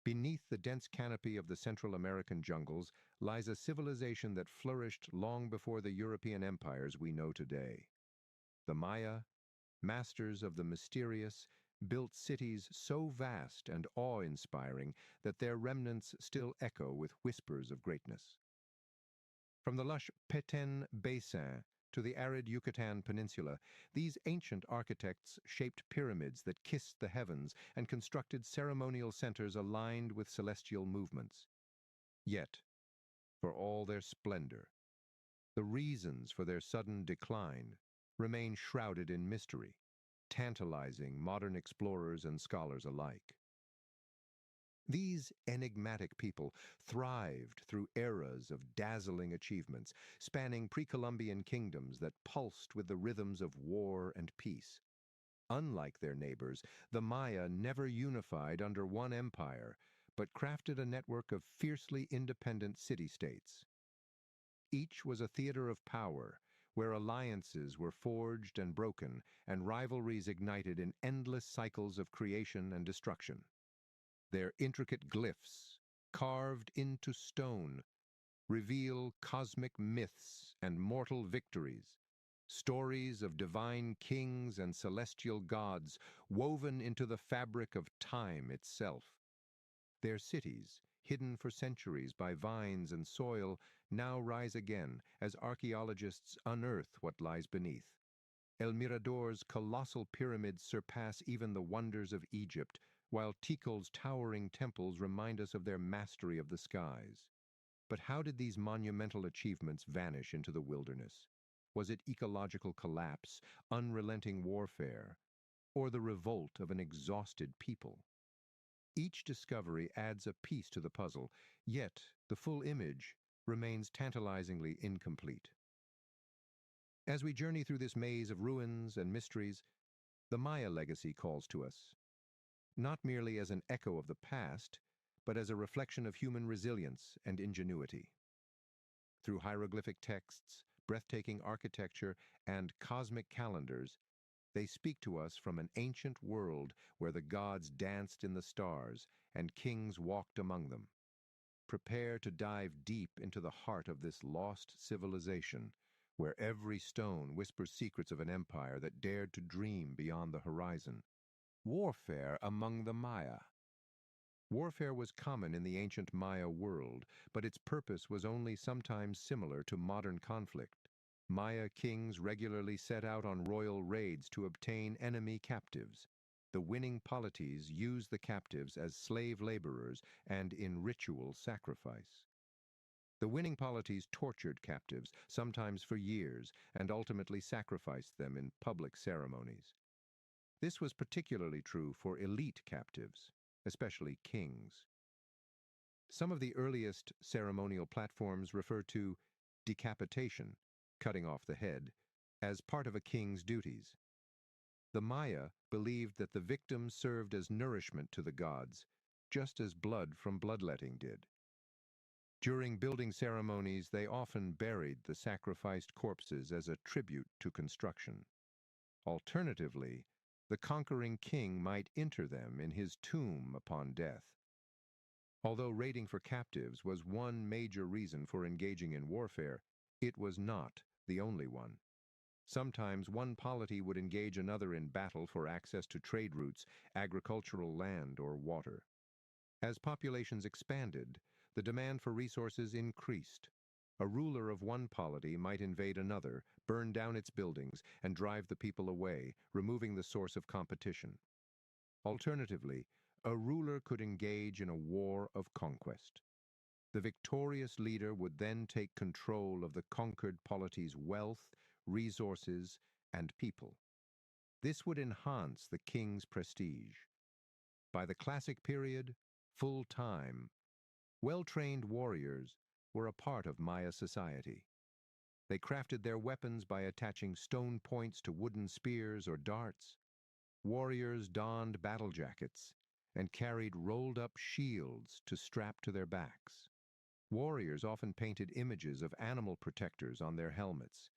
Beneath the dense canopy of the Central American jungles lies a civilization that flourished long before the European empires we know today. The Maya, masters of the mysterious, built cities so vast and awe-inspiring that their remnants still echo with whispers of greatness. From the lush Petén Basin to the arid Yucatan Peninsula, these ancient architects shaped pyramids that kissed the heavens and constructed ceremonial centers aligned with celestial movements. Yet, for all their splendor, the reasons for their sudden decline remain shrouded in mystery, tantalizing modern explorers and scholars alike. These enigmatic people thrived through eras of dazzling achievements, spanning pre-Columbian kingdoms that pulsed with the rhythms of war and peace. Unlike their neighbors, the Maya never unified under one empire, but crafted a network of fiercely independent city-states. Each was a theater of power, where alliances were forged and broken, and rivalries ignited in endless cycles of creation and destruction. Their intricate glyphs, carved into stone, reveal cosmic myths and mortal victories, stories of divine kings and celestial gods woven into the fabric of time itself. Their cities, hidden for centuries by vines and soil, now rise again as archaeologists unearth what lies beneath. El Mirador's colossal pyramids surpass even the wonders of Egypt, while Tikul's towering temples remind us of their mastery of the skies. But how did these monumental achievements vanish into the wilderness? Was it ecological collapse, unrelenting warfare, or the revolt of an exhausted people? Each discovery adds a piece to the puzzle, yet the full image remains tantalizingly incomplete. As we journey through this maze of ruins and mysteries, the Maya legacy calls to us, not merely as an echo of the past, but as a reflection of human resilience and ingenuity. Through hieroglyphic texts, breathtaking architecture, and cosmic calendars, they speak to us from an ancient world where the gods danced in the stars and kings walked among them. Prepare to dive deep into the heart of this lost civilization, where every stone whispers secrets of an empire that dared to dream beyond the horizon. Warfare among the Maya. Warfare was common in the ancient Maya world, but its purpose was only sometimes similar to modern conflict. Maya kings regularly set out on royal raids to obtain enemy captives. The winning polities used the captives as slave laborers and in ritual sacrifice. The winning polities tortured captives, sometimes for years, and ultimately sacrificed them in public ceremonies. This was particularly true for elite captives, especially kings. Some of the earliest ceremonial platforms refer to decapitation, cutting off the head, as part of a king's duties. The Maya believed that the victim served as nourishment to the gods, just as blood from bloodletting did. During building ceremonies, they often buried the sacrificed corpses as a tribute to construction. Alternatively, the conquering king might inter them in his tomb upon death. Although raiding for captives was one major reason for engaging in warfare, it was not the only one. Sometimes one polity would engage another in battle for access to trade routes, agricultural land, or water. As populations expanded, the demand for resources increased. A ruler of one polity might invade another, burn down its buildings, and drive the people away, removing the source of competition. Alternatively, a ruler could engage in a war of conquest. The victorious leader would then take control of the conquered polity's wealth, resources, and people. This would enhance the king's prestige. By the classic period, full-time, well-trained warriors were a part of Maya society. They crafted their weapons by attaching stone points to wooden spears or darts. Warriors donned battle jackets and carried rolled-up shields to strap to their backs. Warriors often painted images of animal protectors on their helmets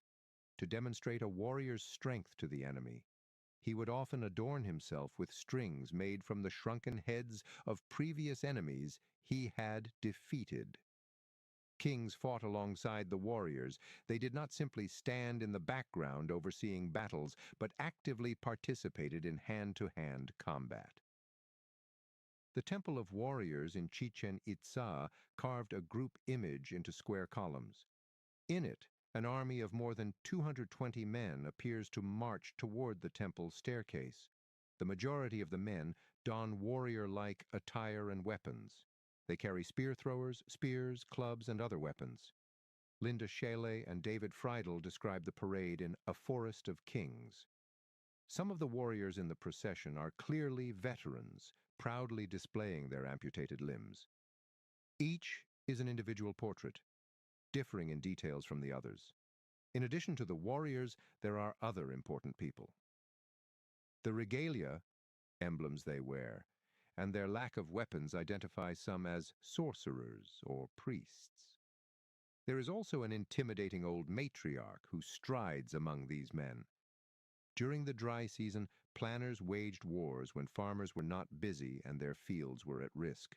to demonstrate a warrior's strength to the enemy. He would often adorn himself with strings made from the shrunken heads of previous enemies he had defeated. Kings fought alongside the warriors. They did not simply stand in the background overseeing battles, but actively participated in hand-to-hand combat. The Temple of Warriors in Chichen Itza carved a group image into square columns. In it, an army of more than 220 men appears to march toward the temple's staircase. The majority of the men don warrior-like attire and weapons. They carry spear throwers, spears, clubs, and other weapons. Linda Shaley and David Friedel describe the parade in A Forest of Kings. Some of the warriors in the procession are clearly veterans, proudly displaying their amputated limbs. Each is an individual portrait, differing in details from the others. In addition to the warriors, there are other important people. The regalia, emblems they wear, and their lack of weapons identify some as sorcerers or priests. There is also an intimidating old matriarch who strides among these men. During the dry season, planners waged wars when farmers were not busy and their fields were at risk.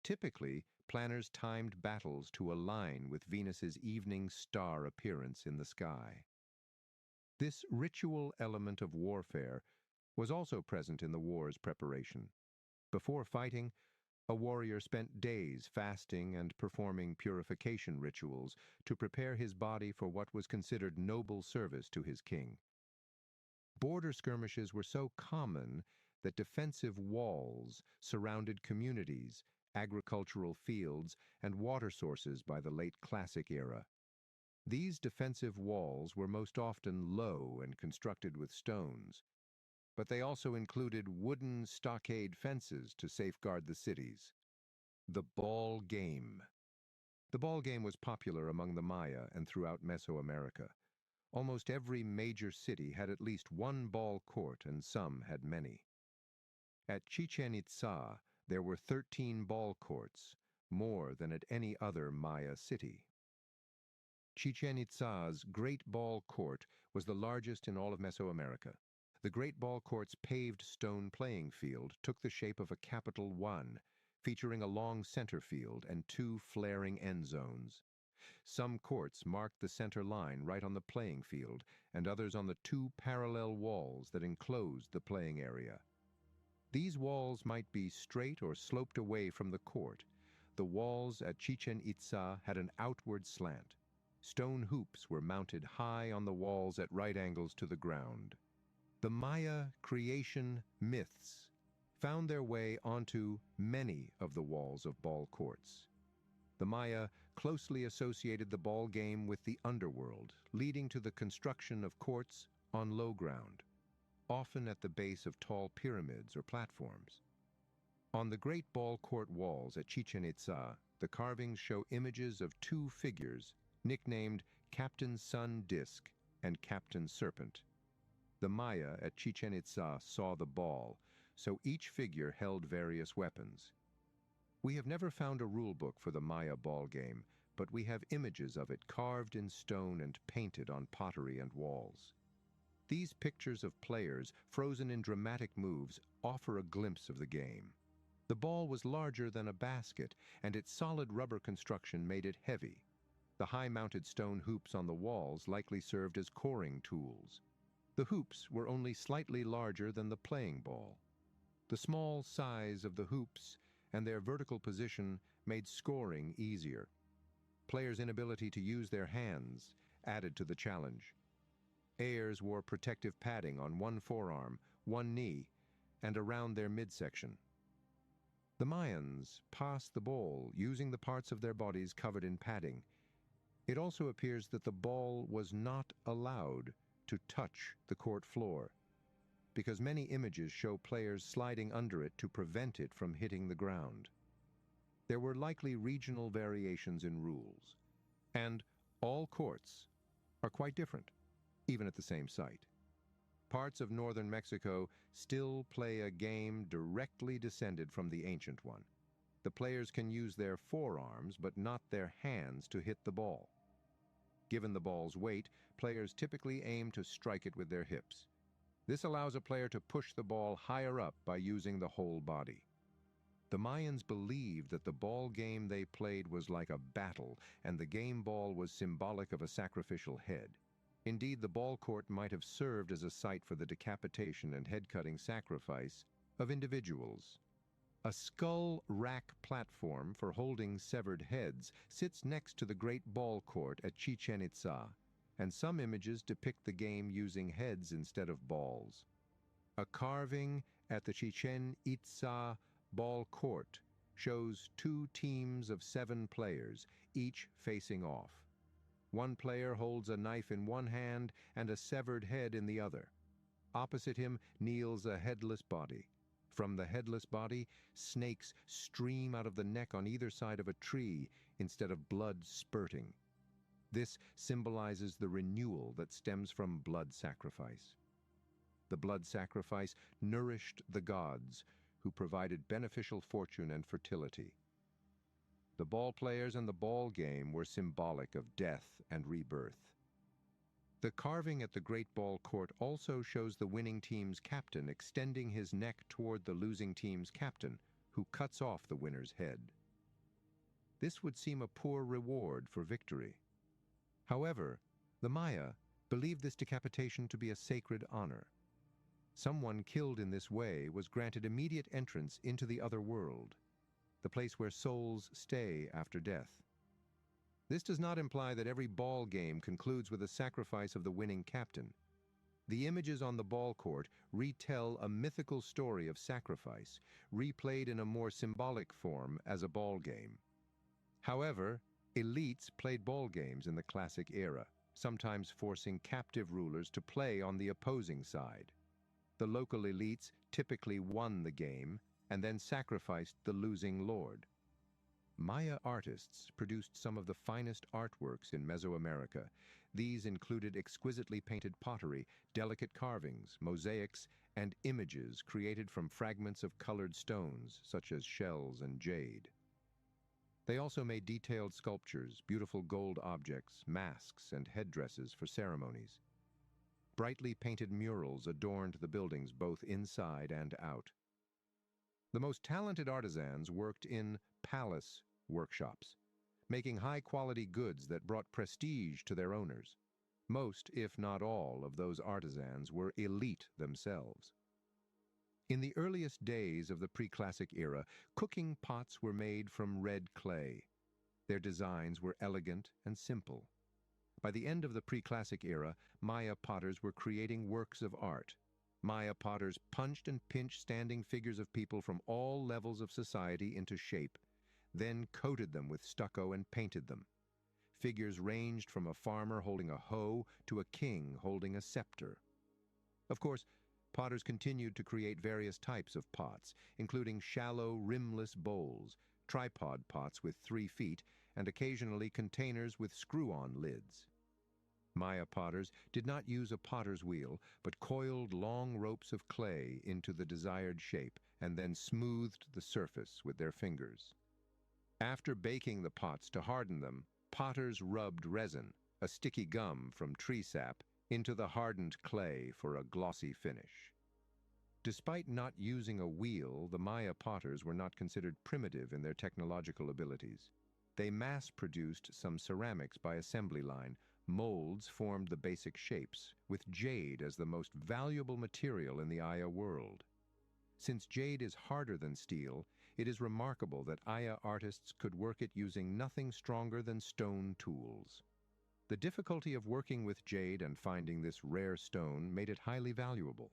Typically, planners timed battles to align with Venus's evening star appearance in the sky. This ritual element of warfare was also present in the war's preparation. Before fighting, a warrior spent days fasting and performing purification rituals to prepare his body for what was considered noble service to his king. Border skirmishes were so common that defensive walls surrounded communities, agricultural fields, and water sources by the late Classic era. These defensive walls were most often low and constructed with stones, but they also included wooden stockade fences to safeguard the cities. The ball game. The ball game was popular among the Maya and throughout Mesoamerica. Almost every major city had at least one ball court, and some had many. At Chichen Itza, there were 13 ball courts, more than at any other Maya city. Chichen Itza's Great Ball Court was the largest in all of Mesoamerica. The Great Ball Court's paved stone playing field took the shape of a capital 1, featuring a long center field and 2 flaring end zones. Some courts marked the center line right on the playing field, and others on the 2 parallel walls that enclosed the playing area. These walls might be straight or sloped away from the court. The walls at Chichen Itza had an outward slant. Stone hoops were mounted high on the walls at right angles to the ground. The Maya creation myths found their way onto many of the walls of ball courts. The Maya closely associated the ball game with the underworld, leading to the construction of courts on low ground, often at the base of tall pyramids or platforms. On the great ball court walls at Chichen Itza, the carvings show images of 2 figures nicknamed Captain Sun Disk and Captain Serpent. The Maya at Chichen Itza saw the ball, so each figure held various weapons. We have never found a rule book for the Maya ball game, but we have images of it carved in stone and painted on pottery and walls. These pictures of players, frozen in dramatic moves, offer a glimpse of the game. The ball was larger than a basket, and its solid rubber construction made it heavy. The high-mounted stone hoops on the walls likely served as coring tools. The hoops were only slightly larger than the playing ball. The small size of the hoops and their vertical position made scoring easier. Players' inability to use their hands added to the challenge. Ayers wore protective padding on one forearm, one knee, and around their midsection. The Mayans passed the ball using the parts of their bodies covered in padding. It also appears that the ball was not allowed to touch the court floor, because many images show players sliding under it to prevent it from hitting the ground. There were likely regional variations in rules, and all courts are quite different, even at the same site. Parts of northern Mexico still play a game directly descended from the ancient one. The players can use their forearms, but not their hands to hit the ball. Given the ball's weight, players typically aim to strike it with their hips. This allows a player to push the ball higher up by using the whole body. The Mayans believed that the ball game they played was like a battle, and the game ball was symbolic of a sacrificial head. Indeed, the ball court might have served as a site for the decapitation and head-cutting sacrifice of individuals. A skull rack platform for holding severed heads sits next to the great ball court at Chichen Itza, and some images depict the game using heads instead of balls. A carving at the Chichen Itza ball court shows two teams of 7 players, each facing off. One player holds a knife in one hand and a severed head in the other. Opposite him kneels a headless body. From the headless body, snakes stream out of the neck on either side of a tree instead of blood spurting. This symbolizes the renewal that stems from blood sacrifice. The blood sacrifice nourished the gods, who provided beneficial fortune and fertility. The ball players and the ball game were symbolic of death and rebirth. The carving at the Great Ball Court also shows the winning team's captain extending his neck toward the losing team's captain, who cuts off the winner's head. This would seem a poor reward for victory. However, the Maya believed this decapitation to be a sacred honor. Someone killed in this way was granted immediate entrance into the other world, the place where souls stay after death. This does not imply that every ball game concludes with a sacrifice of the winning captain. The images on the ball court retell a mythical story of sacrifice, replayed in a more symbolic form as a ball game. However, elites played ball games in the classic era, sometimes forcing captive rulers to play on the opposing side. The local elites typically won the game and then sacrificed the losing lord. Maya artists produced some of the finest artworks in Mesoamerica. These included exquisitely painted pottery, delicate carvings, mosaics, and images created from fragments of colored stones, such as shells and jade. They also made detailed sculptures, beautiful gold objects, masks, and headdresses for ceremonies. Brightly painted murals adorned the buildings both inside and out. The most talented artisans worked in palace workshops, making high-quality goods that brought prestige to their owners. Most, if not all, of those artisans were elite themselves. In the earliest days of the pre-classic era, cooking pots were made from red clay. Their designs were elegant and simple. By the end of the pre-classic era, Maya potters were creating works of art. Maya potters punched and pinched standing figures of people from all levels of society into shape, then coated them with stucco and painted them. Figures ranged from a farmer holding a hoe to a king holding a scepter. Of course, potters continued to create various types of pots, including shallow, rimless bowls, tripod pots with 3 feet, and occasionally containers with screw-on lids. Maya potters did not use a potter's wheel, but coiled long ropes of clay into the desired shape and then smoothed the surface with their fingers. After baking the pots to harden them, potters rubbed resin, a sticky gum from tree sap, into the hardened clay for a glossy finish. Despite not using a wheel, the Maya potters were not considered primitive in their technological abilities. They mass-produced some ceramics by assembly line. Molds formed the basic shapes, with jade as the most valuable material in the Aya world. Since jade is harder than steel, it is remarkable that Aya artists could work it using nothing stronger than stone tools. The difficulty of working with jade and finding this rare stone made it highly valuable.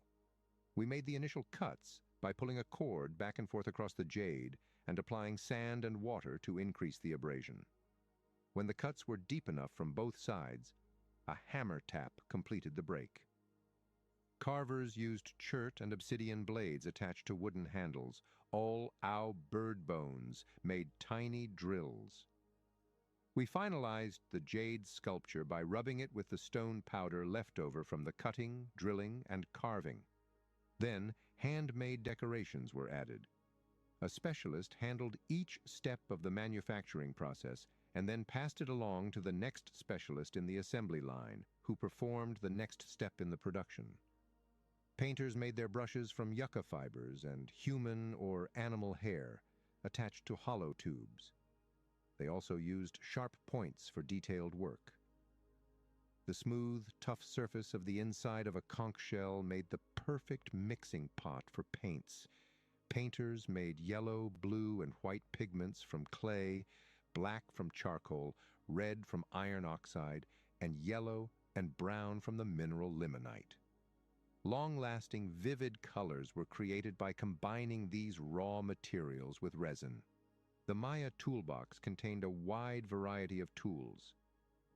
We made the initial cuts by pulling a cord back and forth across the jade and applying sand and water to increase the abrasion. When the cuts were deep enough from both sides, a hammer tap completed the break. Carvers used chert and obsidian blades attached to wooden handles. All owl bird bones made tiny drills. We finalized the jade sculpture by rubbing it with the stone powder left over from the cutting, drilling, and carving. Then, handmade decorations were added. A specialist handled each step of the manufacturing process and then passed it along to the next specialist in the assembly line, who performed the next step in the production. Painters made their brushes from yucca fibers and human or animal hair attached to hollow tubes. They also used sharp points for detailed work. The smooth, tough surface of the inside of a conch shell made the perfect mixing pot for paints. Painters made yellow, blue, and white pigments from clay, black from charcoal, red from iron oxide, and yellow and brown from the mineral limonite. Long-lasting, vivid colors were created by combining these raw materials with resin. The Maya toolbox contained a wide variety of tools.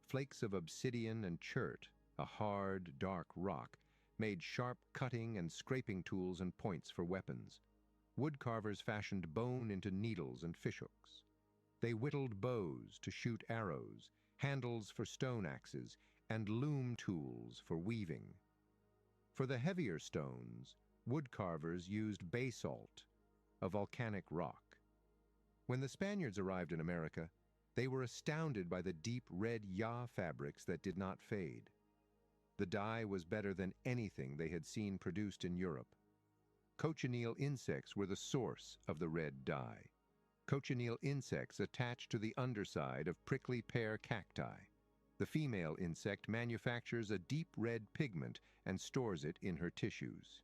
Flakes of obsidian and chert, a hard, dark rock, made sharp cutting and scraping tools and points for weapons. Woodcarvers fashioned bone into needles and fishhooks. They whittled bows to shoot arrows, handles for stone axes, and loom tools for weaving. For the heavier stones, woodcarvers used basalt, a volcanic rock. When the Spaniards arrived in America, they were astounded by the deep red ya fabrics that did not fade. The dye was better than anything they had seen produced in Europe. Cochineal insects were the source of the red dye. Cochineal insects attach to the underside of prickly pear cacti. The female insect manufactures a deep red pigment and stores it in her tissues.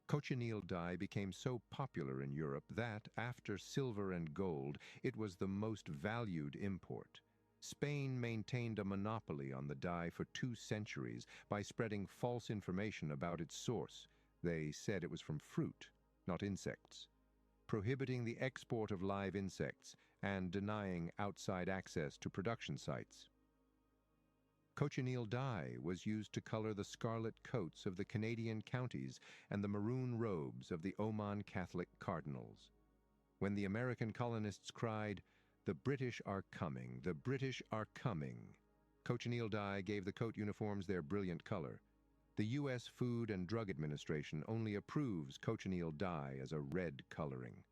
Cochineal dye became so popular in Europe that, after silver and gold, it was the most valued import. Spain maintained a monopoly on the dye for 2 centuries by spreading false information about its source. They said it was from fruit, not insects, prohibiting the export of live insects and denying outside access to production sites. Cochineal dye was used to color the scarlet coats of the Canadian counties and the maroon robes of the Oman Catholic cardinals. When the American colonists cried, "The British are coming, the British are coming," cochineal dye gave the coat uniforms their brilliant color. The U.S. Food and Drug Administration only approves cochineal dye as a red coloring.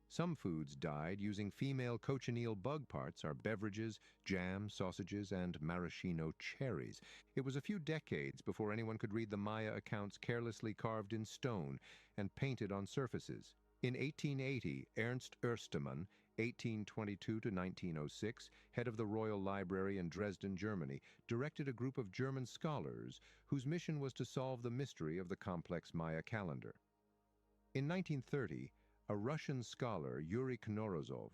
Some foods dyed using female cochineal bug parts are beverages, jam, sausages, and maraschino cherries. It was a few decades before anyone could read the Maya accounts carelessly carved in stone and painted on surfaces. In 1880, Ernst Ostermann, 1822 to 1906, head of the Royal Library in Dresden, Germany, directed a group of German scholars whose mission was to solve the mystery of the complex Maya calendar. In 1930, a Russian scholar, Yuri Knorozov,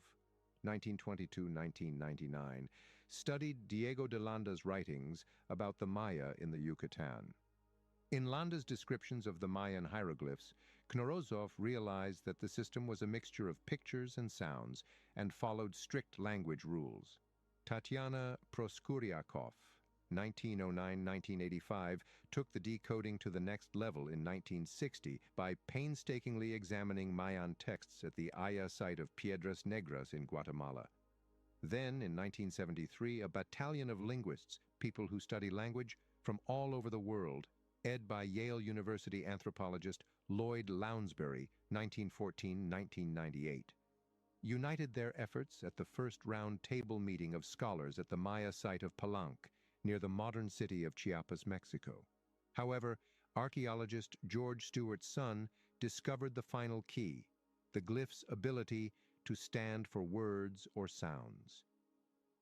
1922-1999, studied Diego de Landa's writings about the Maya in the Yucatan. In Landa's descriptions of the Mayan hieroglyphs, Knorozov realized that the system was a mixture of pictures and sounds and followed strict language rules. Tatiana Proskuryakov, 1909-1985, took the decoding to the next level in 1960 by painstakingly examining Mayan texts at the Aya site of Piedras Negras in Guatemala. Then, in 1973, a battalion of linguists, people who study language from all over the world, led by Yale University anthropologist Lloyd Lounsbury, 1914-1998, united their efforts at the first round table meeting of scholars at the Maya site of Palenque, near the modern city of Chiapas, Mexico. However, archaeologist George Stewart's son discovered the final key, the glyph's ability to stand for words or sounds.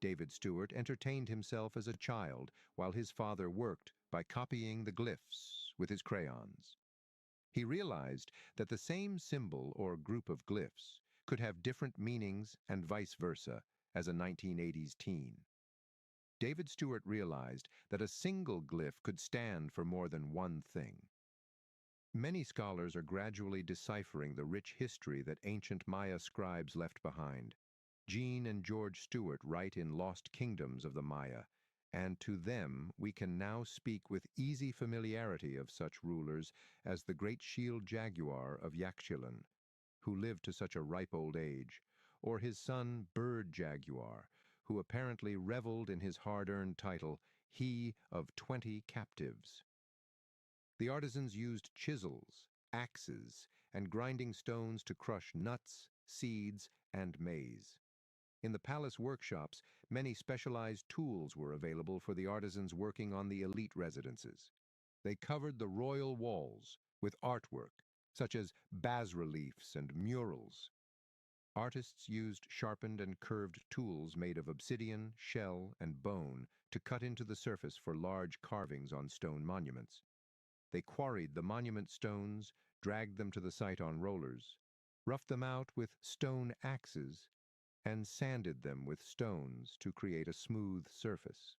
David Stewart entertained himself as a child while his father worked by copying the glyphs with his crayons. He realized that the same symbol or group of glyphs could have different meanings and vice versa as a 1980s teen. David Stewart realized that a single glyph could stand for more than one thing. Many scholars are gradually deciphering the rich history that ancient Maya scribes left behind. Jean and George Stewart write in Lost Kingdoms of the Maya, and to them we can now speak with easy familiarity of such rulers as the great shield jaguar of Yaxchilan, who lived to such a ripe old age, or his son Bird Jaguar, who apparently reveled in his hard-earned title, he of 20 captives. The artisans used chisels, axes, and grinding stones to crush nuts, seeds, and maize. In the palace workshops, many specialized tools were available for the artisans working on the elite residences. They covered the royal walls with artwork, such as bas-reliefs and murals. Artists used sharpened and curved tools made of obsidian, shell, and bone to cut into the surface for large carvings on stone monuments. They quarried the monument stones, dragged them to the site on rollers, roughed them out with stone axes, and sanded them with stones to create a smooth surface.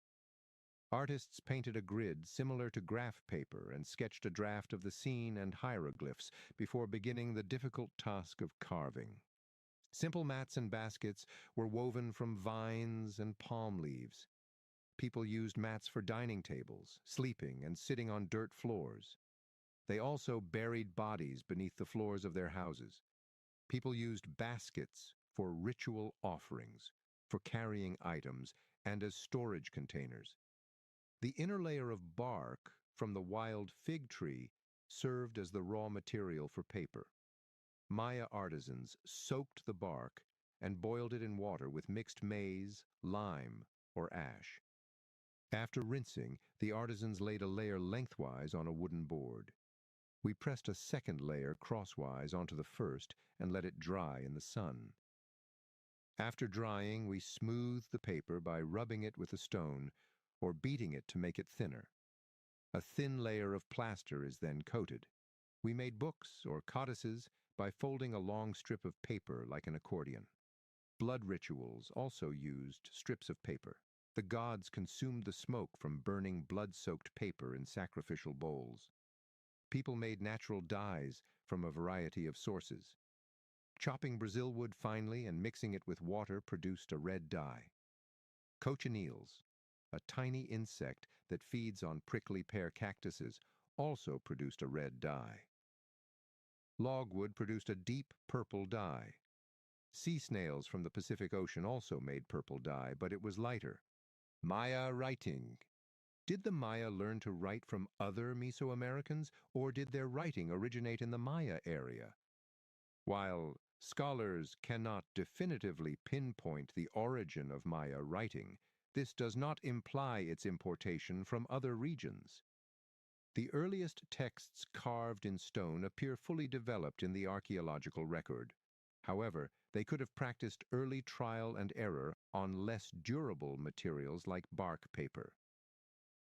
Artists painted a grid similar to graph paper and sketched a draft of the scene and hieroglyphs before beginning the difficult task of carving. Simple mats and baskets were woven from vines and palm leaves. People used mats for dining tables, sleeping and sitting on dirt floors. They also buried bodies beneath the floors of their houses. People used baskets for ritual offerings, for carrying items, and as storage containers. The inner layer of bark from the wild fig tree served as the raw material for paper. Maya artisans soaked the bark and boiled it in water with mixed maize, lime, or ash. After rinsing, the artisans laid a layer lengthwise on a wooden board. We pressed a second layer crosswise onto the first and let it dry in the sun. After drying, we smoothed the paper by rubbing it with a stone or beating it to make it thinner. A thin layer of plaster is then coated. We made books or codices by folding a long strip of paper like an accordion. Blood rituals also used strips of paper. The gods consumed the smoke from burning blood-soaked paper in sacrificial bowls. People made natural dyes from a variety of sources. Chopping Brazil wood finely and mixing it with water produced a red dye. Cochineals, a tiny insect that feeds on prickly pear cactuses, also produced a red dye. Logwood produced a deep purple dye. Sea snails from the Pacific Ocean also made purple dye, but it was lighter. Maya writing. Did the Maya learn to write from other Mesoamericans, or did their writing originate in the Maya area? While scholars cannot definitively pinpoint the origin of Maya writing, this does not imply its importation from other regions. The earliest texts carved in stone appear fully developed in the archaeological record. However, they could have practiced early trial and error on less durable materials like bark paper.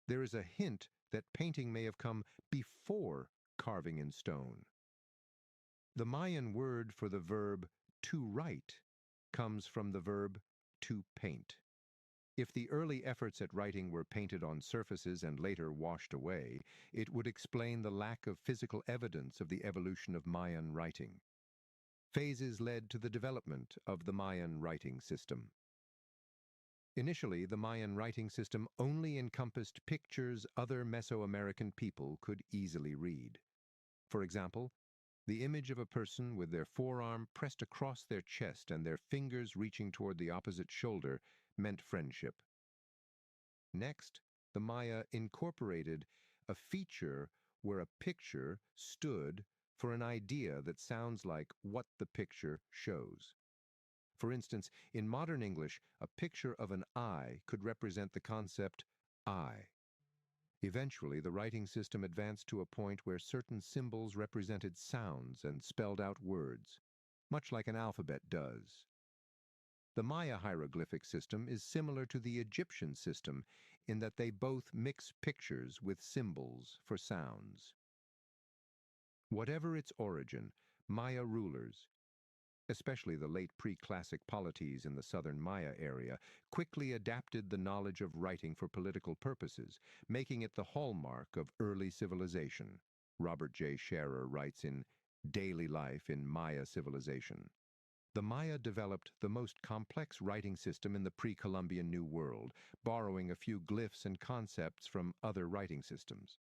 There is a hint that painting may have come before carving in stone. The Mayan word for the verb to write comes from the verb to paint. If the early efforts at writing were painted on surfaces and later washed away, it would explain the lack of physical evidence of the evolution of Mayan writing. Phases led to the development of the Mayan writing system. Initially, the Mayan writing system only encompassed pictures other Mesoamerican people could easily read. For example, the image of a person with their forearm pressed across their chest and their fingers reaching toward the opposite shoulder meant friendship. Next, the Maya incorporated a feature where a picture stood for an idea that sounds like what the picture shows. For instance, in modern English, a picture of an eye could represent the concept I. Eventually, the writing system advanced to a point where certain symbols represented sounds and spelled out words, much like an alphabet does. The Maya hieroglyphic system is similar to the Egyptian system in that they both mix pictures with symbols for sounds. Whatever its origin, Maya rulers, especially the late pre-classic polities in the southern Maya area, quickly adapted the knowledge of writing for political purposes, making it the hallmark of early civilization. Robert J. Scherer writes in Daily Life in Maya Civilization. The Maya developed the most complex writing system in the pre-Columbian New World, borrowing a few glyphs and concepts from other writing systems.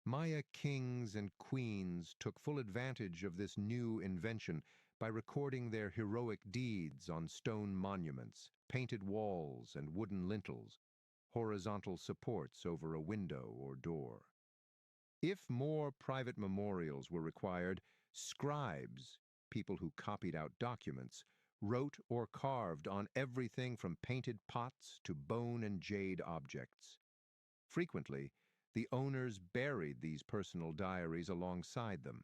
Maya kings and queens took full advantage of this new invention by recording their heroic deeds on stone monuments, painted walls and wooden lintels, horizontal supports over a window or door. If more private memorials were required, scribes, people who copied out documents, wrote or carved on everything from painted pots to bone and jade objects. Frequently, The owners buried these personal diaries alongside them.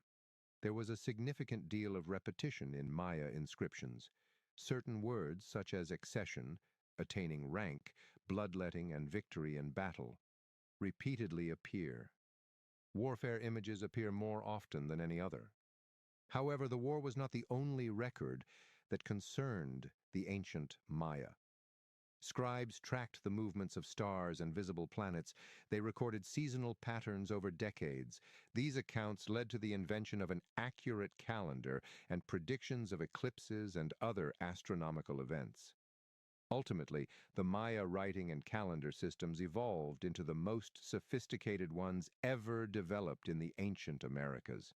There was a significant deal of repetition in Maya inscriptions. Certain words, such as accession, attaining rank, bloodletting, and victory in battle, repeatedly appear. Warfare images appear more often than any other. However, the war was not the only record that concerned the ancient Maya. Scribes tracked the movements of stars and visible planets. They recorded seasonal patterns over decades. These accounts led to the invention of an accurate calendar and predictions of eclipses and other astronomical events. Ultimately, the Maya writing and calendar systems evolved into the most sophisticated ones ever developed in the ancient Americas.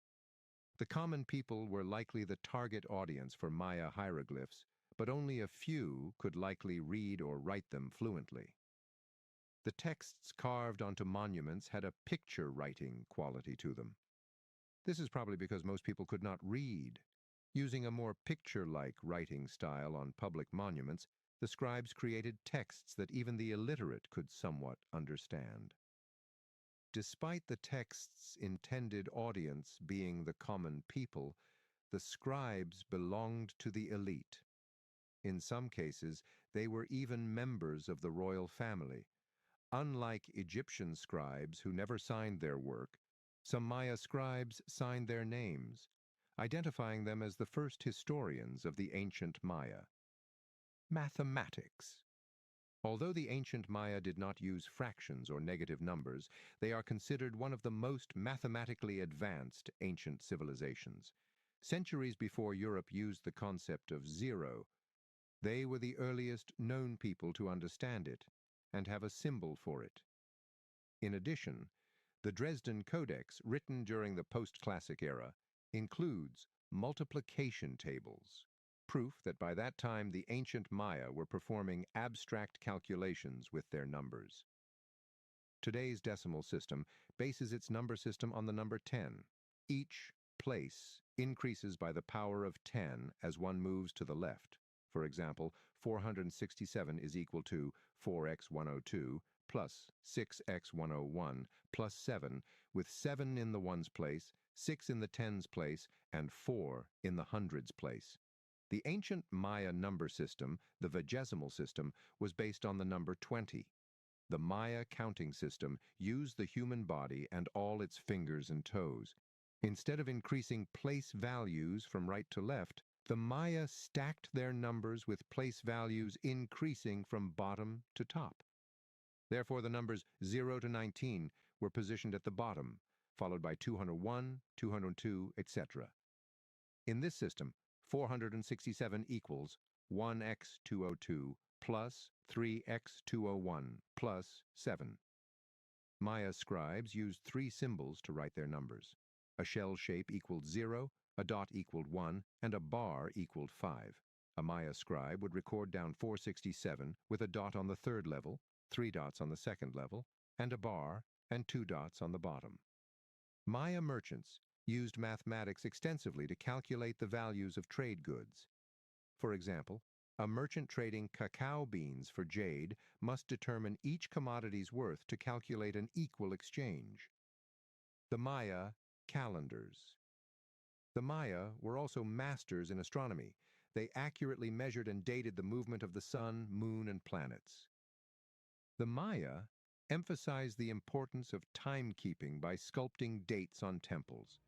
The common people were likely the target audience for Maya hieroglyphs, but only a few could likely read or write them fluently. The texts carved onto monuments had a picture-writing quality to them. This is probably because most people could not read. Using a more picture-like writing style on public monuments, the scribes created texts that even the illiterate could somewhat understand. Despite the text's intended audience being the common people, the scribes belonged to the elite. In some cases, they were even members of the royal family. Unlike Egyptian scribes who never signed their work, some Maya scribes signed their names, identifying them as the first historians of the ancient Maya. Mathematics. Although the ancient Maya did not use fractions or negative numbers, they are considered one of the most mathematically advanced ancient civilizations. Centuries before Europe used the concept of zero, they were the earliest known people to understand it and have a symbol for it. In addition, the Dresden Codex, written during the post-classic era, includes multiplication tables, proof that by that time the ancient Maya were performing abstract calculations with their numbers. Today's decimal system bases its number system on the number 10. Each place increases by the power of 10 as one moves to the left. For example, 467 is equal to 4x102 plus 6x101 plus 7, with 7 in the ones place, 6 in the tens place, and 4 in the hundreds place. The ancient Maya number system, the vigesimal system, was based on the number 20. The Maya counting system used the human body and all its fingers and toes. Instead of increasing place values from right to left, the Maya stacked their numbers with place values increasing from bottom to top. Therefore, the numbers 0 to 19 were positioned at the bottom, followed by 201, 202, etc. In this system, 467 equals 1x202 plus 3x201 plus 7. Maya scribes used 3 symbols to write their numbers. A shell shape equaled 0, a dot equaled 1, and a bar equaled 5. A Maya scribe would record down 467 with a dot on the third level, 3 dots on the second level, and a bar and 2 dots on the bottom. Maya merchants used mathematics extensively to calculate the values of trade goods. For example, a merchant trading cacao beans for jade must determine each commodity's worth to calculate an equal exchange. The Maya calendars. The Maya were also masters in astronomy. They accurately measured and dated the movement of the sun, moon, and planets. The Maya emphasized the importance of timekeeping by sculpting dates on temples,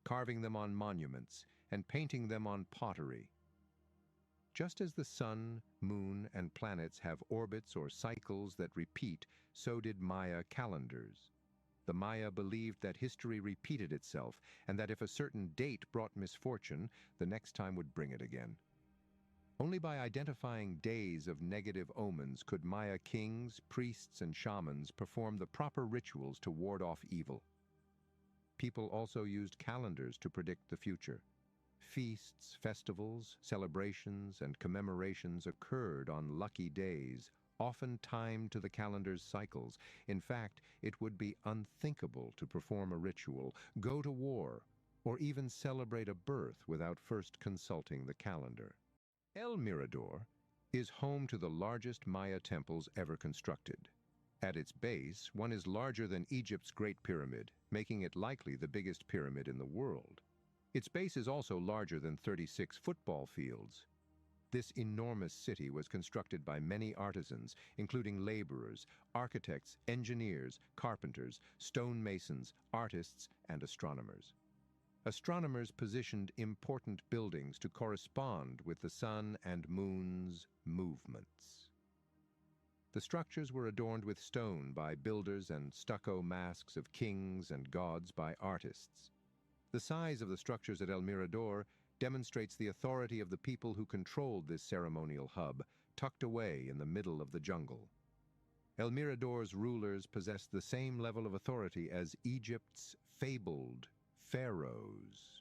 carving them on monuments, and painting them on pottery. Just as the sun, moon, and planets have orbits or cycles that repeat, so did Maya calendars. The Maya believed that history repeated itself, and that if a certain date brought misfortune, the next time would bring it again. Only by identifying days of negative omens could Maya kings, priests, and shamans perform the proper rituals to ward off evil. People also used calendars to predict the future. Feasts, festivals, celebrations, and commemorations occurred on lucky days, often timed to the calendar's cycles. In fact, it would be unthinkable to perform a ritual, go to war, or even celebrate a birth without first consulting the calendar. El Mirador is home to the largest Maya temples ever constructed. At its base, one is larger than Egypt's Great Pyramid, making it likely the biggest pyramid in the world. Its base is also larger than 36 football fields. This enormous city was constructed by many artisans, including laborers, architects, engineers, carpenters, stonemasons, artists, and astronomers. Astronomers positioned important buildings to correspond with the sun and moon's movements. The structures were adorned with stone by builders and stucco masks of kings and gods by artists. The size of the structures at El Mirador demonstrates the authority of the people who controlled this ceremonial hub, tucked away in the middle of the jungle. El Mirador's rulers possessed the same level of authority as Egypt's fabled pharaohs.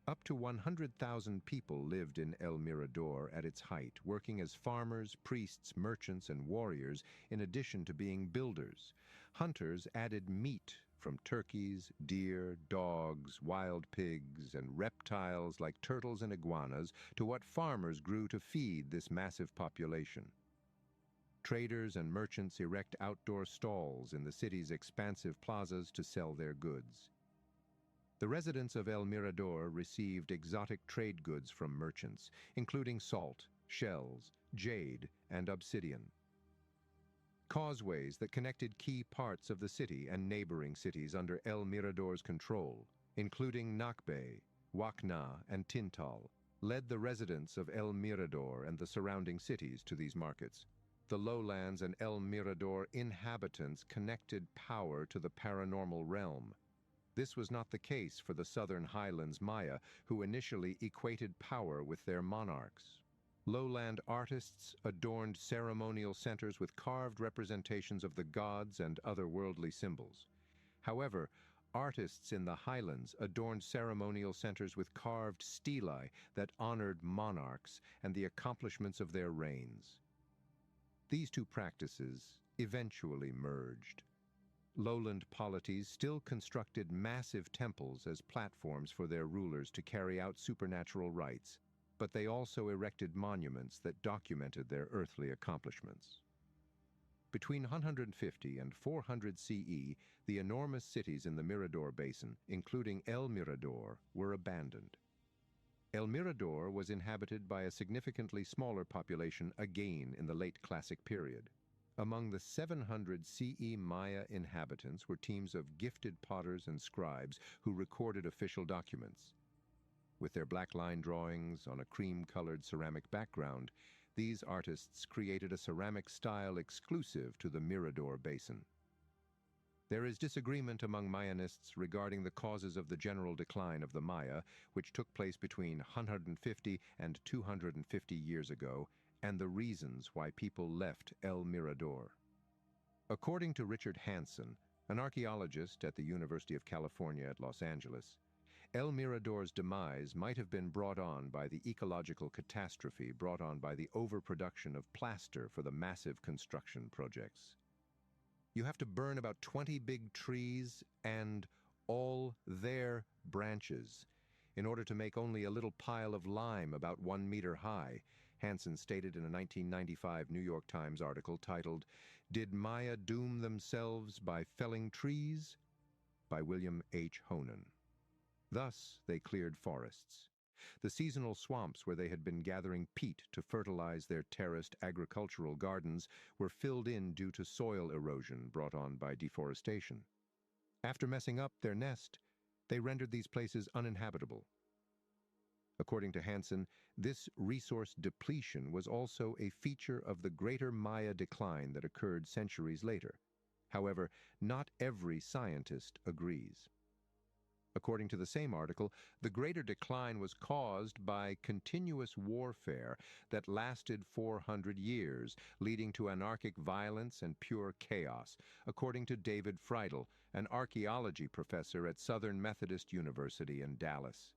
Up to 100,000 people lived in El Mirador at its height, working as farmers, priests, merchants, and warriors, in addition to being builders. Hunters added meat from turkeys, deer, dogs, wild pigs, and reptiles like turtles and iguanas to what farmers grew to feed this massive population. Traders and merchants erect outdoor stalls in the city's expansive plazas to sell their goods. The residents of El Mirador received exotic trade goods from merchants, including salt, shells, jade, and obsidian. Causeways that connected key parts of the city and neighboring cities under El Mirador's control, including Nakbe, Wakna, and Tintal, led the residents of El Mirador and the surrounding cities to these markets. The lowlands and El Mirador inhabitants connected power to the paranormal realm. This was not the case for the southern highlands Maya, who initially equated power with their monarchs. Lowland artists adorned ceremonial centers with carved representations of the gods and other worldly symbols. However, artists in the highlands adorned ceremonial centers with carved stelae that honored monarchs and the accomplishments of their reigns. These two practices eventually merged. Lowland polities still constructed massive temples as platforms for their rulers to carry out supernatural rites, but they also erected monuments that documented their earthly accomplishments. Between 150 and 400 CE, the enormous cities in the Mirador Basin, including El Mirador, were abandoned. El Mirador was inhabited by a significantly smaller population again in the late Classic period. Among the 700 CE Maya inhabitants were teams of gifted potters and scribes who recorded official documents. With their black line drawings on a cream-colored ceramic background, these artists created a ceramic style exclusive to the Mirador Basin. There is disagreement among Mayanists regarding the causes of the general decline of the Maya, which took place between 150 and 250 years ago, and the reasons why people left El Mirador. According to Richard Hansen, an archaeologist at the University of California at Los Angeles, El Mirador's demise might have been brought on by the ecological catastrophe brought on by the overproduction of plaster for the massive construction projects. You have to burn about 20 big trees and all their branches in order to make only a little pile of lime about 1 meter high, Hansen stated in a 1995 New York Times article titled, "Did Maya Doom Themselves by Felling Trees?" by William H. Honan. Thus, they cleared forests. The seasonal swamps where they had been gathering peat to fertilize their terraced agricultural gardens were filled in due to soil erosion brought on by deforestation. After messing up their nest, they rendered these places uninhabitable. According to Hansen, this resource depletion was also a feature of the greater Maya decline that occurred centuries later. However, not every scientist agrees. According to the same article, the greater decline was caused by continuous warfare that lasted 400 years, leading to anarchic violence and pure chaos, according to David Friedel, an archaeology professor at Southern Methodist University in Dallas.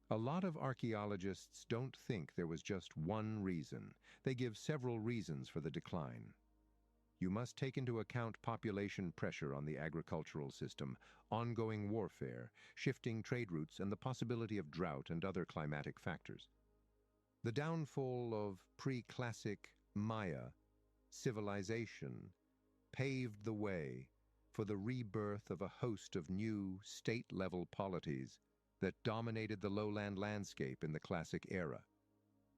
A lot of archaeologists don't think there was just one reason. They give several reasons for the decline. You must take into account population pressure on the agricultural system, ongoing warfare, shifting trade routes, and the possibility of drought and other climatic factors. The downfall of pre-classic Maya civilization paved the way for the rebirth of a host of new state-level polities that dominated the lowland landscape in the Classic era,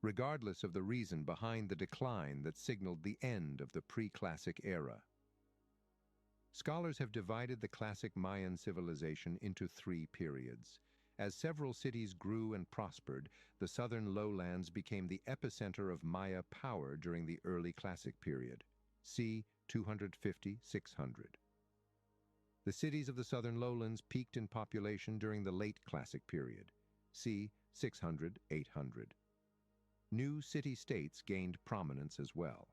regardless of the reason behind the decline that signaled the end of the pre-Classic era. Scholars have divided the classic Mayan civilization into three periods. As several cities grew and prospered, the southern lowlands became the epicenter of Maya power during the early Classic period, c. 250–600. The cities of the southern lowlands peaked in population during the late Classic period, c. 600–800. New city-states gained prominence as well.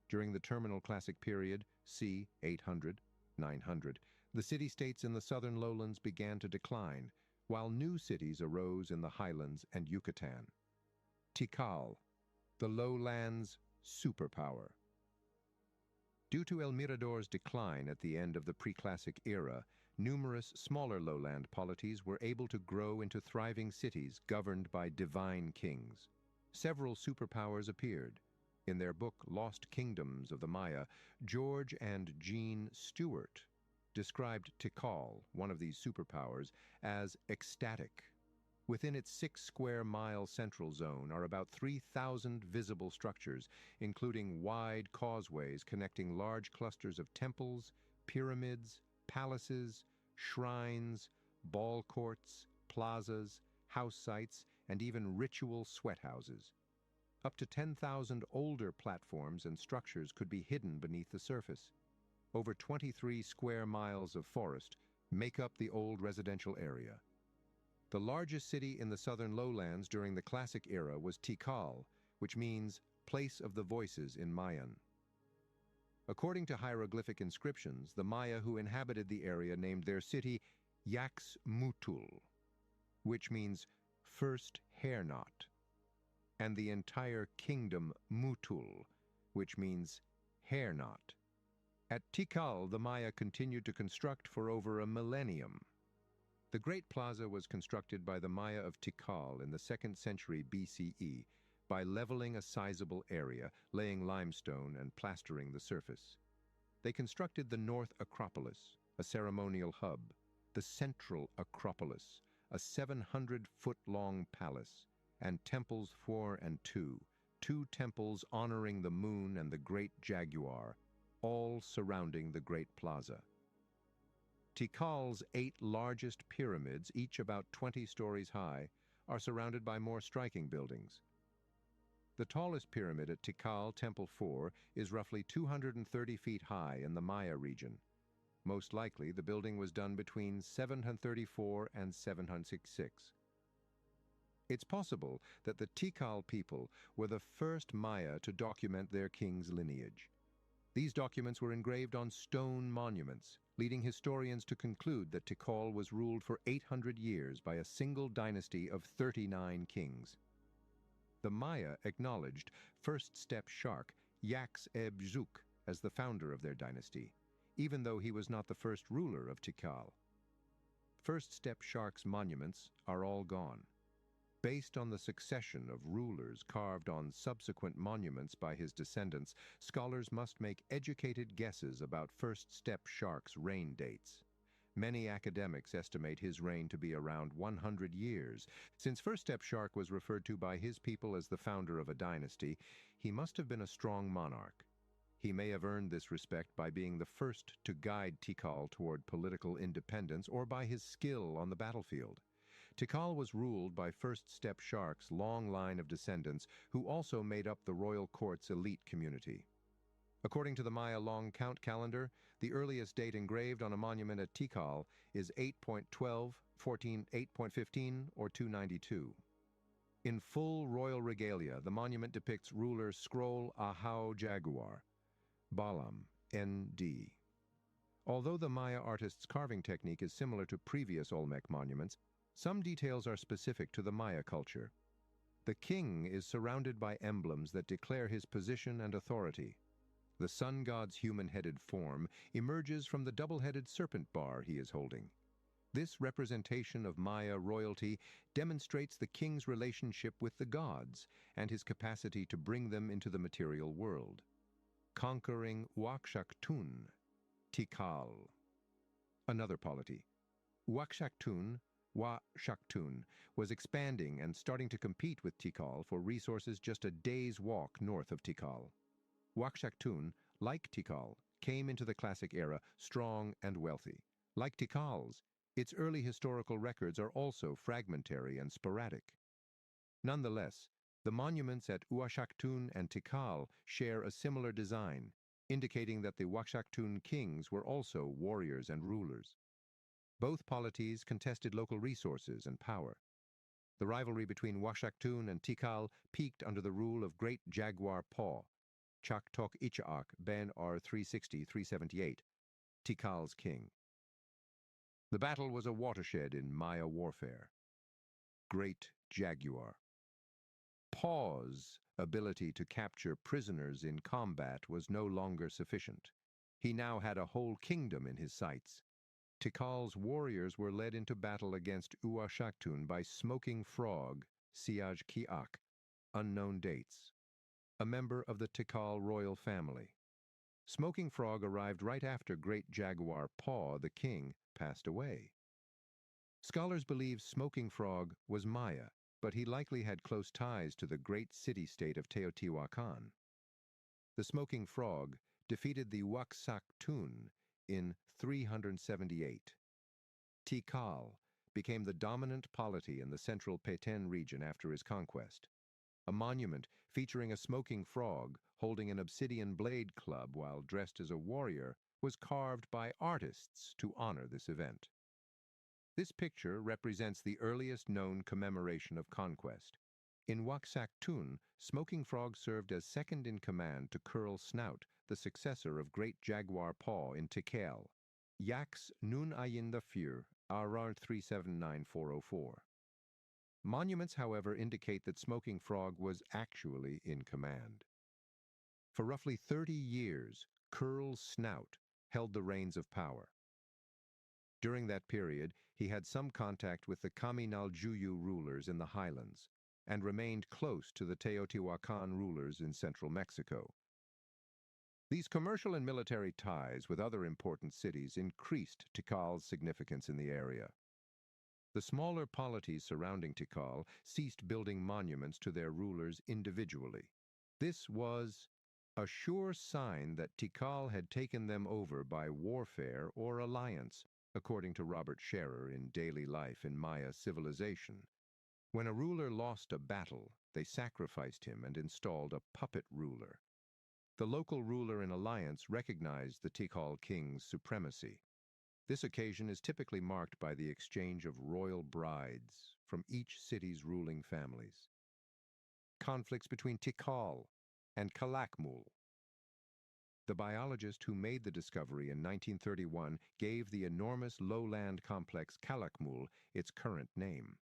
During the terminal Classic period, c. 800–900, the city-states in the southern lowlands began to decline, while new cities arose in the highlands and Yucatan. Tikal, the lowlands' superpower. Due to El Mirador's decline at the end of the pre-Classic era, numerous smaller lowland polities were able to grow into thriving cities governed by divine kings. Several superpowers appeared. In their book Lost Kingdoms of the Maya, George and Jean Stewart described Tikal, one of these superpowers, as ecstatic. Within its 6-square-mile central zone are about 3,000 visible structures, including wide causeways connecting large clusters of temples, pyramids, palaces, shrines, ball courts, plazas, house sites, and even ritual sweat houses. Up to 10,000 older platforms and structures could be hidden beneath the surface. Over 23 square miles of forest make up the old residential area. The largest city in the southern lowlands during the Classic era was Tikal, which means place of the voices in Mayan. According to hieroglyphic inscriptions, the Maya who inhabited the area named their city Yaxmutul, which means first hair knot, and the entire kingdom Mutul, which means hair knot. At Tikal, the Maya continued to construct for over a millennium. The Great Plaza was constructed by the Maya of Tikal in the 2nd century BCE by leveling a sizable area, laying limestone and plastering the surface. They constructed the North Acropolis, a ceremonial hub, the Central Acropolis, a 700-foot-long palace, and temples 4 and 2, 2 temples honoring the moon and the great jaguar, all surrounding the Great Plaza. Tikal's 8 largest pyramids, each about 20 stories high, are surrounded by more striking buildings. The tallest pyramid at Tikal, Temple 4, is roughly 230 feet high in the Maya region. Most likely, the building was done between 734 and 766. It's possible that the Tikal people were the first Maya to document their king's lineage. These documents were engraved on stone monuments, leading historians to conclude that Tikal was ruled for 800 years by a single dynasty of 39 kings. The Maya acknowledged first-step shark Yax'ebzuk as the founder of their dynasty, even though he was not the first ruler of Tikal. First-step shark's monuments are all gone. Based on the succession of rulers carved on subsequent monuments by his descendants, scholars must make educated guesses about first-step shark's reign dates. Many academics estimate his reign to be around 100 years. Since first-step shark was referred to by his people as the founder of a dynasty, he must have been a strong monarch. He may have earned this respect by being the first to guide Tikal toward political independence or by his skill on the battlefield. Tikal was ruled by first-step shark's long line of descendants who also made up the royal court's elite community. According to the Maya long count calendar, the earliest date engraved on a monument at Tikal is 8.12, 8.15, or 292. In full royal regalia, the monument depicts ruler Scroll Ahau Jaguar, Balaam, N.D. Although the Maya artist's carving technique is similar to previous Olmec monuments, some details are specific to the Maya culture. The king is surrounded by emblems that declare his position and authority. The sun god's human-headed form emerges from the double-headed serpent bar he is holding. This representation of Maya royalty demonstrates the king's relationship with the gods and his capacity to bring them into the material world. conquering Uakshaktun, Tikal. Another polity. Uakshaktun was expanding and starting to compete with Tikal for resources just a day's walk north of Tikal. Uakshaktun, like Tikal, came into the Classic era strong and wealthy. Like Tikal's, its early historical records are also fragmentary and sporadic. Nonetheless, the monuments at Uakshaktun and Tikal share a similar design, indicating that the Uakshaktun kings were also warriors and rulers. Both polities contested local resources and power. The rivalry between Uakshaktun and Tikal peaked under the rule of Great Jaguar Paw, Chak Tok Ichaak Ben R 360-378, Tikal's king. The battle was a watershed in Maya warfare. Great Jaguar. Paw's ability to capture prisoners in combat was no longer sufficient. He now had a whole kingdom in his sights. Tikal's warriors were led into battle against Uakshaktun by Smoking Frog, Siaj Kiak, unknown dates, a member of the Tikal royal family. Smoking Frog arrived right after Great Jaguar Paw, the king, passed away. Scholars believe Smoking Frog was Maya, but he likely had close ties to the great city-state of Teotihuacan. The Smoking Frog defeated the Uakshaktun in 378. Tikal became the dominant polity in the central Petén region after his conquest. A monument featuring a smoking frog holding an obsidian blade club while dressed as a warrior was carved by artists to honor this event. This picture represents the earliest known commemoration of conquest. In Uakshaktun, Smoking Frog served as second in command to Curl Snout, the successor of Great Jaguar Paw in Tikal. Yaks Nun Ayin the Fyr, RR 379404. Monuments, however, indicate that Smoking Frog was actually in command. For roughly 30 years, Curl Snout held the reins of power. During that period, he had some contact with the Kaminaljuyu rulers in the highlands and remained close to the Teotihuacan rulers in central Mexico. These commercial and military ties with other important cities increased Tikal's significance in the area. The smaller polities surrounding Tikal ceased building monuments to their rulers individually. This was a sure sign that Tikal had taken them over by warfare or alliance, according to Robert Scherer in Daily Life in Maya Civilization. When a ruler lost a battle, they sacrificed him and installed a puppet ruler. The local ruler in alliance recognized the Tikal king's supremacy. This occasion is typically marked by the exchange of royal brides from each city's ruling families. Conflicts between Tikal and Calakmul. The biologist who made the discovery in 1931 gave the enormous lowland complex Calakmul its current name.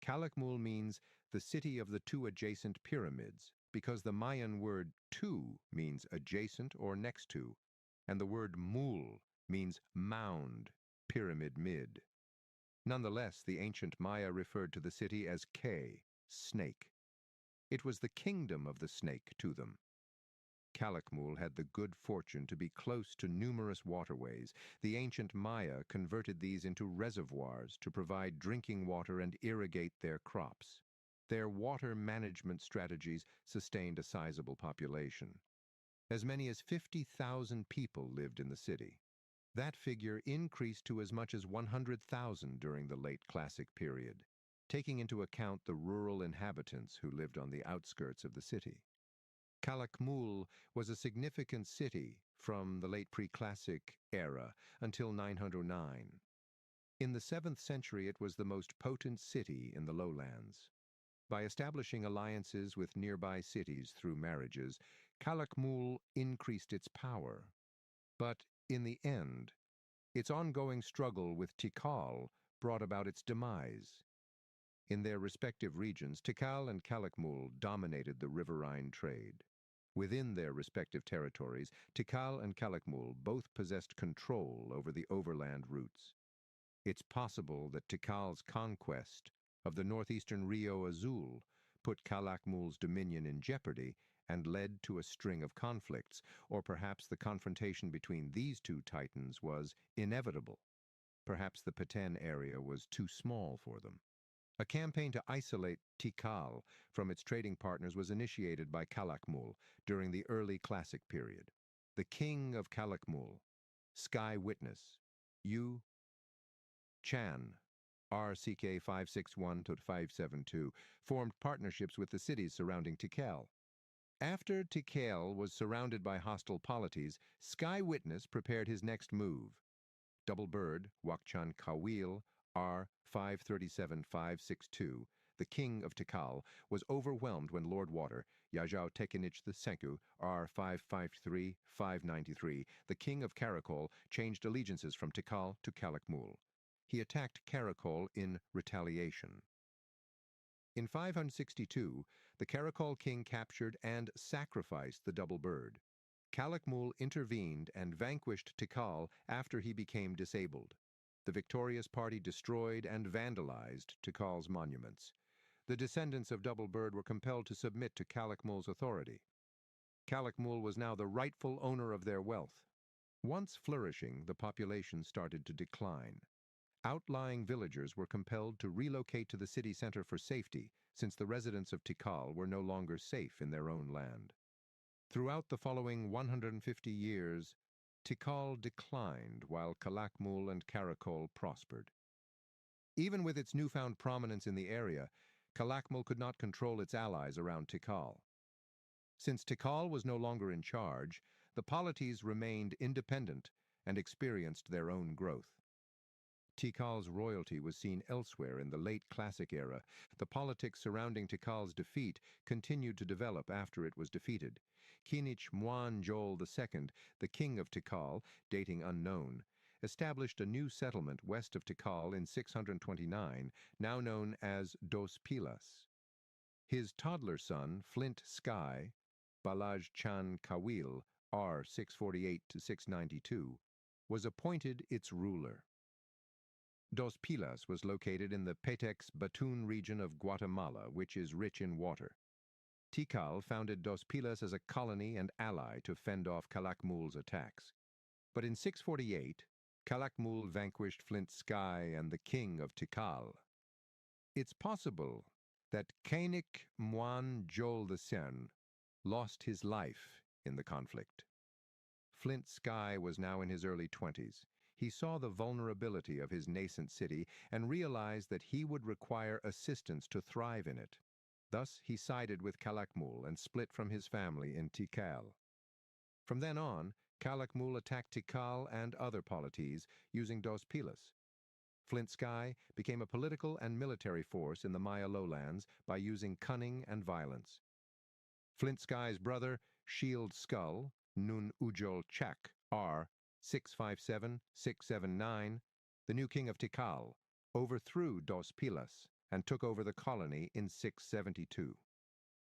Calakmul means the city of the two adjacent pyramids, because the Mayan word two means adjacent or next to, and the word mul means mound, pyramid mid. Nonetheless, the ancient Maya referred to the city as Ke, snake. It was the kingdom of the snake to them. Calakmul had the good fortune to be close to numerous waterways. The ancient Maya converted these into reservoirs to provide drinking water and irrigate their crops. Their water management strategies sustained a sizable population. As many as 50,000 people lived in the city. That figure increased to as much as 100,000 during the late Classic period, taking into account the rural inhabitants who lived on the outskirts of the city. Calakmul was a significant city from the late pre-Classic era until 909. In the 7th century, it was the most potent city in the lowlands. By establishing alliances with nearby cities through marriages, Calakmul increased its power. But in the end, its ongoing struggle with Tikal brought about its demise. In their respective regions, Tikal and Calakmul dominated the riverine trade. Within their respective territories, Tikal and Calakmul both possessed control over the overland routes. It's possible that Tikal's conquest of the northeastern Rio Azul put Calakmul's dominion in jeopardy and led to a string of conflicts, or perhaps the confrontation between these two titans was inevitable. Perhaps the Peten area was too small for them. A campaign to isolate Tikal from its trading partners was initiated by Calakmul during the early Classic period. The king of Calakmul, Sky Witness, Yu Chan, RCK 561-572, formed partnerships with the cities surrounding Tikal. After Tikal was surrounded by hostile polities, Sky Witness prepared his next move. Double Bird, Wakchan Kawil, R. 537-562, the king of Tikal, was overwhelmed when Lord Water, Yajao Tekinich II, R. 553-593, the king of Karakol, changed allegiances from Tikal to Calakmul. He attacked Karakol in retaliation. In 562, the Karakol king captured and sacrificed the Double Bird. Calakmul intervened and vanquished Tikal after he became disabled. The victorious party destroyed and vandalized Tikal's monuments. The descendants of Double Bird were compelled to submit to Calakmul's authority. Calakmul was now the rightful owner of their wealth. Once flourishing, the population started to decline. Outlying villagers were compelled to relocate to the city center for safety, since the residents of Tikal were no longer safe in their own land. Throughout the following 150 years, Tikal declined while Calakmul and Karakol prospered. Even with its newfound prominence in the area, Calakmul could not control its allies around Tikal. Since Tikal was no longer in charge, the polities remained independent and experienced their own growth. Tikal's royalty was seen elsewhere in the late Classic era. The politics surrounding Tikal's defeat continued to develop after it was defeated. Kinich Muan Jol II, the king of Tikal, dating unknown, established a new settlement west of Tikal in 629, now known as Dos Pilas. His toddler son, Flint Sky, Balaj Chan Kawil, R. 648-692, was appointed its ruler. Dos Pilas was located in the Petex Batun region of Guatemala, which is rich in water. Tikal founded Dos Pilas as a colony and ally to fend off Calakmul's attacks. But in 648, Calakmul vanquished Flint Sky and the king of Tikal. It's possible that Kainik Muan Jol II lost his life in the conflict. Flint Sky was now in his early 20s. He saw the vulnerability of his nascent city and realized that he would require assistance to thrive in it. Thus, he sided with Calakmul and split from his family in Tikal. From then on, Calakmul attacked Tikal and other polities using Dos Pilas. Flint Sky became a political and military force in the Maya lowlands by using cunning and violence. Flint Sky's brother, Shield Skull, Nun Ujol Chak, R. 657-679, the new king of Tikal, overthrew Dos Pilas and took over the colony in 672.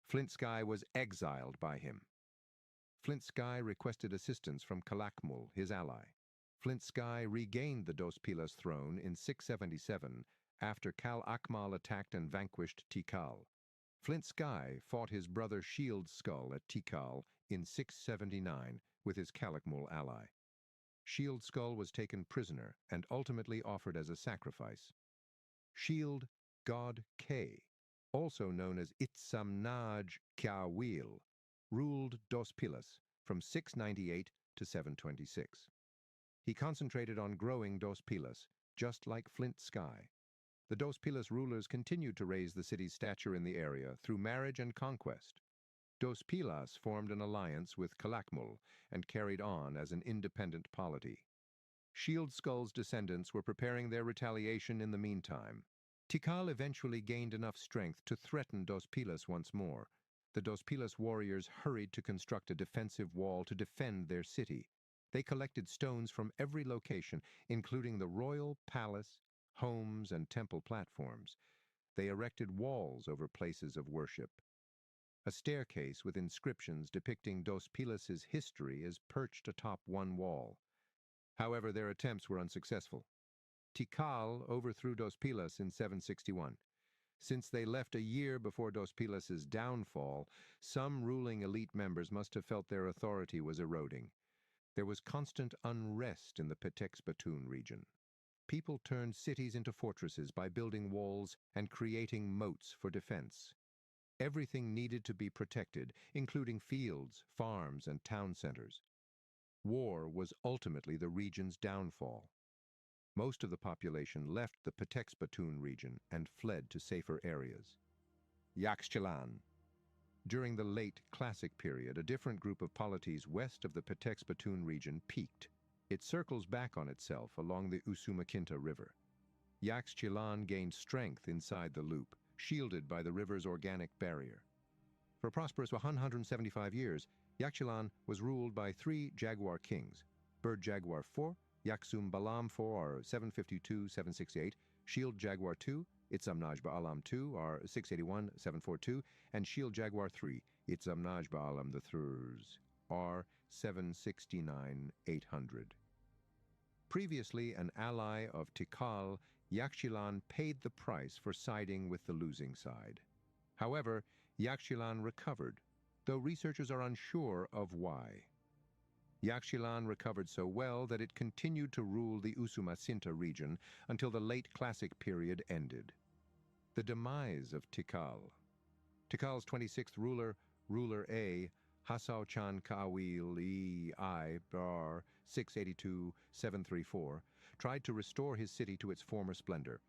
Flint Sky was exiled by him. Flint Sky requested assistance from Calakmul, his ally. Flint Sky regained the Dos Pilas throne in 677 after Cal Akmal attacked and vanquished Tikal. Flint Sky fought his brother Shield Skull at Tikal in 679 with his Calakmul ally. Shield Skull was taken prisoner and ultimately offered as a sacrifice. Shield God K, also known as Itsamnaj Kawil, ruled Dos Pilas from 698 to 726. He concentrated on growing Dos Pilas, just like Flint Sky. The Dos Pilas rulers continued to raise the city's stature in the area through marriage and conquest. Dos Pilas formed an alliance with Calakmul and carried on as an independent polity. Shield Skull's descendants were preparing their retaliation in the meantime. Tikal eventually gained enough strength to threaten Dos Pilas once more. The Dos Pilas warriors hurried to construct a defensive wall to defend their city. They collected stones from every location, including the royal palace, homes, and temple platforms. They erected walls over places of worship. A staircase with inscriptions depicting Dos Pilas' history is perched atop one wall. However, their attempts were unsuccessful. Tikal overthrew Dos Pilas in 761. Since they left a year before Dos Pilas' downfall, some ruling elite members must have felt their authority was eroding. There was constant unrest in the Petexbatun region. People turned cities into fortresses by building walls and creating moats for defense. Everything needed to be protected, including fields, farms, and town centers. War was ultimately the region's downfall. Most of the population left the Petexbatun region and fled to safer areas. Yaxchilan. During the late Classic period, a different group of polities west of the Petexbatun region peaked. It circles back on itself along the Usumacinta River. Yaxchilan gained strength inside the loop, shielded by the river's organic barrier. For a prosperous 175 years, Yaxchilan was ruled by three jaguar kings: Bird Jaguar 4, Yaxum Balam 4 or 752-768, Shield Jaguar 2, Itzamnaj Ba'alam 2 or 681-742, and Shield Jaguar 3, Itzamnaj Ba'alam the Thurs R 769-800. Previously an ally of Tikal, Yaxchilan paid the price for siding with the losing side. However, Yaxchilan recovered, though researchers are unsure of why. Yaxchilan recovered so well that it continued to rule the Usumacinta region until the late Classic period ended. The demise of Tikal. Tikal's 26th ruler, Ruler A, Hasao Chan Kawil I Bar 682-734, tried to restore his city to its former splendor.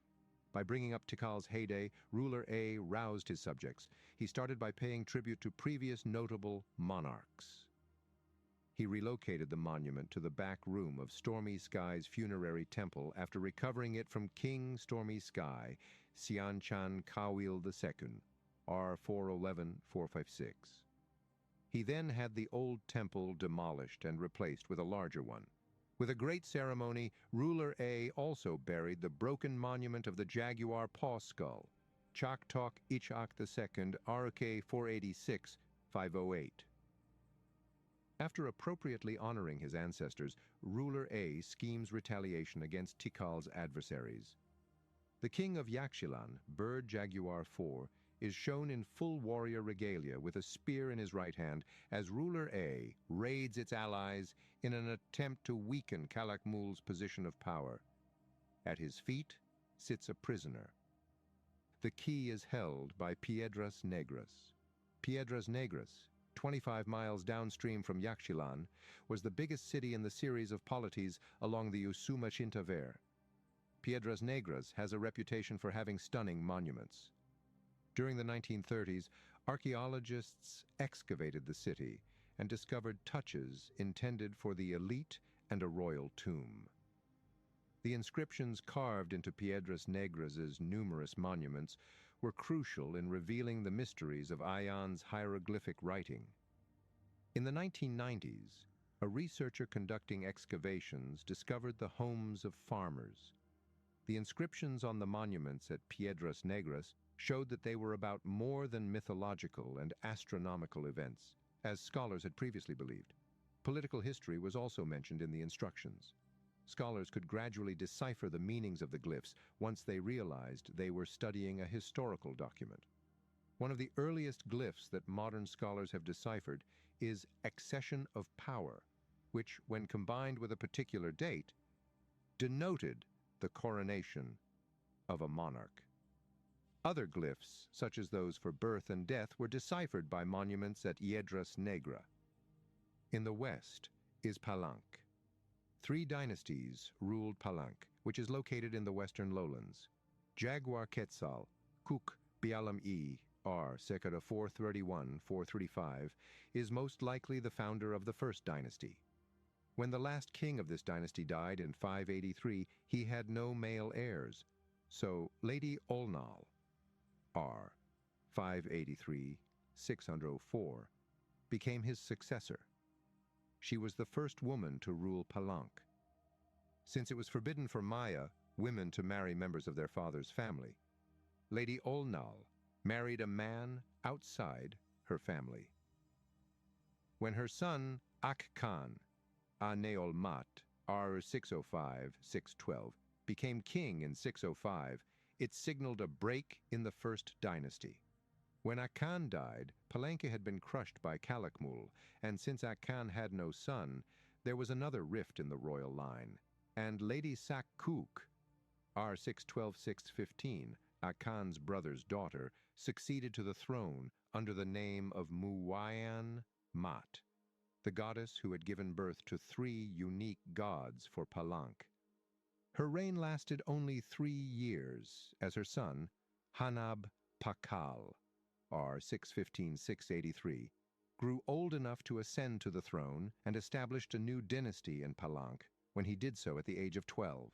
By bringing up Tikal's heyday, Ruler A roused his subjects. He started by paying tribute to previous notable monarchs. He relocated the monument to the back room of Stormy Sky's funerary temple after recovering it from King Stormy Sky, Sianchan Kawil II, R 411-456. He then had the old temple demolished and replaced with a larger one. With a great ceremony, Ruler A also buried the broken monument of the jaguar paw skull, Chaktok Ichak II, RK 486-508. After appropriately honoring his ancestors, Ruler A schemes retaliation against Tikal's adversaries. The king of Yaxchilan, Bird Jaguar 4, is shown in full warrior regalia with a spear in his right hand as Ruler A raids its allies in an attempt to weaken Calakmul's position of power. At his feet sits a prisoner. The key is held by Piedras Negras. Piedras Negras, 25 miles downstream from Yaxchilan, was the biggest city in the series of polities along the Usumacinta Ver. Piedras Negras has a reputation for having stunning monuments. During the 1930s, archaeologists excavated the city and discovered touches intended for the elite and a royal tomb. The inscriptions carved into Piedras Negras' numerous monuments were crucial in revealing the mysteries of Ayan's hieroglyphic writing. In the 1990s, a researcher conducting excavations discovered the homes of farmers. The inscriptions on the monuments at Piedras Negras showed that they were about more than mythological and astronomical events, as scholars had previously believed. Political history was also mentioned in the instructions. Scholars could gradually decipher the meanings of the glyphs once they realized they were studying a historical document. One of the earliest glyphs that modern scholars have deciphered is accession of power, which, when combined with a particular date, denoted the coronation of a monarch. Other glyphs, such as those for birth and death, were deciphered by monuments at Piedras Negras. In the west is Palenque. 3 dynasties ruled Palenque, which is located in the western lowlands. Jaguar Quetzal, Kuk Bialam-I, R. Sekara 431-435, is most likely the founder of the first dynasty. When the last king of this dynasty died in 583, he had no male heirs, so Lady Olnal, R. 583-604, became his successor. She was the first woman to rule Palenque. Since it was forbidden for Maya, women, to marry members of their father's family, Lady Olnal married a man outside her family. When her son Ak Khan, Aneolmat, R. 605-612, became king in 605, It signaled a break in the first dynasty. When Akan died, Palenque had been crushed by Calakmul, and since Akan had no son, there was another rift in the royal line, and Lady Sakkuk, R612-615, Akan's brother's daughter, succeeded to the throne under the name of Muwayan Mat, the goddess who had given birth to 3 unique gods for Palenque. Her reign lasted only 3 years, as her son, Hanab Pakal, R615-683, grew old enough to ascend to the throne and established a new dynasty in Palenque when he did so at the age of 12.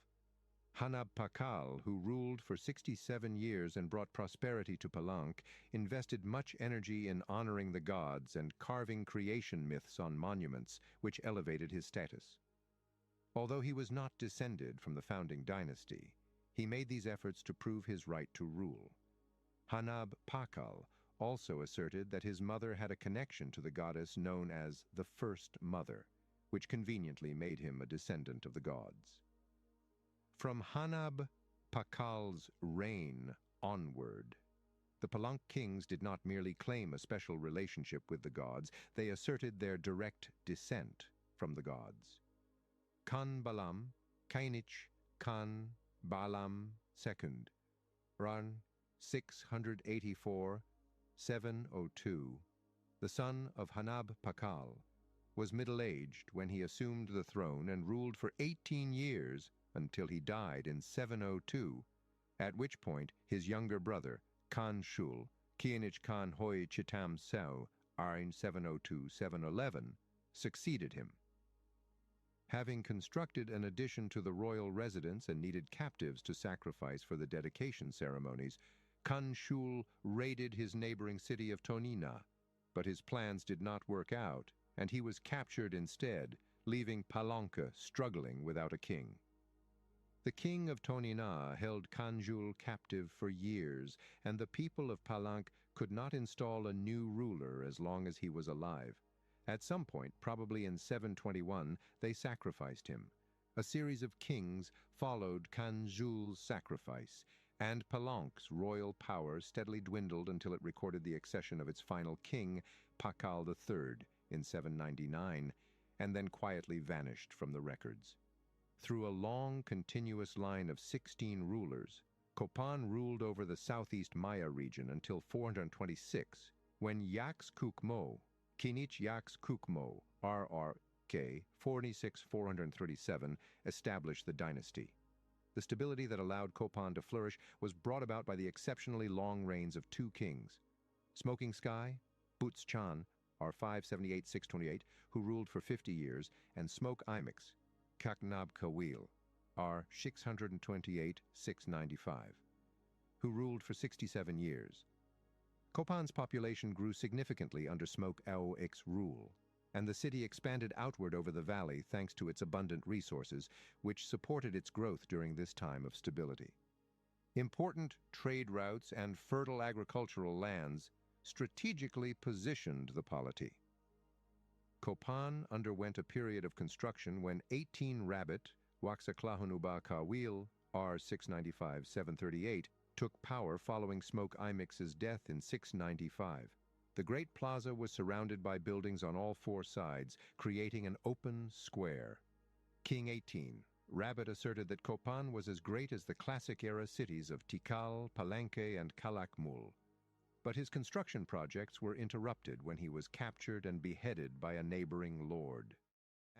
Hanab Pakal, who ruled for 67 years and brought prosperity to Palenque, invested much energy in honoring the gods and carving creation myths on monuments, which elevated his status. Although he was not descended from the founding dynasty, he made these efforts to prove his right to rule. Hanab Pakal also asserted that his mother had a connection to the goddess known as the First Mother, which conveniently made him a descendant of the gods. From Hanab Pakal's reign onward, the Palenque kings did not merely claim a special relationship with the gods, they asserted their direct descent from the gods. Khan Balam, Kainich Khan Balam II, Ran 684-702, the son of Hanab Pakal, was middle-aged when he assumed the throne and ruled for 18 years until he died in 702, at which point his younger brother, Khan Shul, Kianich Khan Hoi Chitam Seu, Arin 702-711, succeeded him. Having constructed an addition to the royal residence and needed captives to sacrifice for the dedication ceremonies, Khan Shul raided his neighboring city of Tonina, but his plans did not work out, and he was captured instead, leaving Palenque struggling without a king. The king of Tonina held Kanjul captive for years, and the people of Palenque could not install a new ruler as long as he was alive. At some point, probably in 721, they sacrificed him. A series of kings followed Kanjul's sacrifice, and Palenque's royal power steadily dwindled until it recorded the accession of its final king, Pakal III, in 799, and then quietly vanished from the records. Through a long, continuous line of 16 rulers, Copan ruled over the southeast Maya region until 426, when Yax Kukmo, Kinich Yax Kukmo, RRK 46437, established the dynasty. The stability that allowed Copan to flourish was brought about by the exceptionally long reigns of 2 kings, Smoking Sky, Boots Chan, R578-628, who ruled for 50 years, and Smoke Imix, Kaknab Kawil, R628-695, who ruled for 67 years. Copan's population grew significantly under Smoke Aoix's rule, and the city expanded outward over the valley thanks to its abundant resources, which supported its growth during this time of stability. Important trade routes and fertile agricultural lands strategically positioned the polity. Copan underwent a period of construction when 18 Rabbit, Waxaclahunuba Kawil, R695-738, took power following Smoke Imix's death in 695. The Great Plaza was surrounded by buildings on all 4 sides, creating an open square. King 18, Rabbit asserted that Copan was as great as the classic-era cities of Tikal, Palenque, and Calakmul. But his construction projects were interrupted when he was captured and beheaded by a neighboring lord.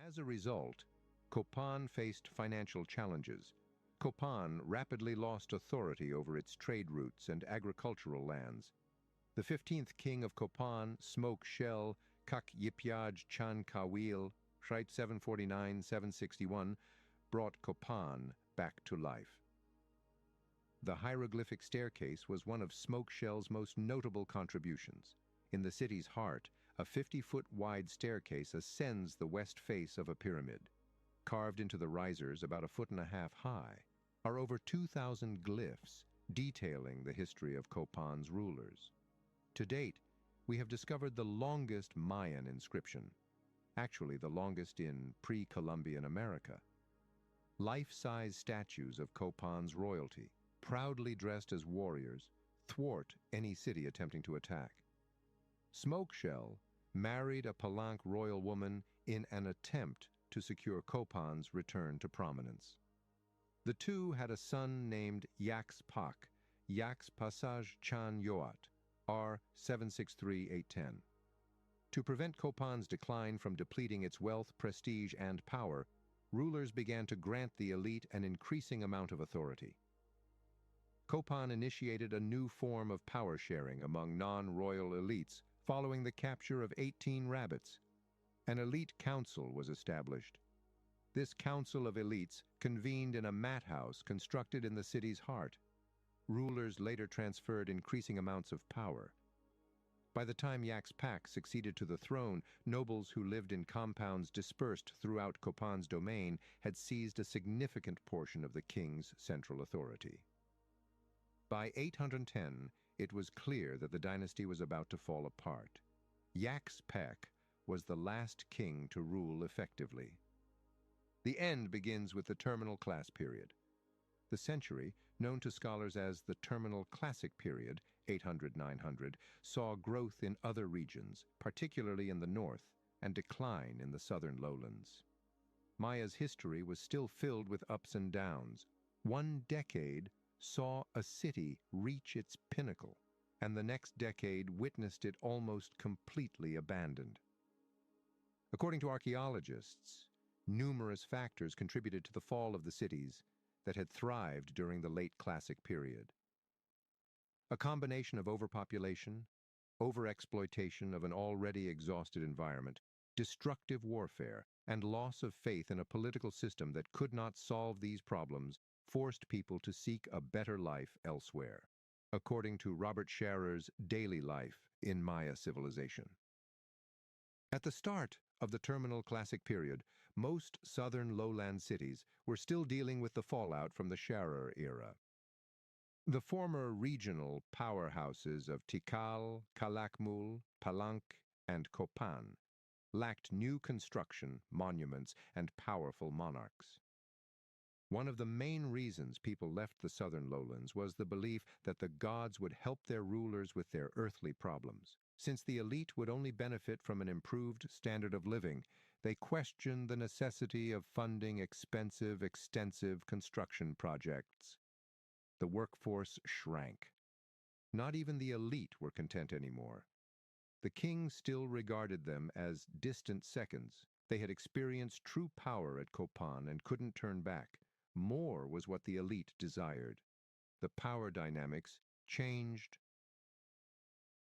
As a result, Copan faced financial challenges. Copan rapidly lost authority over its trade routes and agricultural lands. The 15th king of Copan, Smoke Shell, Kak Yipyaj Chan Kawil, Shrite 749-761, brought Copan back to life. The hieroglyphic staircase was one of Smoke Shell's most notable contributions. In the city's heart, a 50-foot wide staircase ascends the west face of a pyramid. Carved into the risers about 1.5 feet high are over 2,000 glyphs detailing the history of Copan's rulers. To date, we have discovered the longest Mayan inscription, actually the longest in pre-Columbian America. Life-size statues of Copan's royalty, proudly dressed as warriors, thwart any city attempting to attack. Smokeshell married a Palanque royal woman in an attempt to secure Copan's return to prominence. The two had a son named Yax Pak, Yax Passage Chan Yoat, R 763810. To prevent Copan's decline from depleting its wealth, prestige, and power, rulers began to grant the elite an increasing amount of authority. Copan initiated a new form of power sharing among non-royal elites following the capture of 18 rabbits. An elite council was established. This council of elites convened in a mat house constructed in the city's heart. Rulers later transferred increasing amounts of power. By the time Yax Pak succeeded to the throne, nobles who lived in compounds dispersed throughout Copan's domain had seized a significant portion of the king's central authority. By 810, it was clear that the dynasty was about to fall apart. Yax Pak was the last king to rule effectively. The end begins with the Terminal Class period. The century, known to scholars as the Terminal Classic period, 800–900, saw growth in other regions, particularly in the north, and decline in the southern lowlands. Maya's history was still filled with ups and downs. One decade saw a city reach its pinnacle, and the next decade witnessed it almost completely abandoned. According to archaeologists, numerous factors contributed to the fall of the cities that had thrived during the late Classic period. A combination of overpopulation, overexploitation of an already exhausted environment, destructive warfare, and loss of faith in a political system that could not solve these problems forced people to seek a better life elsewhere, according to Robert Sharer's Daily Life in Maya Civilization. At the start of the Terminal Classic period, most southern lowland cities were still dealing with the fallout from the Sharer era. The former regional powerhouses of Tikal, Calakmul, Palanque, and Copan lacked new construction, monuments, and powerful monarchs. One of the main reasons people left the southern lowlands was the belief that the gods would help their rulers with their earthly problems. Since the elite would only benefit from an improved standard of living, they questioned the necessity of funding expensive, extensive construction projects. The workforce shrank. Not even the elite were content anymore. The king still regarded them as distant seconds. They had experienced true power at Copan and couldn't turn back. More was what the elite desired. The power dynamics changed.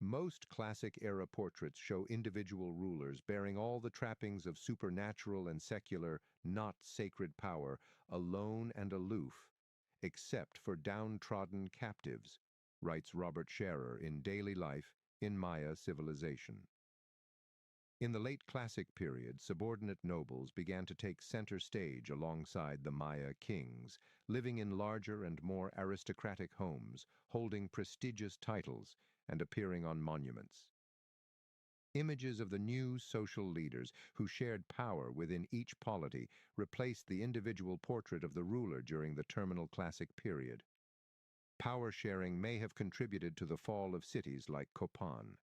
Most classic-era portraits show individual rulers bearing all the trappings of supernatural and secular, not sacred power, alone and aloof, except for downtrodden captives, writes Robert Sharer in Daily Life in Maya Civilization. In the late Classic period, subordinate nobles began to take center stage alongside the Maya kings, living in larger and more aristocratic homes, holding prestigious titles, and appearing on monuments. Images of the new social leaders who shared power within each polity replaced the individual portrait of the ruler during the Terminal Classic period. Power sharing may have contributed to the fall of cities like Copan.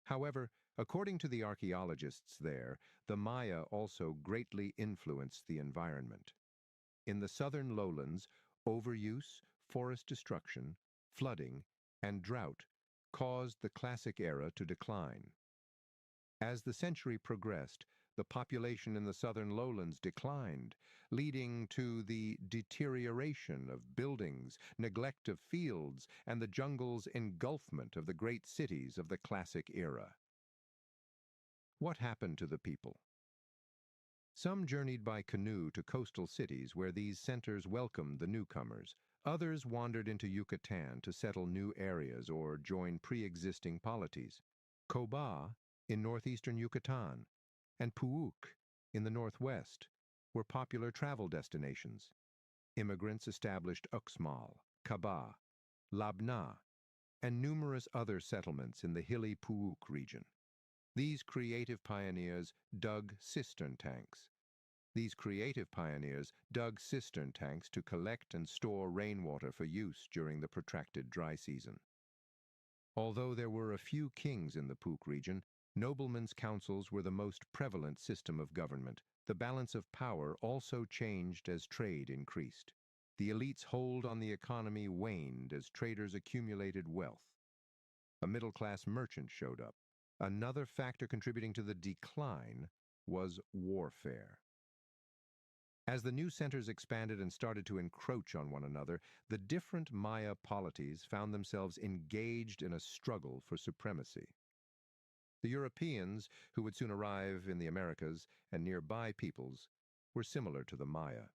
However, according to the archaeologists there, the Maya also greatly influenced the environment. In the southern lowlands, overuse, forest destruction, flooding, and drought caused the Classic era to decline. As the century progressed, the population in the southern lowlands declined, leading to the deterioration of buildings, neglect of fields, and the jungle's engulfment of the great cities of the Classic era. What happened to the people? Some journeyed by canoe to coastal cities where these centers welcomed the newcomers. Others wandered into Yucatan to settle new areas or join pre-existing polities. Coba, in northeastern Yucatan, and Puuc, in the northwest, were popular travel destinations. Immigrants established Uxmal, Kaba, Labna, and numerous other settlements in the hilly Puuc region. These creative pioneers dug cistern tanks. These creative pioneers dug cistern tanks to collect and store rainwater for use during the protracted dry season. Although there were a few kings in the Pook region, noblemen's councils were the most prevalent system of government. The balance of power also changed as trade increased. The elite's hold on the economy waned as traders accumulated wealth. A middle-class merchant showed up. Another factor contributing to the decline was warfare. As the new centers expanded and started to encroach on one another, the different Maya polities found themselves engaged in a struggle for supremacy. The Europeans, who would soon arrive in the Americas, and nearby peoples, were similar to the Maya.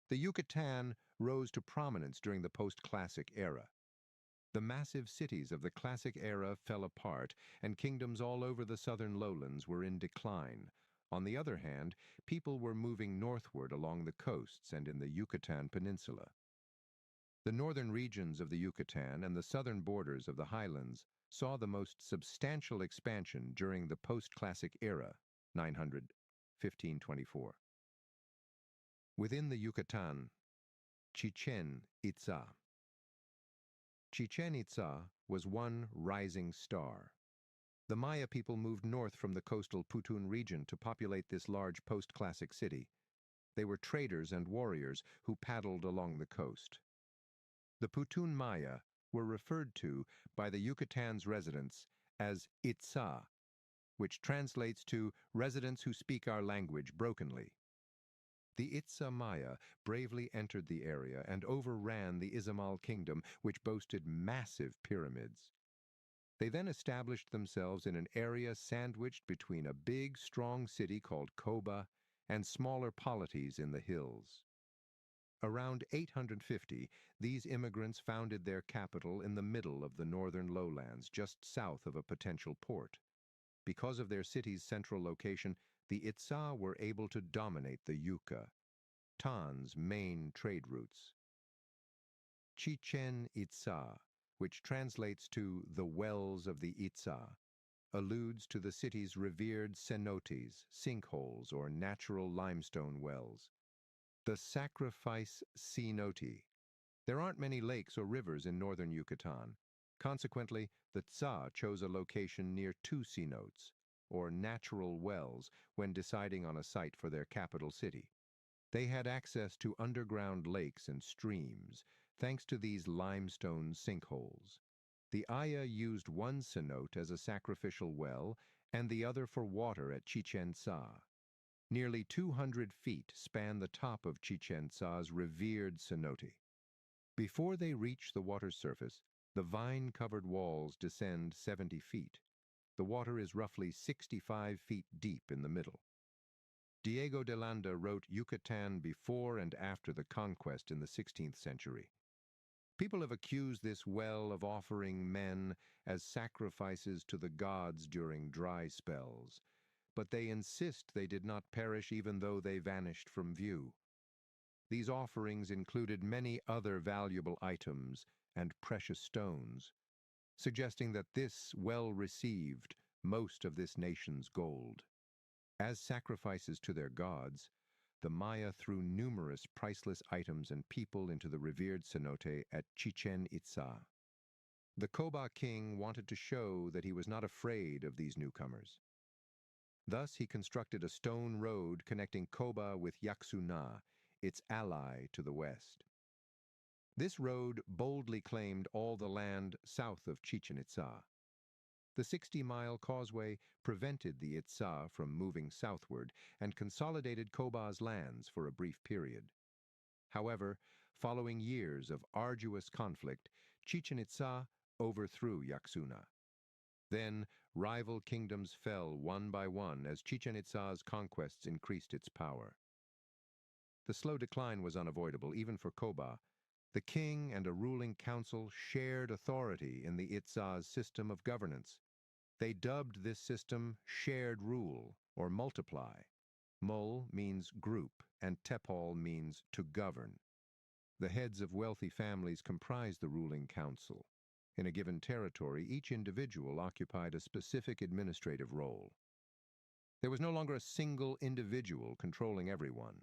The Yucatan rose to prominence during the post-classic era. The massive cities of the classic era fell apart, and kingdoms all over the southern lowlands were in decline. On the other hand, people were moving northward along the coasts and in the Yucatan Peninsula. The northern regions of the Yucatan and the southern borders of the highlands saw the most substantial expansion during the post-classic era, 900–1524. Within the Yucatan, Chichen Itza. Chichen Itza was one rising star. The Maya people moved north from the coastal Putun region to populate this large post-classic city. They were traders and warriors who paddled along the coast. The Putun Maya were referred to by the Yucatan's residents as Itza, which translates to residents who speak our language brokenly. The Itza Maya bravely entered the area and overran the Izamal kingdom, which boasted massive pyramids. They then established themselves in an area sandwiched between a big, strong city called Koba and smaller polities in the hills. Around 850, these immigrants founded their capital in the middle of the northern lowlands, just south of a potential port. Because of their city's central location, the Itza were able to dominate the Yucca, Tan's main trade routes. Chichen Itza, which translates to the wells of the Itza, alludes to the city's revered cenotes, sinkholes, or natural limestone wells. The sacrifice cenote. There aren't many lakes or rivers in northern Yucatan. Consequently, the Tsa chose a location near two cenotes, or natural wells, when deciding on a site for their capital city. They had access to underground lakes and streams, thanks to these limestone sinkholes. The Aya used one cenote as a sacrificial well and the other for water at Chichen Itza. Nearly 200 feet span the top of Chichen Itza's revered cenote. Before they reach the water's surface, the vine-covered walls descend 70 feet. The water is roughly 65 feet deep in the middle. Diego de Landa wrote Yucatan before and after the conquest in the 16th century. People have accused this well of offering men as sacrifices to the gods during dry spells, but they insist they did not perish even though they vanished from view. These offerings included many other valuable items and precious stones, suggesting that this well received most of this nation's gold. As sacrifices to their gods, the Maya threw numerous priceless items and people into the revered cenote at Chichen Itza. The Koba king wanted to show that he was not afraid of these newcomers. Thus he constructed a stone road connecting Koba with Yaxuna, its ally to the west. This road boldly claimed all the land south of Chichen Itza. The 60-mile causeway prevented the Itza from moving southward and consolidated Koba's lands for a brief period. However, following years of arduous conflict, Chichen Itza overthrew Yaxuna. Then, rival kingdoms fell one by one as Chichen Itza's conquests increased its power. The slow decline was unavoidable, even for Koba. The king and a ruling council shared authority in the Itza's system of governance. They dubbed this system shared rule, or multiply. Mul means group, and tepal means to govern. The heads of wealthy families comprised the ruling council. In a given territory, each individual occupied a specific administrative role. There was no longer a single individual controlling everyone.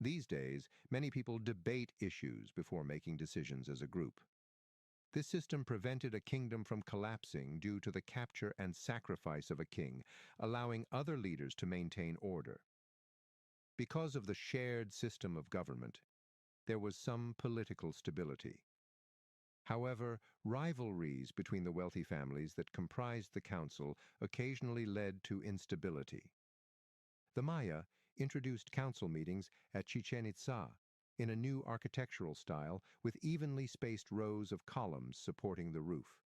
These days, many people debate issues before making decisions as a group. This system prevented a kingdom from collapsing due to the capture and sacrifice of a king, allowing other leaders to maintain order. Because of the shared system of government, there was some political stability. However, rivalries between the wealthy families that comprised the council occasionally led to instability. The Maya introduced council meetings at Chichen Itza in a new architectural style with evenly spaced rows of columns supporting the roof.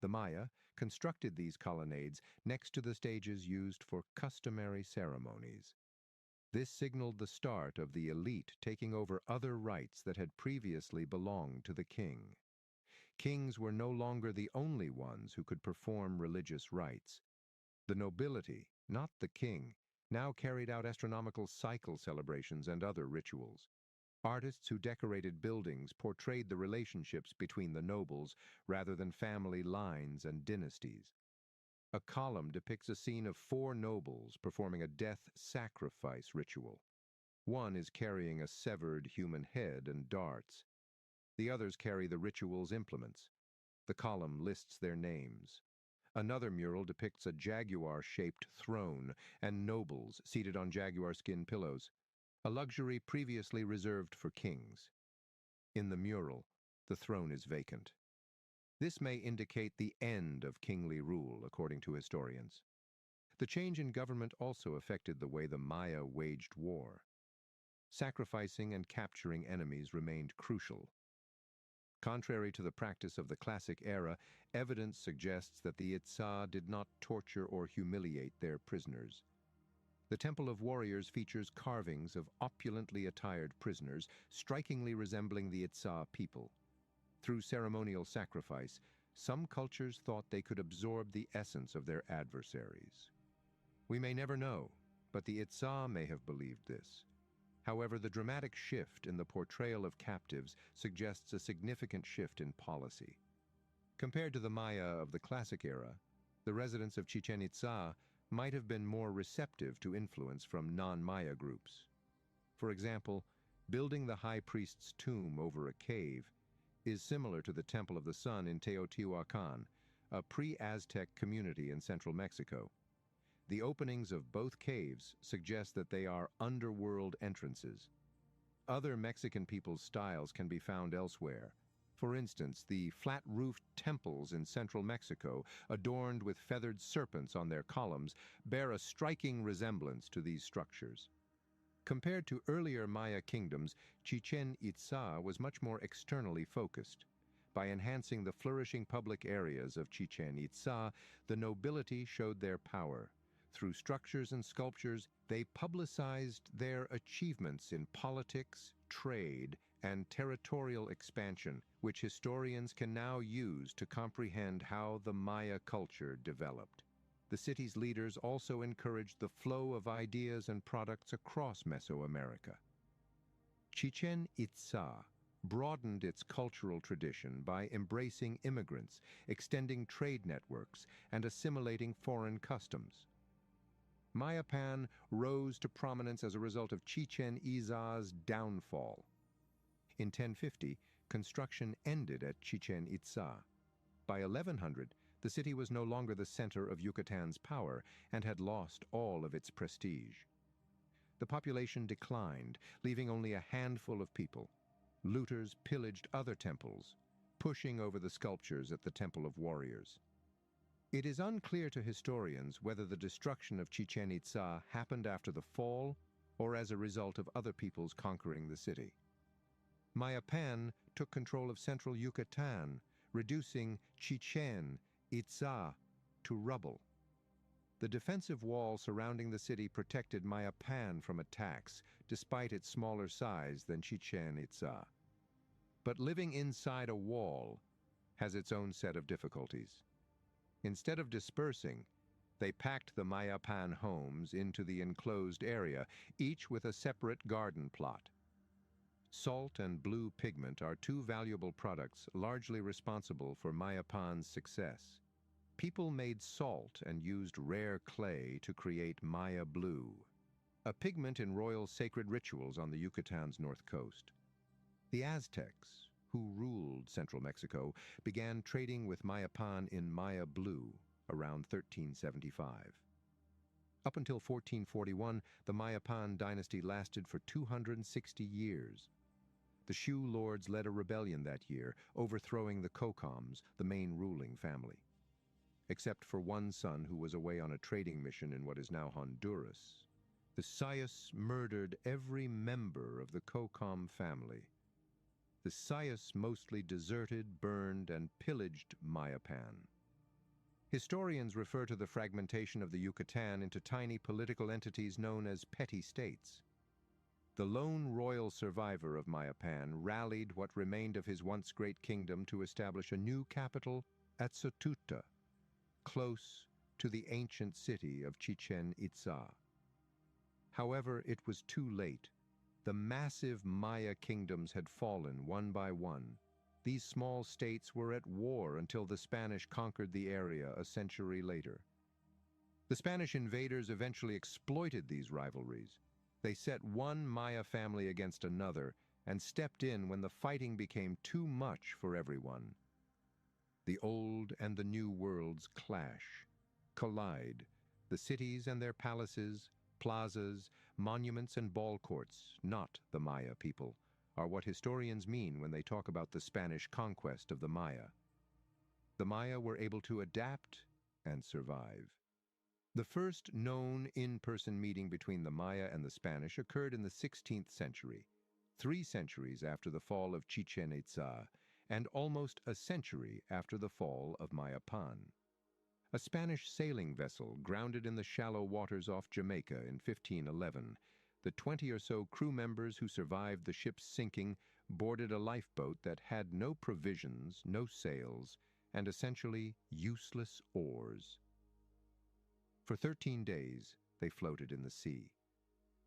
The Maya constructed these colonnades next to the stages used for customary ceremonies. This signaled the start of the elite taking over other rights that had previously belonged to the king. Kings were no longer the only ones who could perform religious rites. The nobility, not the king, now carried out astronomical cycle celebrations and other rituals. Artists who decorated buildings portrayed the relationships between the nobles rather than family lines and dynasties. A column depicts a scene of four nobles performing a death sacrifice ritual. One is carrying a severed human head and darts. The others carry the ritual's implements. The column lists their names. Another mural depicts a jaguar-shaped throne and nobles seated on jaguar skin pillows, a luxury previously reserved for kings. In the mural, the throne is vacant. This may indicate the end of kingly rule, according to historians. The change in government also affected the way the Maya waged war. Sacrificing and capturing enemies remained crucial. Contrary to the practice of the classic era, evidence suggests that the Itza did not torture or humiliate their prisoners. The Temple of Warriors features carvings of opulently attired prisoners, strikingly resembling the Itza people. Through ceremonial sacrifice, some cultures thought they could absorb the essence of their adversaries. We may never know, but the Itza may have believed this. However, the dramatic shift in the portrayal of captives suggests a significant shift in policy. Compared to the Maya of the classic era, the residents of Chichen Itza might have been more receptive to influence from non-Maya groups. For example, building the high priest's tomb over a cave is similar to the Temple of the Sun in Teotihuacan, a pre-Aztec community in central Mexico. The openings of both caves suggest that they are underworld entrances. Other Mexican people's styles can be found elsewhere. For instance, the flat-roofed temples in central Mexico, adorned with feathered serpents on their columns, bear a striking resemblance to these structures. Compared to earlier Maya kingdoms, Chichen Itza was much more externally focused. By enhancing the flourishing public areas of Chichen Itza, the nobility showed their power. Through structures and sculptures, they publicized their achievements in politics, trade, and territorial expansion, which historians can now use to comprehend how the Maya culture developed. The city's leaders also encouraged the flow of ideas and products across Mesoamerica. Chichen Itza broadened its cultural tradition by embracing immigrants, extending trade networks, and assimilating foreign customs. Mayapan rose to prominence as a result of Chichen Itza's downfall. In 1050, construction ended at Chichen Itza. By 1100, the city was no longer the center of Yucatan's power and had lost all of its prestige. The population declined, leaving only a handful of people. Looters pillaged other temples, pushing over the sculptures at the Temple of Warriors. It is unclear to historians whether the destruction of Chichen Itza happened after the fall or as a result of other peoples conquering the city. Mayapan took control of central Yucatan, reducing Chichen Itza to rubble. The defensive wall surrounding the city protected Mayapan from attacks, despite its smaller size than Chichen Itza. But living inside a wall has its own set of difficulties. Instead of dispersing, they packed the Mayapan homes into the enclosed area, each with a separate garden plot. Salt and blue pigment are two valuable products largely responsible for Mayapan's success. People made salt and used rare clay to create Maya blue, a pigment in royal sacred rituals on the Yucatan's north coast. The Aztecs, who ruled central Mexico, began trading with Mayapan in Maya blue around 1375. Up until 1441, the Mayapan dynasty lasted for 260 years. The Shu lords led a rebellion that year, overthrowing the Cocoms, the main ruling family. Except for one son who was away on a trading mission in what is now Honduras, the Sayas murdered every member of the Cocom family. The Sayas mostly deserted, burned, and pillaged Mayapan. Historians refer to the fragmentation of the Yucatan into tiny political entities known as petty states. The lone royal survivor of Mayapan rallied what remained of his once great kingdom to establish a new capital at Sotuta, close to the ancient city of Chichen Itza. However, it was too late. The massive Maya kingdoms had fallen one by one. These small states were at war until the Spanish conquered the area a century later. The Spanish invaders eventually exploited these rivalries. They set one Maya family against another and stepped in when the fighting became too much for everyone. The old and the new worlds clash, collide, the cities and their palaces, plazas, monuments, and ball courts, not the Maya people, are what historians mean when they talk about the Spanish conquest of the Maya. The Maya were able to adapt and survive. The first known in-person meeting between the Maya and the Spanish occurred in the 16th century, 3 centuries after the fall of Chichen Itza, and almost a century after the fall of Mayapan. A Spanish sailing vessel grounded in the shallow waters off Jamaica in 1511. The 20 or so crew members who survived the ship's sinking boarded a lifeboat that had no provisions, no sails, and essentially useless oars. For 13 days, they floated in the sea.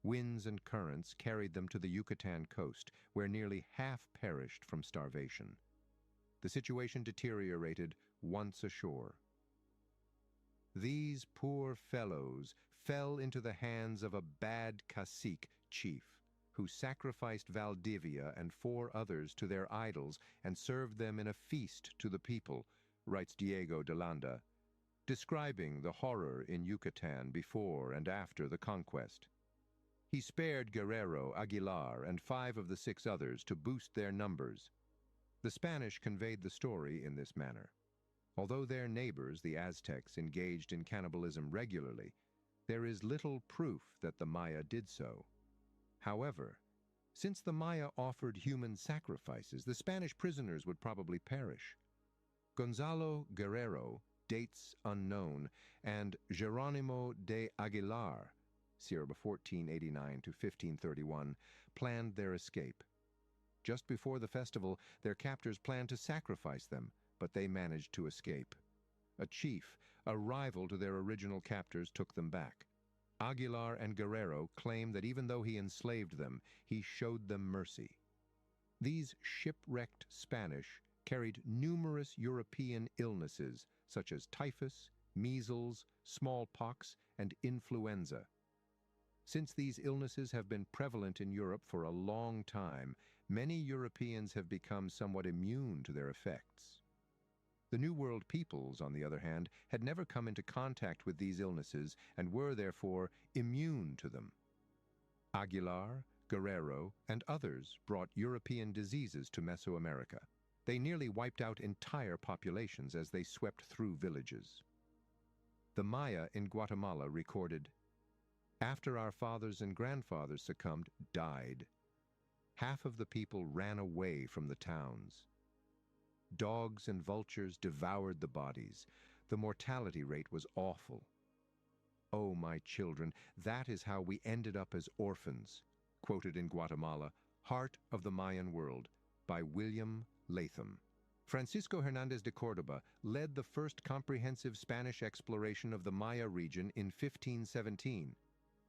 Winds and currents carried them to the Yucatan coast, where nearly half perished from starvation. The situation deteriorated once ashore. These poor fellows fell into the hands of a bad cacique chief, who sacrificed Valdivia and 4 others to their idols and served them in a feast to the people, writes Diego de Landa, describing the horror in Yucatan before and after the conquest. He spared Guerrero, Aguilar, and 5 of the 6 others to boost their numbers. The Spanish conveyed the story in this manner. Although their neighbors, the Aztecs, engaged in cannibalism regularly, there is little proof that the Maya did so. However, since the Maya offered human sacrifices, the Spanish prisoners would probably perish. Gonzalo Guerrero, dates unknown, and Geronimo de Aguilar, circa 1489 to 1531, planned their escape. Just before the festival, their captors planned to sacrifice them, but they managed to escape. A chief, a rival to their original captors, took them back. Aguilar and Guerrero claim that even though he enslaved them, he showed them mercy. These shipwrecked Spanish carried numerous European illnesses such as typhus, measles, smallpox, and influenza. Since these illnesses have been prevalent in Europe for a long time, many Europeans have become somewhat immune to their effects. The New World peoples, on the other hand, had never come into contact with these illnesses and were, therefore, immune to them. Aguilar, Guerrero, and others brought European diseases to Mesoamerica. They nearly wiped out entire populations as they swept through villages. The Maya in Guatemala recorded, "After our fathers and grandfathers succumbed, died. Half of the people ran away from the towns. Dogs and vultures devoured the bodies. The mortality rate was awful. Oh, my children, that is how we ended up as orphans," quoted in Guatemala, Heart of the Mayan World, by William Latham. Francisco Hernandez de Córdoba led the first comprehensive Spanish exploration of the Maya region in 1517.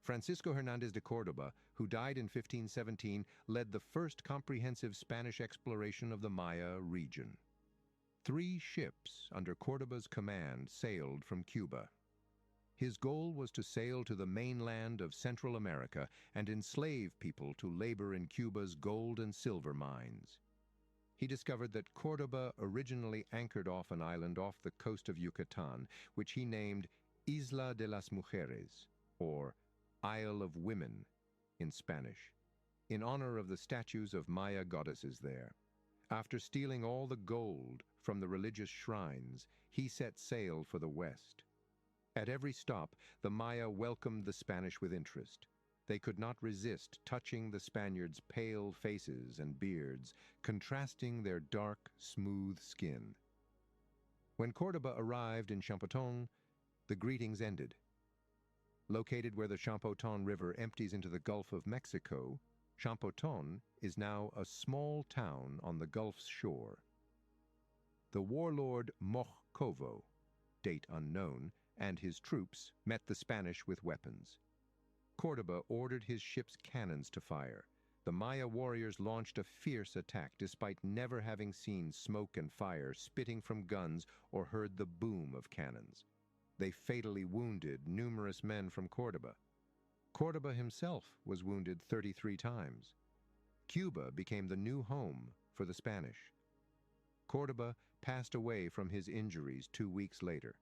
Francisco Hernandez de Córdoba, who died in 1517, led the first comprehensive Spanish exploration of the Maya region. 3 ships under Cordoba's command sailed from Cuba. His goal was to sail to the mainland of Central America and enslave people to labor in Cuba's gold and silver mines. He discovered that Cordoba originally anchored off an island off the coast of Yucatan, which he named Isla de las Mujeres, or Isle of Women in Spanish, in honor of the statues of Maya goddesses there. After stealing all the gold from the religious shrines, he set sail for the west. At every stop, the Maya welcomed the Spanish with interest. They could not resist touching the Spaniards' pale faces and beards, contrasting their dark, smooth skin. When Cordoba arrived in Champoton, the greetings ended. Located where the Champoton River empties into the Gulf of Mexico, Champoton is now a small town on the Gulf's shore. The warlord Mojcovo, date unknown, and his troops met the Spanish with weapons. Cordoba ordered his ship's cannons to fire. The Maya warriors launched a fierce attack despite never having seen smoke and fire spitting from guns or heard the boom of cannons. They fatally wounded numerous men from Cordoba. Cordoba himself was wounded 33 times. Cuba became the new home for the Spanish. Cordoba passed away from his injuries 2 weeks later.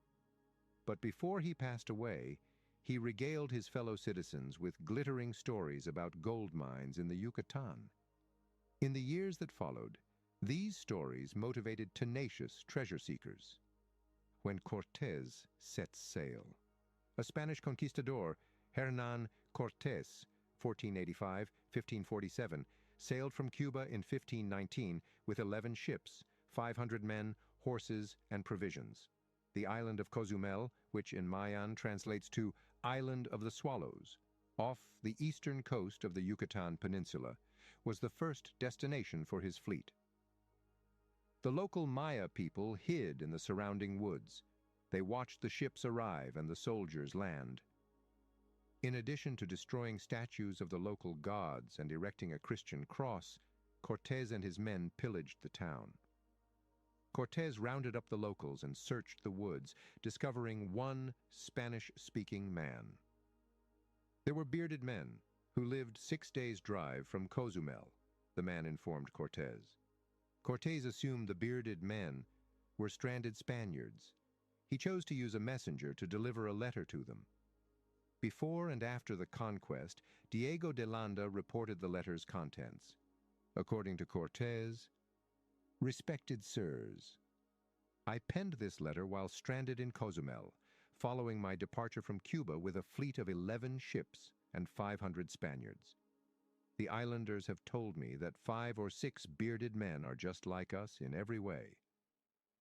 But before he passed away, he regaled his fellow citizens with glittering stories about gold mines in the Yucatan. In the years that followed, these stories motivated tenacious treasure seekers. When Cortés set sail, a Spanish conquistador, Hernán Cortés, 1485-1547, sailed from Cuba in 1519 with 11 ships, 500 men, horses, and provisions. The island of Cozumel, which in Mayan translates to Island of the Swallows, off the eastern coast of the Yucatan Peninsula, was the first destination for his fleet. The local Maya people hid in the surrounding woods. They watched the ships arrive and the soldiers land. In addition to destroying statues of the local gods and erecting a Christian cross, Cortés and his men pillaged the town. Cortés rounded up the locals and searched the woods, discovering one Spanish-speaking man. There were bearded men who lived 6 days' drive from Cozumel, the man informed Cortés. Cortés assumed the bearded men were stranded Spaniards. He chose to use a messenger to deliver a letter to them. Before and after the conquest, Diego de Landa reported the letter's contents. According to Cortés, "Respected sirs, I penned this letter while stranded in Cozumel, following my departure from Cuba with a fleet of 11 ships and 500 Spaniards. The islanders have told me that 5 or 6 bearded men are just like us in every way.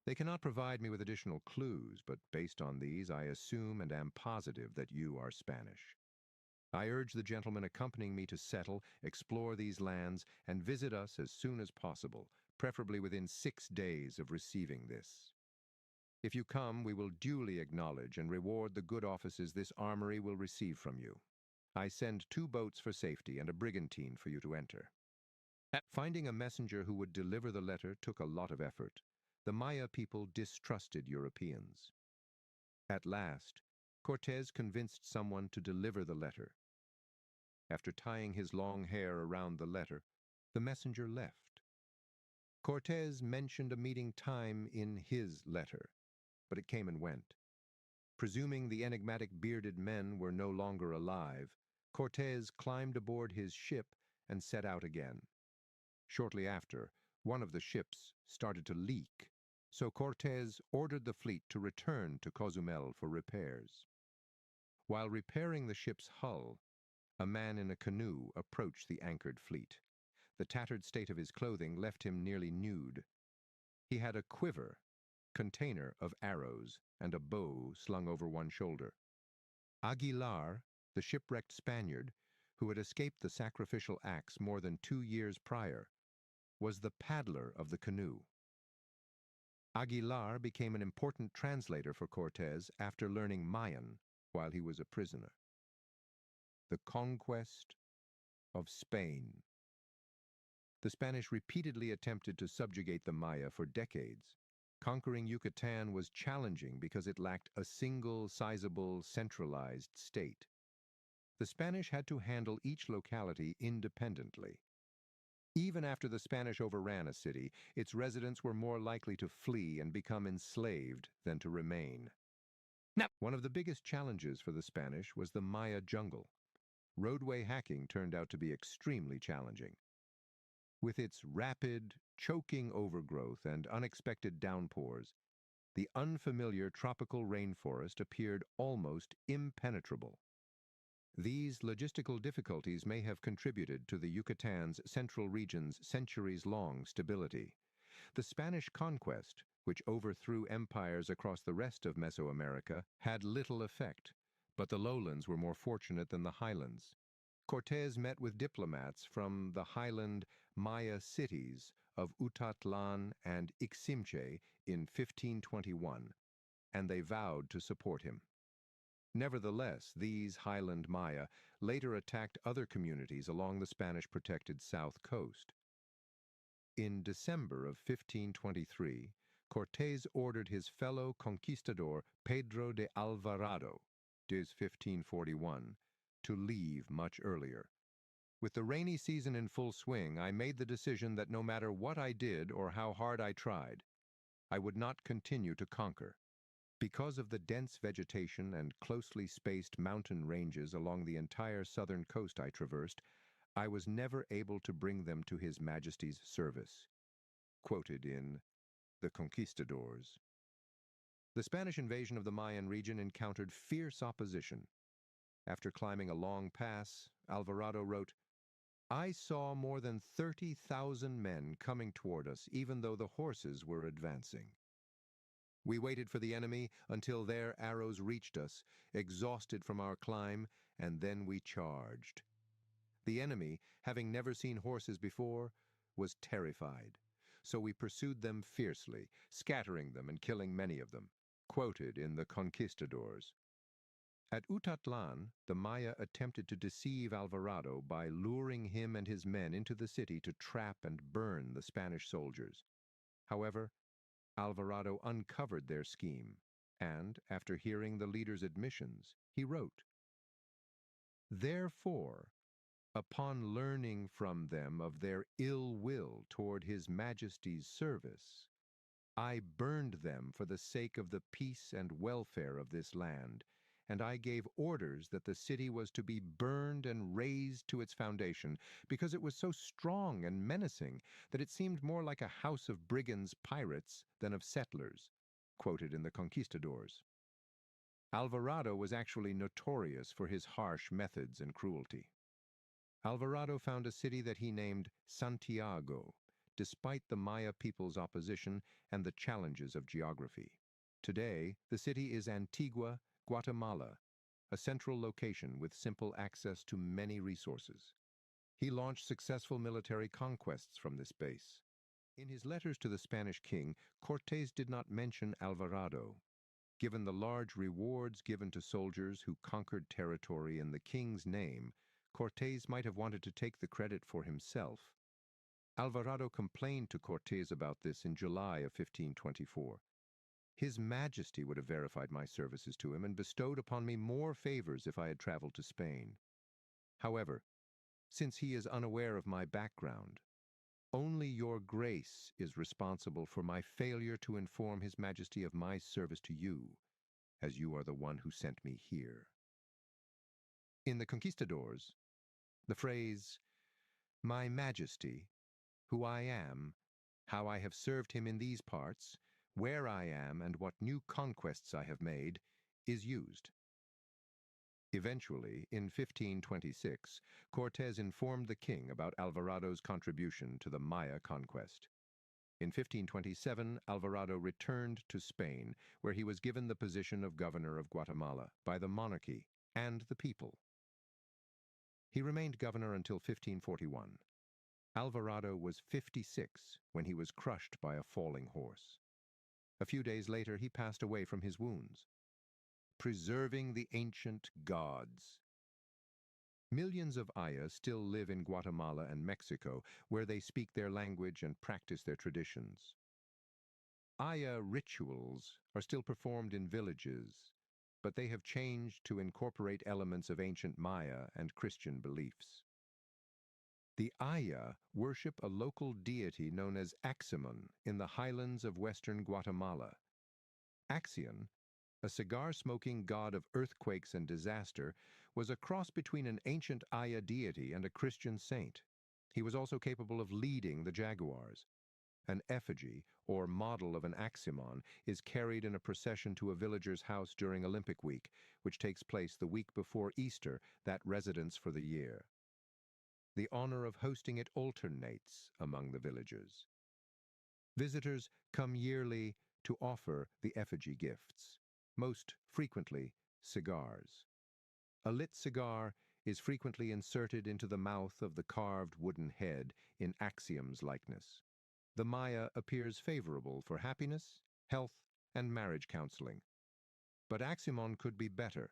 They cannot provide me with additional clues, but based on these, I assume and am positive that you are Spanish. I urge the gentlemen accompanying me to settle, explore these lands, and visit us as soon as possible, preferably within 6 days of receiving this. If you come, we will duly acknowledge and reward the good offices this armory will receive from you. I send 2 boats for safety and a brigantine for you to enter." Finding a messenger who would deliver the letter took a lot of effort. The Maya people distrusted Europeans. At last, Cortés convinced someone to deliver the letter. After tying his long hair around the letter, the messenger left. Cortés mentioned a meeting time in his letter, but it came and went. Presuming the enigmatic bearded men were no longer alive, Cortés climbed aboard his ship and set out again. Shortly after, one of the ships started to leak, so Cortés ordered the fleet to return to Cozumel for repairs. While repairing the ship's hull, a man in a canoe approached the anchored fleet. The tattered state of his clothing left him nearly nude. He had a quiver, container of arrows, and a bow slung over one shoulder. Aguilar, the shipwrecked Spaniard, who had escaped the sacrificial axe more than 2 years prior, was the paddler of the canoe. Aguilar became an important translator for Cortés after learning Mayan while he was a prisoner. The conquest of Spain. The Spanish repeatedly attempted to subjugate the Maya for decades. Conquering Yucatan was challenging because it lacked a single, sizable, centralized state. The Spanish had to handle each locality independently. Even after the Spanish overran a city, its residents were more likely to flee and become enslaved than to remain. Now, one of the biggest challenges for the Spanish was the Maya jungle. Roadway hacking turned out to be extremely challenging. With its rapid, choking overgrowth and unexpected downpours, the unfamiliar tropical rainforest appeared almost impenetrable. These logistical difficulties may have contributed to the Yucatan's central region's centuries-long stability. The Spanish conquest, which overthrew empires across the rest of Mesoamerica, had little effect, but the lowlands were more fortunate than the highlands. Cortés met with diplomats from the highland Maya cities of Utatlan and Iximche in 1521, and they vowed to support him. Nevertheless, these highland Maya later attacked other communities along the Spanish-protected south coast. In December of 1523, Cortés ordered his fellow conquistador Pedro de Alvarado, dis 1541, to leave much earlier. With the rainy season in full swing, I made the decision that no matter what I did or how hard I tried, I would not continue to conquer. Because of the dense vegetation and closely spaced mountain ranges along the entire southern coast I traversed, I was never able to bring them to His Majesty's service. Quoted in The Conquistadors. The Spanish invasion of the Mayan region encountered fierce opposition. After climbing a long pass, Alvarado wrote, "I saw more than 30,000 men coming toward us, even though the horses were advancing. We waited for the enemy until their arrows reached us, exhausted from our climb, and then we charged. The enemy, having never seen horses before, was terrified, so we pursued them fiercely, scattering them and killing many of them." Quoted in The Conquistadors. At Utatlan, the Maya attempted to deceive Alvarado by luring him and his men into the city to trap and burn the Spanish soldiers. However, Alvarado uncovered their scheme, and, after hearing the leaders' admissions, he wrote, "Therefore, upon learning from them of their ill will toward His Majesty's service, I burned them for the sake of the peace and welfare of this land, and I gave orders that the city was to be burned and razed to its foundation, because it was so strong and menacing that it seemed more like a house of brigands pirates than of settlers." Quoted in The Conquistadors. Alvarado was actually notorious for his harsh methods and cruelty. Alvarado found a city that he named Santiago, despite the Maya people's opposition and the challenges of geography. Today, the city is Antigua, Guatemala, a central location with simple access to many resources. He launched successful military conquests from this base. In his letters to the Spanish king, Cortés did not mention Alvarado. Given the large rewards given to soldiers who conquered territory in the king's name, Cortés might have wanted to take the credit for himself. Alvarado complained to Cortés about this in July of 1524. "His Majesty would have verified my services to him and bestowed upon me more favors if I had traveled to Spain. However, since he is unaware of my background, only your grace is responsible for my failure to inform His Majesty of my service to you, as you are the one who sent me here." In The Conquistadors, the phrase, "My Majesty, who I am, how I have served him in these parts, where I am, and what new conquests I have made," is used. Eventually, in 1526, Cortés informed the king about Alvarado's contribution to the Maya conquest. In 1527, Alvarado returned to Spain, where he was given the position of governor of Guatemala by the monarchy and the people. He remained governor until 1541. Alvarado was 56 when he was crushed by a falling horse. A few days later, he passed away from his wounds. Preserving the ancient gods. Millions of Aya still live in Guatemala and Mexico, where they speak their language and practice their traditions. Aya rituals are still performed in villages, but they have changed to incorporate elements of ancient Maya and Christian beliefs. The Aya worship a local deity known as Aximon in the highlands of western Guatemala. Axion, a cigar-smoking god of earthquakes and disaster, was a cross between an ancient Aya deity and a Christian saint. He was also capable of leading the jaguars. An effigy, or model of an Aximon, is carried in a procession to a villager's house during Olympic week, which takes place the week before Easter, that residence for the year. The honor of hosting it alternates among the villagers. Visitors come yearly to offer the effigy gifts, most frequently cigars. A lit cigar is frequently inserted into the mouth of the carved wooden head in Axiom's likeness. The Maya appears favorable for happiness, health, and marriage counseling. But Axiomon could be better.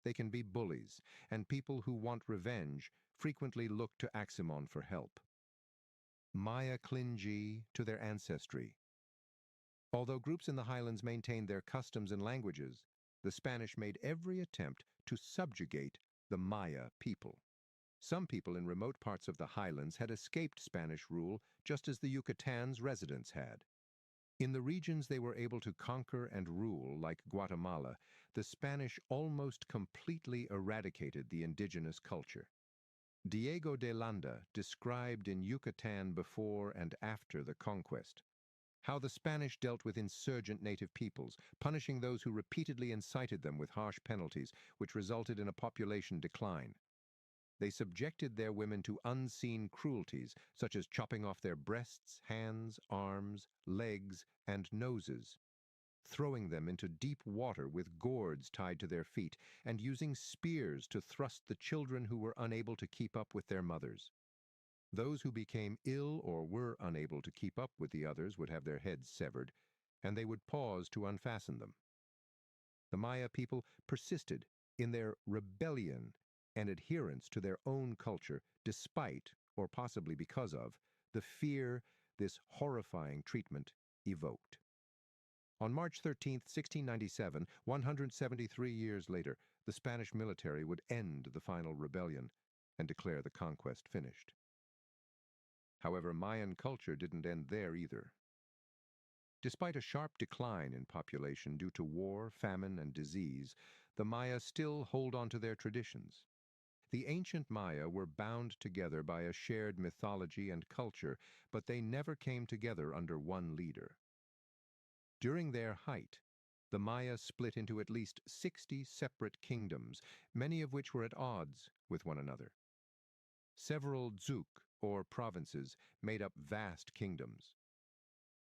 They can be bullies, and people who want revenge frequently look to Axiomon for help. Maya clingy to their ancestry. Although groups in the highlands maintained their customs and languages, the Spanish made every attempt to subjugate the Maya people. Some people in remote parts of the highlands had escaped Spanish rule just as the Yucatan's residents had. In the regions they were able to conquer and rule, like Guatemala, the Spanish almost completely eradicated the indigenous culture. Diego de Landa described in Yucatan before and after the conquest how the Spanish dealt with insurgent native peoples, punishing those who repeatedly incited them with harsh penalties, which resulted in a population decline. They subjected their women to unseen cruelties, such as chopping off their breasts, hands, arms, legs, and noses, throwing them into deep water with gourds tied to their feet, and using spears to thrust the children who were unable to keep up with their mothers. Those who became ill or were unable to keep up with the others would have their heads severed, and they would pause to unfasten them. The Maya people persisted in their rebellion and adherence to their own culture despite, or possibly because of, the fear this horrifying treatment evoked. On March 13, 1697, 173 years later, the Spanish military would end the final rebellion and declare the conquest finished. However, Mayan culture didn't end there either. Despite a sharp decline in population due to war, famine, and disease, the Maya still hold on to their traditions. The ancient Maya were bound together by a shared mythology and culture, but they never came together under one leader. During their height, the Maya split into at least 60 separate kingdoms, many of which were at odds with one another. Several dzuk, or provinces, made up vast kingdoms.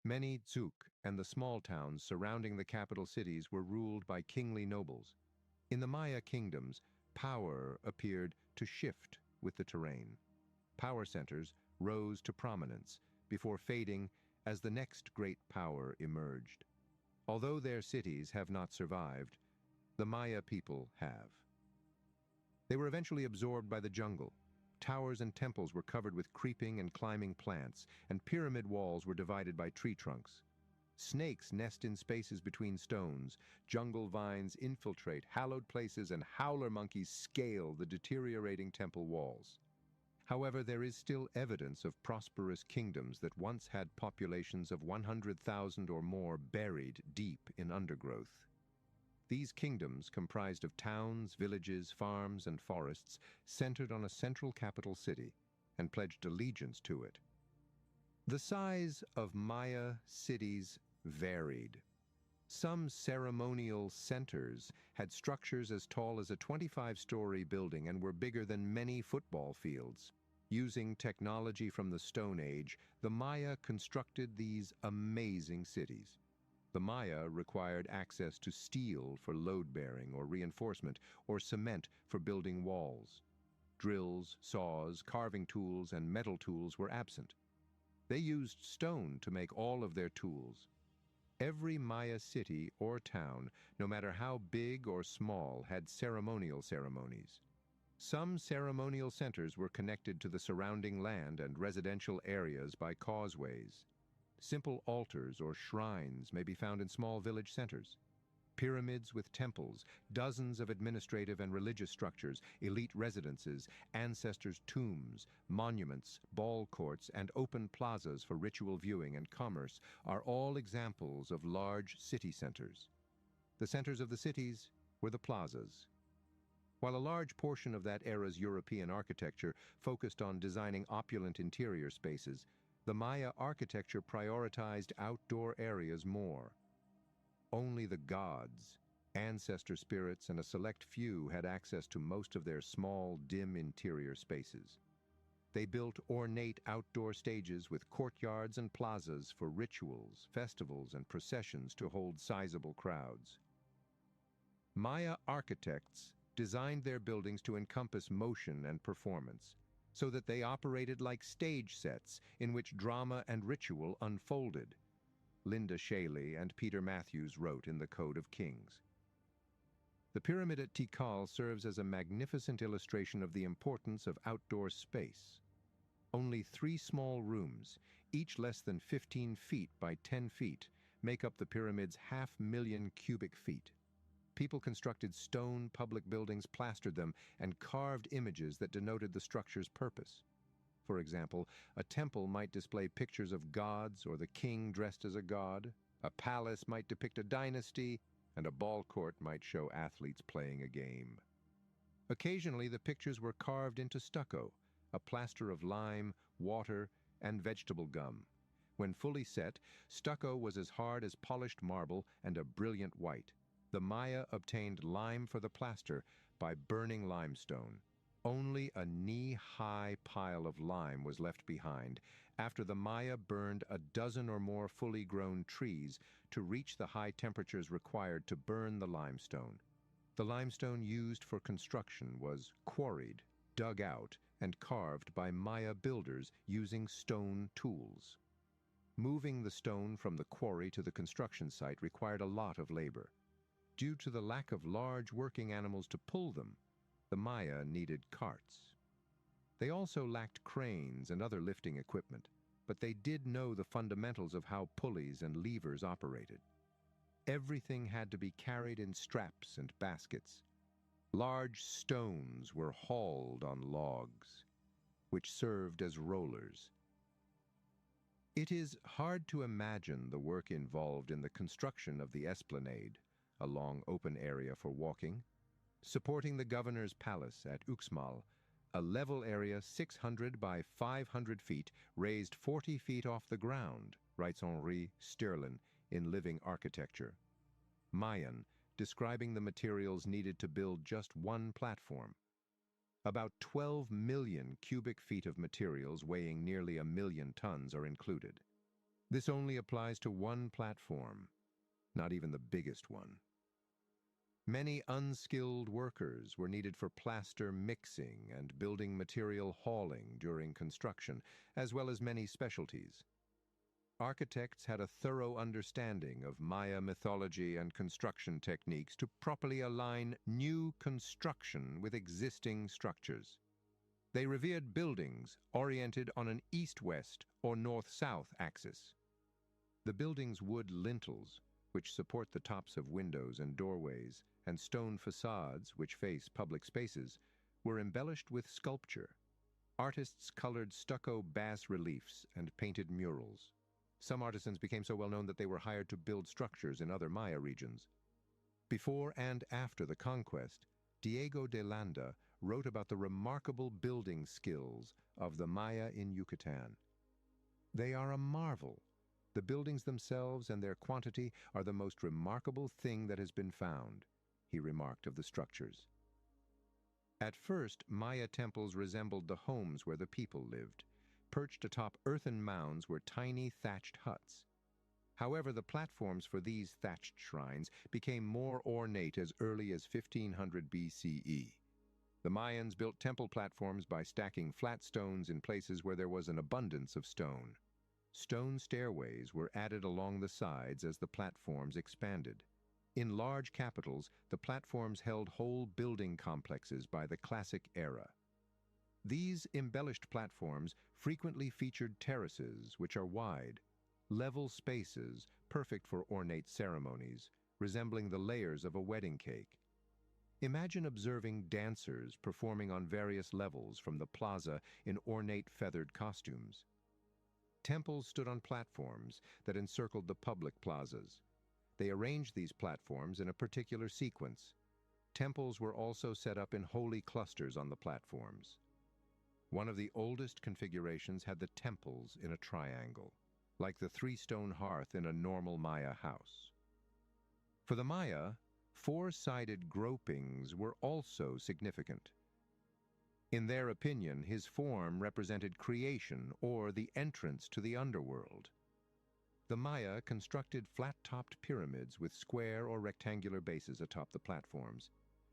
Many dzuk and the small towns surrounding the capital cities were ruled by kingly nobles. In the Maya kingdoms, power appeared to shift with the terrain. Power centers rose to prominence before fading as the next great power emerged. Although their cities have not survived, the Maya people have. They were eventually absorbed by the jungle. Towers and temples were covered with creeping and climbing plants, and pyramid walls were divided by tree trunks. Snakes nest in spaces between stones, jungle vines infiltrate hallowed places, and howler monkeys scale the deteriorating temple walls. However, there is still evidence of prosperous kingdoms that once had populations of 100,000 or more buried deep in undergrowth. These kingdoms, comprised of towns, villages, farms, and forests, centered on a central capital city and pledged allegiance to it. The size of Maya cities varied. Some ceremonial centers had structures as tall as a 25-story building and were bigger than many football fields. Using technology from the Stone Age, the Maya constructed these amazing cities. The Maya required access to steel for load-bearing or reinforcement, or cement for building walls. Drills, saws, carving tools, and metal tools were absent. They used stone to make all of their tools. Every Maya city or town, no matter how big or small, had ceremonies. Some ceremonial centers were connected to the surrounding land and residential areas by causeways. Simple altars or shrines may be found in small village centers. Pyramids with temples, dozens of administrative and religious structures, elite residences, ancestors' tombs, monuments, ball courts, and open plazas for ritual viewing and commerce are all examples of large city centers. The centers of the cities were the plazas. While a large portion of that era's European architecture focused on designing opulent interior spaces, the Maya architecture prioritized outdoor areas more. Only the gods, ancestor spirits, and a select few had access to most of their small, dim interior spaces. They built ornate outdoor stages with courtyards and plazas for rituals, festivals, and processions to hold sizable crowds. Maya architects designed their buildings to encompass motion and performance, so that they operated like stage sets in which drama and ritual unfolded. Linda Shaley and Peter Matthews wrote in the Code of Kings. The pyramid at Tikal serves as a magnificent illustration of the importance of outdoor space. Only 3 small rooms, each less than 15 feet by 10 feet, make up the pyramid's 500,000 cubic feet. People constructed stone public buildings, plastered them, and carved images that denoted the structure's purpose. For example, a temple might display pictures of gods or the king dressed as a god, a palace might depict a dynasty, and a ball court might show athletes playing a game. Occasionally, the pictures were carved into stucco, a plaster of lime, water, and vegetable gum. When fully set, stucco was as hard as polished marble and a brilliant white. The Maya obtained lime for the plaster by burning limestone. Only a knee-high pile of lime was left behind after the Maya burned a dozen or more fully grown trees to reach the high temperatures required to burn the limestone. The limestone used for construction was quarried, dug out, and carved by Maya builders using stone tools. Moving the stone from the quarry to the construction site required a lot of labor. Due to the lack of large working animals to pull them, the Maya needed carts. They also lacked cranes and other lifting equipment, but they did know the fundamentals of how pulleys and levers operated. Everything had to be carried in straps and baskets. Large stones were hauled on logs, which served as rollers. It is hard to imagine the work involved in the construction of the esplanade, a long open area for walking. Supporting the governor's palace at Uxmal, a level area 600 by 500 feet raised 40 feet off the ground, writes Henri Sterlin in Living Architecture. Mayan, describing the materials needed to build just one platform. About 12 million cubic feet of materials weighing nearly 1 million tons are included. This only applies to one platform, not even the biggest one. Many unskilled workers were needed for plaster mixing and building material hauling during construction, as well as many specialties. Architects had a thorough understanding of Maya mythology and construction techniques to properly align new construction with existing structures. They revered buildings oriented on an east-west or north-south axis. The building's wood lintels, which support the tops of windows and doorways, and stone facades, which face public spaces, were embellished with sculpture. Artists colored stucco bas-reliefs and painted murals. Some artisans became so well known that they were hired to build structures in other Maya regions. Before and after the conquest, Diego de Landa wrote about the remarkable building skills of the Maya in Yucatan. They are a marvel. The buildings themselves and their quantity are the most remarkable thing that has been found, he remarked of the structures. At first, Maya temples resembled the homes where the people lived. Perched atop earthen mounds were tiny thatched huts. However, the platforms for these thatched shrines became more ornate as early as 1500 BCE. The Mayans built temple platforms by stacking flat stones in places where there was an abundance of stone. Stone stairways were added along the sides as the platforms expanded. In large capitals, the platforms held whole building complexes by the Classic era. These embellished platforms frequently featured terraces, which are wide. level spaces perfect for ornate ceremonies, resembling the layers of a wedding cake. Imagine observing dancers performing on various levels from the plaza in ornate feathered costumes. Temples stood on platforms that encircled the public plazas. They arranged these platforms in a particular sequence. Temples were also set up in holy clusters on the platforms. One of the oldest configurations had the temples in a triangle, like the three-stone hearth in a normal Maya house. For the Maya, four-sided gropings were also significant. In their opinion, his form represented creation or the entrance to the underworld. The Maya constructed flat-topped pyramids with square or rectangular bases atop the platforms.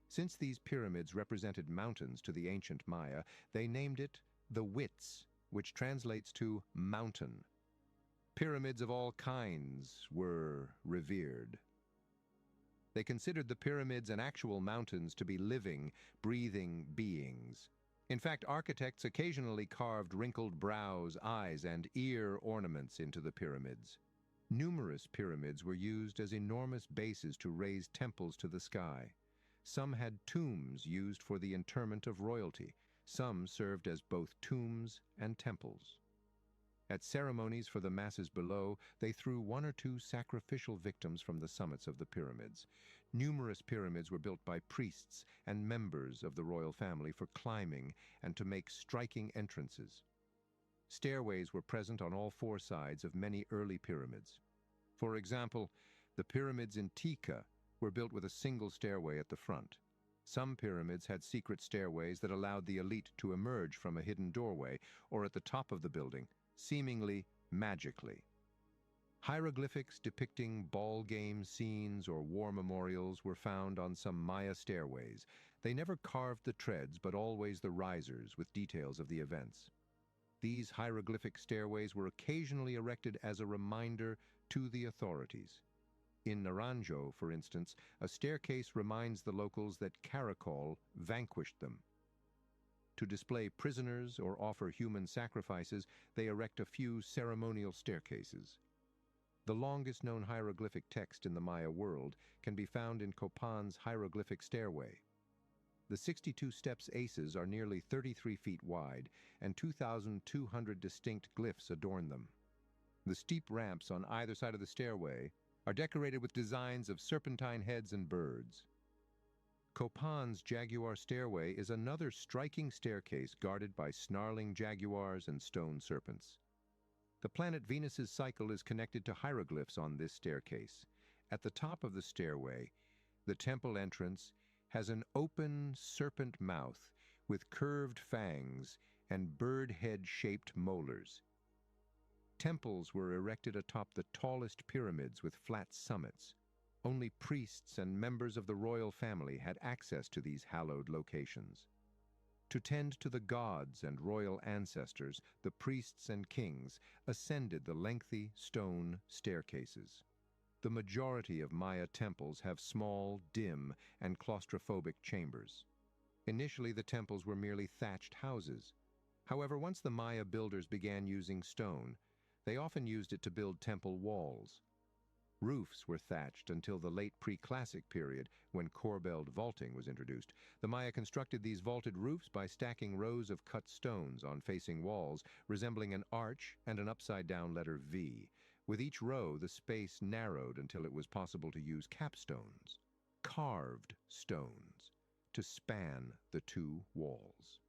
Since these pyramids represented mountains to the ancient Maya, they named it the Wits, which translates to mountain. Pyramids of all kinds were revered. They considered the pyramids and actual mountains to be living, breathing beings. In fact, architects occasionally carved wrinkled brows, eyes, and ear ornaments into the pyramids. Numerous pyramids were used as enormous bases to raise temples to the sky. Some had tombs used for the interment of royalty. Some served as both tombs and temples. At ceremonies for the masses below, they threw one or two sacrificial victims from the summits of the pyramids. Numerous pyramids were built by priests and members of the royal family for climbing and to make striking entrances. Stairways were present on all four sides of many early pyramids. For example, the pyramids in Tika were built with a single stairway at the front. Some pyramids had secret stairways that allowed the elite to emerge from a hidden doorway or at the top of the building, seemingly magically. Hieroglyphics depicting ball game scenes or war memorials were found on some Maya stairways. They never carved the treads, but always the risers with details of the events. These hieroglyphic stairways were occasionally erected as a reminder to the authorities. In Naranjo, for instance, a staircase reminds the locals that Caracol vanquished them. To display prisoners or offer human sacrifices, they erect a few ceremonial staircases. The longest known hieroglyphic text in the Maya world can be found in Copan's hieroglyphic stairway. The 62 steps aces are nearly 33 feet wide, and 2,200 distinct glyphs adorn them. The steep ramps on either side of the stairway are decorated with designs of serpentine heads and birds. Copan's jaguar stairway is another striking staircase guarded by snarling jaguars and stone serpents. The planet Venus's cycle is connected to hieroglyphs on this staircase. At the top of the stairway, the temple entrance has an open serpent mouth with curved fangs and bird head-shaped molars. Temples were erected atop the tallest pyramids with flat summits. Only priests and members of the royal family had access to these hallowed locations. To tend to the gods and royal ancestors, the priests and kings ascended the lengthy stone staircases. The majority of Maya temples have small, dim, and claustrophobic chambers. Initially, the temples were merely thatched houses. However, once the Maya builders began using stone, they often used it to build temple walls. Roofs were thatched until the late pre-classic period, when corbelled vaulting was introduced. The Maya constructed these vaulted roofs by stacking rows of cut stones on facing walls, resembling an arch and an upside-down letter V. With each row, the space narrowed until it was possible to use capstones, carved stones, to span the two walls.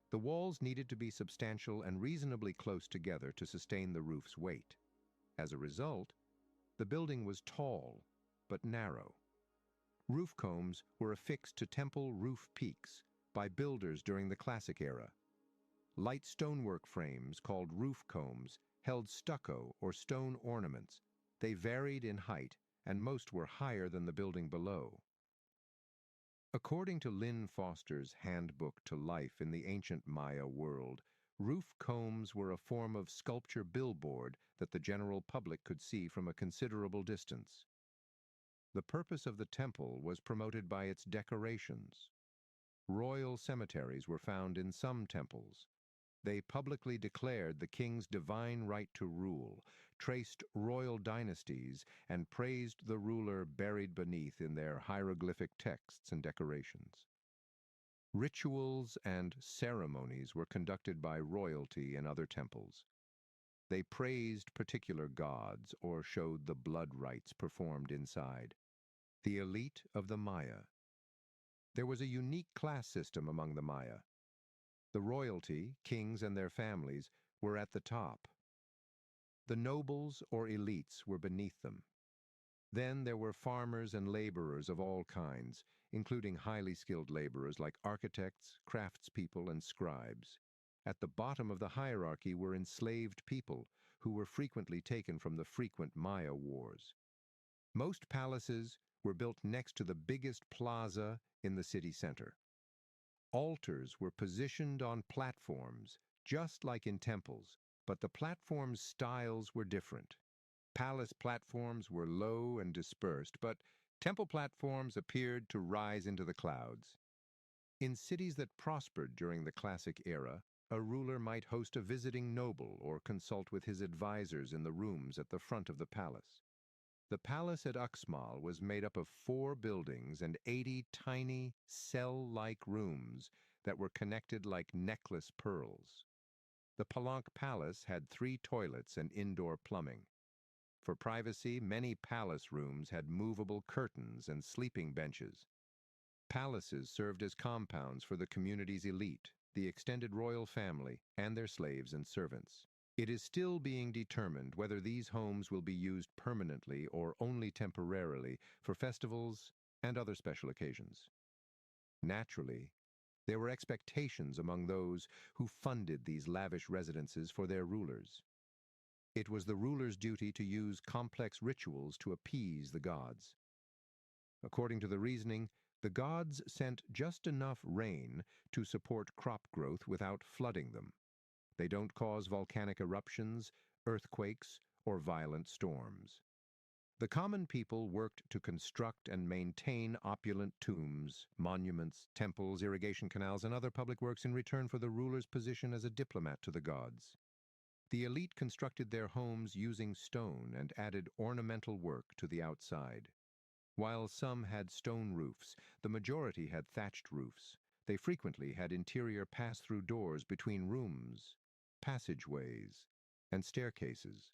The walls needed to be substantial and reasonably close together to sustain the roof's weight. As a result, the building was tall, but narrow. Roof combs were affixed to temple roof peaks by builders during the Classic era. Light stonework frames, called roof combs, held stucco or stone ornaments. They varied in height, and most were higher than the building below. According to Lynn Foster's Handbook to Life in the Ancient Maya World, roof combs were a form of sculpture billboard that the general public could see from a considerable distance. The purpose of the temple was promoted by its decorations. Royal cemeteries were found in some temples. They publicly declared the king's divine right to rule, traced royal dynasties, and praised the ruler buried beneath in their hieroglyphic texts and decorations. Rituals and ceremonies were conducted by royalty in other temples. They praised particular gods or showed the blood rites performed inside. The elite of the Maya. There was a unique class system among the Maya. The royalty, kings and their families, were at the top. The nobles or elites were beneath them. Then there were farmers and laborers of all kinds, including highly skilled laborers like architects, craftspeople, and scribes. At the bottom of the hierarchy were enslaved people, who were frequently taken from the frequent Maya wars. Most palaces were built next to the biggest plaza in the city center. Altars were positioned on platforms, just like in temples, but the platforms' styles were different. Palace platforms were low and dispersed, but temple platforms appeared to rise into the clouds. In cities that prospered during the classic era, a ruler might host a visiting noble or consult with his advisors in the rooms at the front of the palace. The palace at Uxmal was made up of 4 buildings and 80 tiny, cell-like rooms that were connected like necklace pearls. The Palanque Palace had 3 toilets and indoor plumbing. For privacy, many palace rooms had movable curtains and sleeping benches. Palaces served as compounds for the community's elite, the extended royal family, and their slaves and servants. It is still being determined whether these homes will be used permanently or only temporarily for festivals and other special occasions. Naturally, there were expectations among those who funded these lavish residences for their rulers. It was the ruler's duty to use complex rituals to appease the gods. According to the reasoning, the gods sent just enough rain to support crop growth without flooding them. They don't cause volcanic eruptions, earthquakes, or violent storms. The common people worked to construct and maintain opulent tombs, monuments, temples, irrigation canals, and other public works in return for the ruler's position as a diplomat to the gods. The elite constructed their homes using stone and added ornamental work to the outside. While some had stone roofs, the majority had thatched roofs. They frequently had interior pass-through doors between rooms, passageways, and staircases,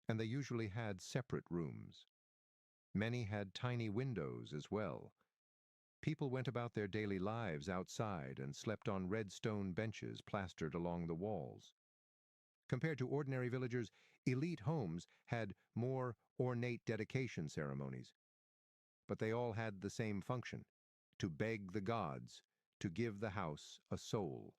and they usually had separate rooms. Many had tiny windows as well. People went about their daily lives outside and slept on red stone benches plastered along the walls. Compared to ordinary villagers, elite homes had more ornate dedication ceremonies. But they all had the same function: to beg the gods to give the house a soul.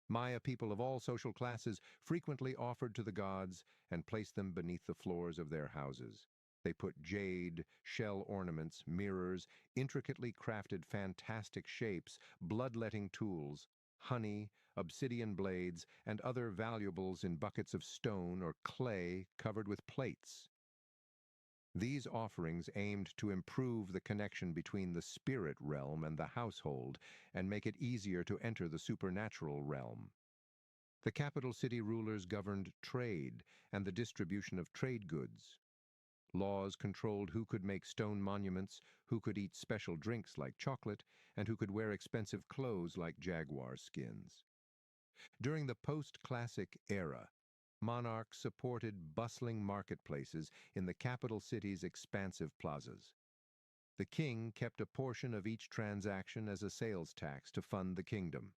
Maya people of all social classes frequently offered to the gods and placed them beneath the floors of their houses. They put jade, shell ornaments, mirrors, intricately crafted fantastic shapes, bloodletting tools, honey, obsidian blades, and other valuables in buckets of stone or clay covered with plates. These offerings aimed to improve the connection between the spirit realm and the household and make it easier to enter the supernatural realm. The capital city rulers governed trade and the distribution of trade goods. Laws controlled who could make stone monuments, who could eat special drinks like chocolate, and who could wear expensive clothes like jaguar skins. During the post-classic era, monarchs supported bustling marketplaces in the capital city's expansive plazas. The king kept a portion of each transaction as a sales tax to fund the kingdom.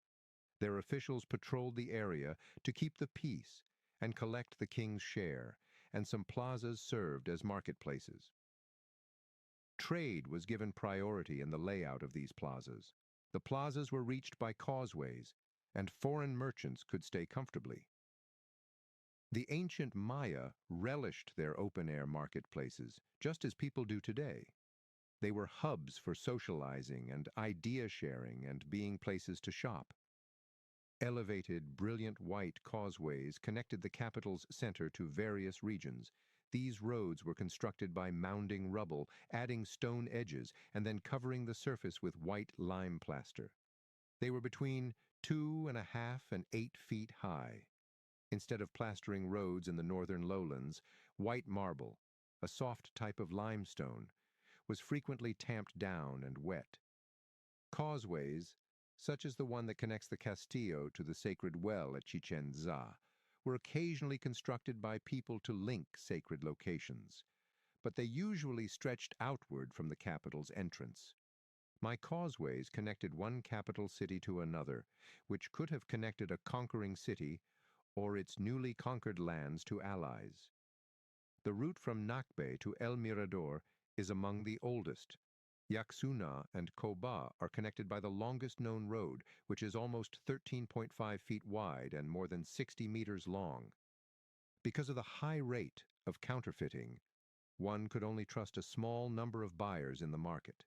Their officials patrolled the area to keep the peace and collect the king's share, and some plazas served as marketplaces. Trade was given priority in the layout of these plazas. The plazas were reached by causeways, and foreign merchants could stay comfortably. The ancient Maya relished their open-air marketplaces, just as people do today. They were hubs for socializing and idea-sharing and being places to shop. Elevated, brilliant white causeways connected the capital's center to various regions. These roads were constructed by mounding rubble, adding stone edges, and then covering the surface with white lime plaster. They were between 2.5 and 8 feet high. Instead of plastering roads in the northern lowlands, white marble, a soft type of limestone, was frequently tamped down and wet. Causeways, such as the one that connects the Castillo to the sacred well at Chichen Itza, were occasionally constructed by people to link sacred locations, but they usually stretched outward from the capital's entrance. My causeways connected one capital city to another, which could have connected a conquering city or its newly conquered lands to allies. The route from Nakbe to El Mirador is among the oldest. Yaxuna and Koba are connected by the longest known road, which is almost 13.5 feet wide and more than 60 meters long. Because of the high rate of counterfeiting, one could only trust a small number of buyers in the market.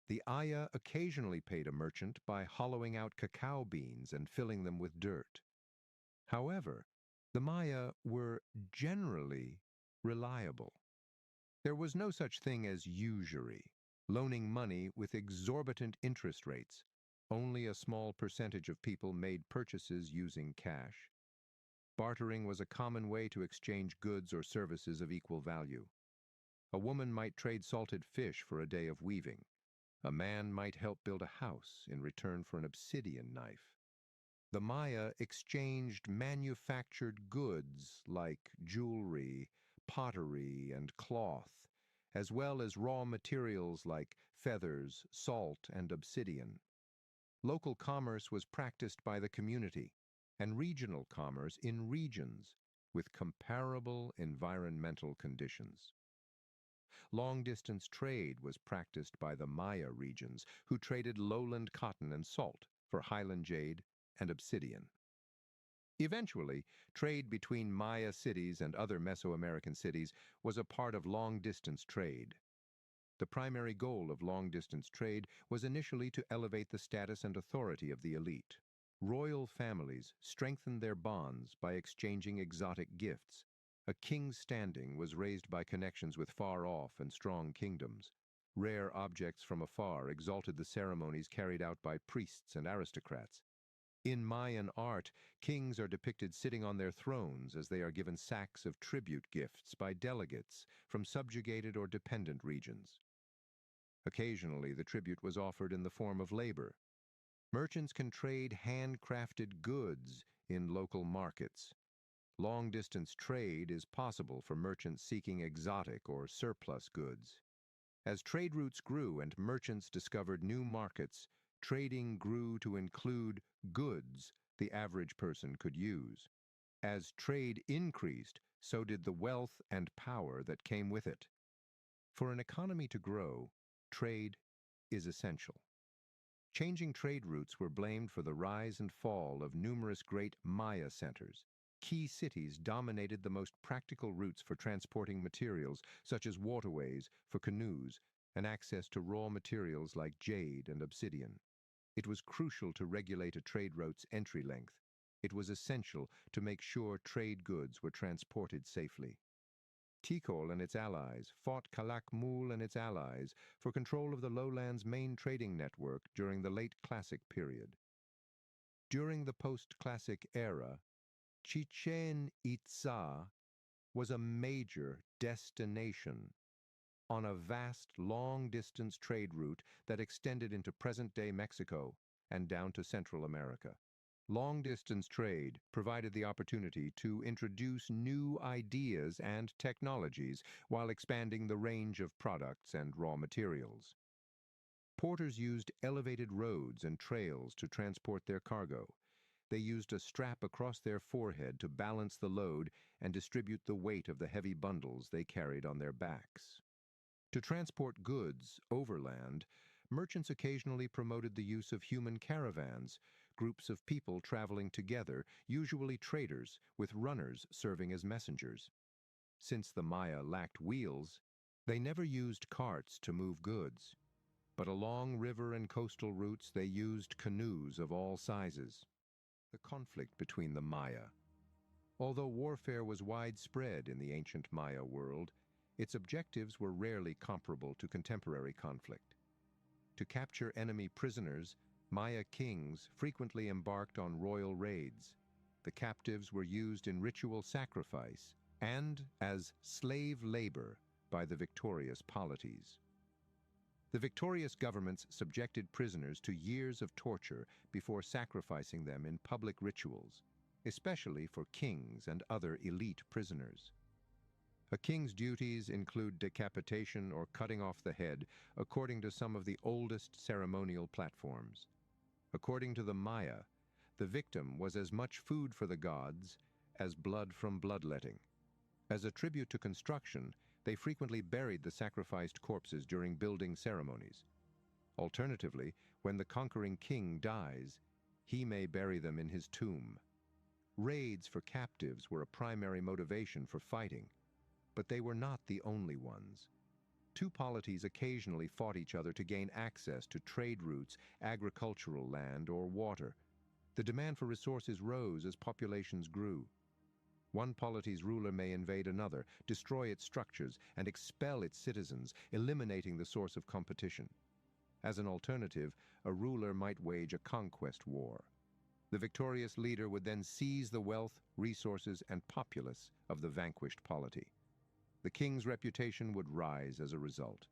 The Aya occasionally paid a merchant by hollowing out cacao beans and filling them with dirt. However, the Maya were generally reliable. There was no such thing as usury, loaning money with exorbitant interest rates. Only a small percentage of people made purchases using cash. Bartering was a common way to exchange goods or services of equal value. A woman might trade salted fish for a day of weaving. A man might help build a house in return for an obsidian knife. The Maya exchanged manufactured goods like jewelry, pottery, and cloth, as well as raw materials like feathers, salt, and obsidian. Local commerce was practiced by the community, and regional commerce in regions with comparable environmental conditions. Long-distance trade was practiced by the Maya regions, who traded lowland cotton and salt for highland jade and obsidian. Eventually, trade between Maya cities and other Mesoamerican cities was a part of long-distance trade. The primary goal of long-distance trade was initially to elevate the status and authority of the elite. Royal families strengthened their bonds by exchanging exotic gifts. A king's standing was raised by connections with far-off and strong kingdoms. Rare objects from afar exalted the ceremonies carried out by priests and aristocrats. In Mayan art, kings are depicted sitting on their thrones as they are given sacks of tribute gifts by delegates from subjugated or dependent regions. Occasionally, the tribute was offered in the form of labor. Merchants can trade handcrafted goods in local markets. Long-distance trade is possible for merchants seeking exotic or surplus goods. As trade routes grew and merchants discovered new markets, trading grew to include goods the average person could use. As trade increased, so did the wealth and power that came with it. For an economy to grow, trade is essential. Changing trade routes were blamed for the rise and fall of numerous great Maya centers. Key cities dominated the most practical routes for transporting materials, such as waterways for canoes and access to raw materials like jade and obsidian. It was crucial to regulate a trade route's entry length. It was essential to make sure trade goods were transported safely. Tikal and its allies fought Calakmul and its allies for control of the lowland's main trading network during the late Classic period. During the post-Classic era, Chichen Itza was a major destination on a vast, long-distance trade route that extended into present-day Mexico and down to Central America. Long-distance trade provided the opportunity to introduce new ideas and technologies while expanding the range of products and raw materials. Porters used elevated roads and trails to transport their cargo. They used a strap across their forehead to balance the load and distribute the weight of the heavy bundles they carried on their backs. To transport goods overland, merchants occasionally promoted the use of human caravans, groups of people traveling together, usually traders, with runners serving as messengers. Since the Maya lacked wheels, they never used carts to move goods. But along river and coastal routes they used canoes of all sizes. The conflict between the Maya. Although warfare was widespread in the ancient Maya world, its objectives were rarely comparable to contemporary conflict. To capture enemy prisoners, Maya kings frequently embarked on royal raids. The captives were used in ritual sacrifice and as slave labor by the victorious polities. The victorious governments subjected prisoners to years of torture before sacrificing them in public rituals, especially for kings and other elite prisoners. A king's duties include decapitation or cutting off the head, according to some of the oldest ceremonial platforms. According to the Maya, the victim was as much food for the gods as blood from bloodletting. As a tribute to construction, they frequently buried the sacrificed corpses during building ceremonies. Alternatively, when the conquering king dies, he may bury them in his tomb. Raids for captives were a primary motivation for fighting, but they were not the only ones. Two polities occasionally fought each other to gain access to trade routes, agricultural land, or water. The demand for resources rose as populations grew. One polity's ruler may invade another, destroy its structures, and expel its citizens, eliminating the source of competition. As an alternative, a ruler might wage a conquest war. The victorious leader would then seize the wealth, resources, and populace of the vanquished polity. The king's reputation would rise as a result.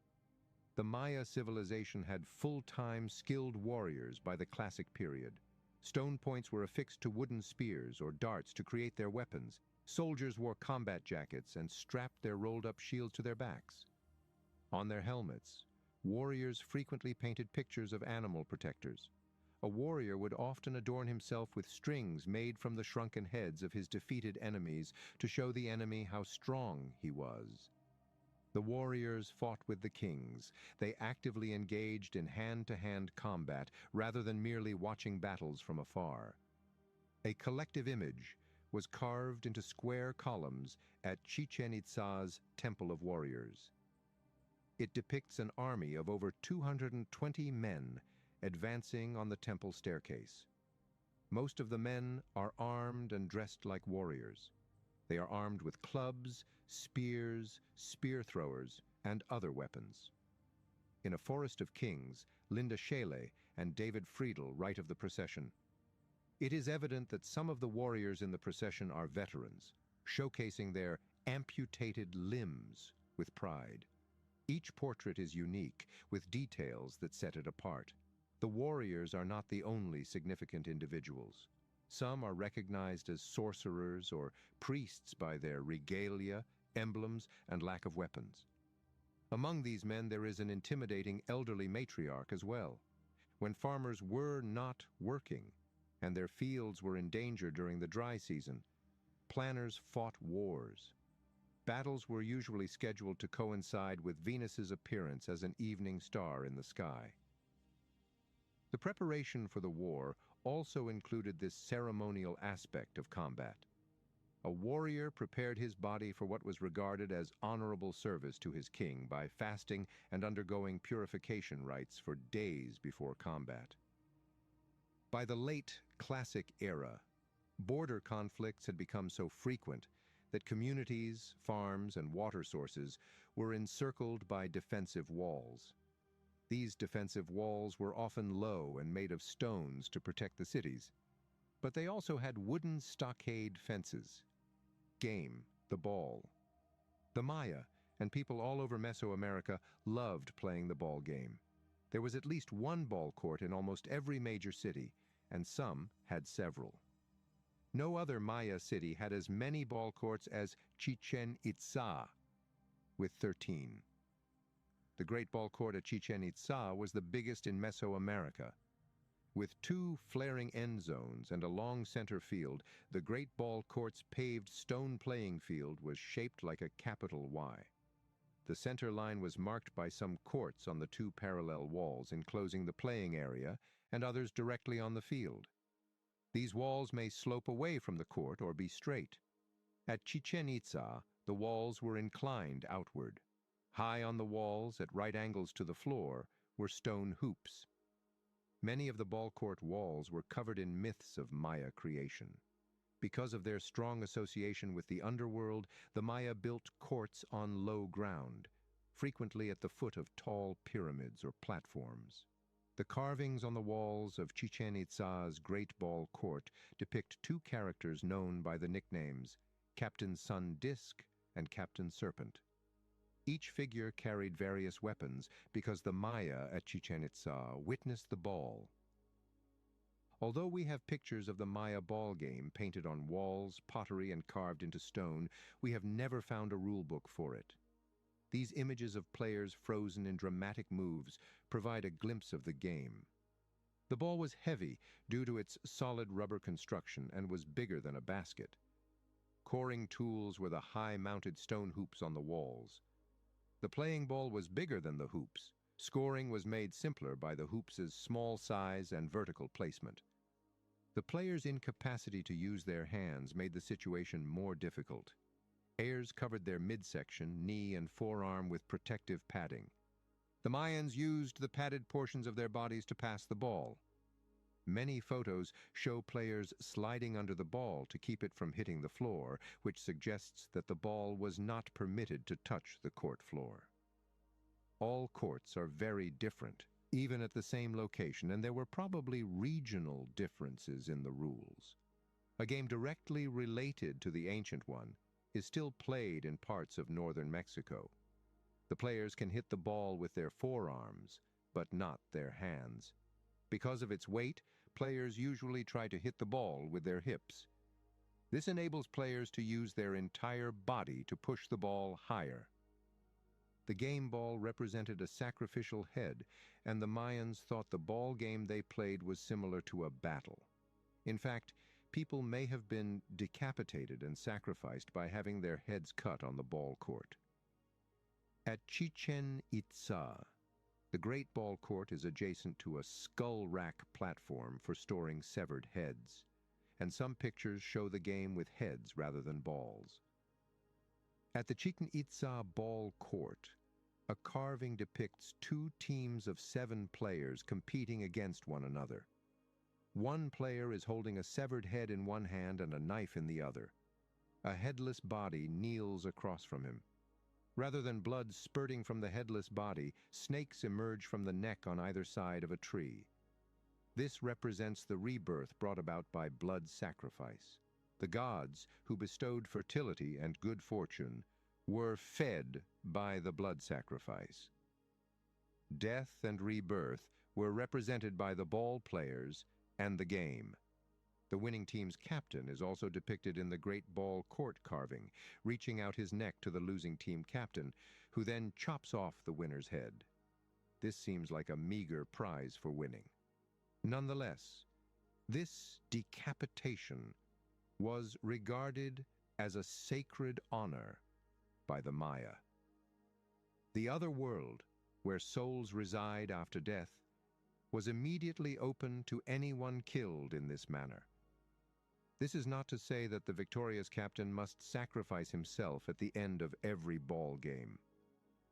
The Maya civilization had full-time, skilled warriors by the classic period. Stone points were affixed to wooden spears or darts to create their weapons. Soldiers wore combat jackets and strapped their rolled-up shields to their backs. On their helmets, warriors frequently painted pictures of animal protectors. A warrior would often adorn himself with strings made from the shrunken heads of his defeated enemies to show the enemy how strong he was. The warriors fought with the kings. They actively engaged in hand-to-hand combat rather than merely watching battles from afar. A collective image was carved into square columns at Chichen Itza's Temple of Warriors. It depicts an army of over 220 men advancing on the temple staircase. Most of the men are armed and dressed like warriors. They are armed with clubs, spears, spear throwers, and other weapons. In A Forest of Kings, Linda Shaley and David Friedel write of the procession. It is evident that some of the warriors in the procession are veterans, showcasing their amputated limbs with pride. Each portrait is unique, with details that set it apart. The warriors are not the only significant individuals. Some are recognized as sorcerers or priests by their regalia, emblems, and lack of weapons. Among these men there is an intimidating elderly matriarch as well. When farmers were not working, and their fields were in danger during the dry season, planners fought wars. Battles were usually scheduled to coincide with Venus's appearance as an evening star in the sky. The preparation for the war also included this ceremonial aspect of combat. A warrior prepared his body for what was regarded as honorable service to his king by fasting and undergoing purification rites for days before combat. By the late Classic era, border conflicts had become so frequent that communities, farms, and water sources were encircled by defensive walls. These defensive walls were often low and made of stones to protect the cities, but they also had wooden stockade fences. Game, the ball. The Maya and people all over Mesoamerica loved playing the ball game. There was at least one ball court in almost every major city, and some had several. No other Maya city had as many ball courts as Chichen Itza, with 13. The Great Ball Court at Chichen Itza was the biggest in Mesoamerica. With two flaring end zones and a long center field, the Great Ball Court's paved stone playing field was shaped like a capital Y. The center line was marked by some courts on the two parallel walls enclosing the playing area and others directly on the field. These walls may slope away from the court or be straight. At Chichen Itza, the walls were inclined outward. High on the walls, at right angles to the floor, were stone hoops. Many of the ball court walls were covered in myths of Maya creation. Because of their strong association with the underworld, the Maya built courts on low ground, frequently at the foot of tall pyramids or platforms. The carvings on the walls of Chichen Itza's Great Ball Court depict two characters known by the nicknames Captain Sun Disk and Captain Serpent. Each figure carried various weapons because the Maya at Chichen Itza witnessed the ball. Although we have pictures of the Maya ball game painted on walls, pottery, and carved into stone, we have never found a rule book for it. These images of players frozen in dramatic moves provide a glimpse of the game. The ball was heavy due to its solid rubber construction and was bigger than a basket. Coring tools were the high-mounted stone hoops on the walls. The playing ball was bigger than the hoops. Scoring was made simpler by the hoops' small size and vertical placement. The players' incapacity to use their hands made the situation more difficult. Players covered their midsection, knee, and forearm with protective padding. The Mayans used the padded portions of their bodies to pass the ball. Many photos show players sliding under the ball to keep it from hitting the floor, which suggests that the ball was not permitted to touch the court floor. All courts are very different, even at the same location, and there were probably regional differences in the rules. A game directly related to the ancient one is still played in parts of northern Mexico. The players can hit the ball with their forearms, but not their hands. Because of its weight, players usually try to hit the ball with their hips. This enables players to use their entire body to push the ball higher. The game ball represented a sacrificial head, and the Mayans thought the ball game they played was similar to a battle. In fact, people may have been decapitated and sacrificed by having their heads cut on the ball court. At Chichen Itza, the Great Ball Court is adjacent to a skull rack platform for storing severed heads, and some pictures show the game with heads rather than balls. At the Chichen Itza Ball Court, a carving depicts two teams of 7 players competing against one another. One player is holding a severed head in one hand and a knife in the other. A headless body kneels across from him. Rather than blood spurting from the headless body, snakes emerge from the neck on either side of a tree. This represents the rebirth brought about by blood sacrifice. The gods, who bestowed fertility and good fortune, were fed by the blood sacrifice. Death and rebirth were represented by the ball players and the game. The winning team's captain is also depicted in the Great Ball Court carving, reaching out his neck to the losing team captain, who then chops off the winner's head. This seems like a meager prize for winning. Nonetheless, this decapitation was regarded as a sacred honor by the Maya. The other world, where souls reside after death, was immediately open to anyone killed in this manner. This is not to say that the victorious captain must sacrifice himself at the end of every ball game.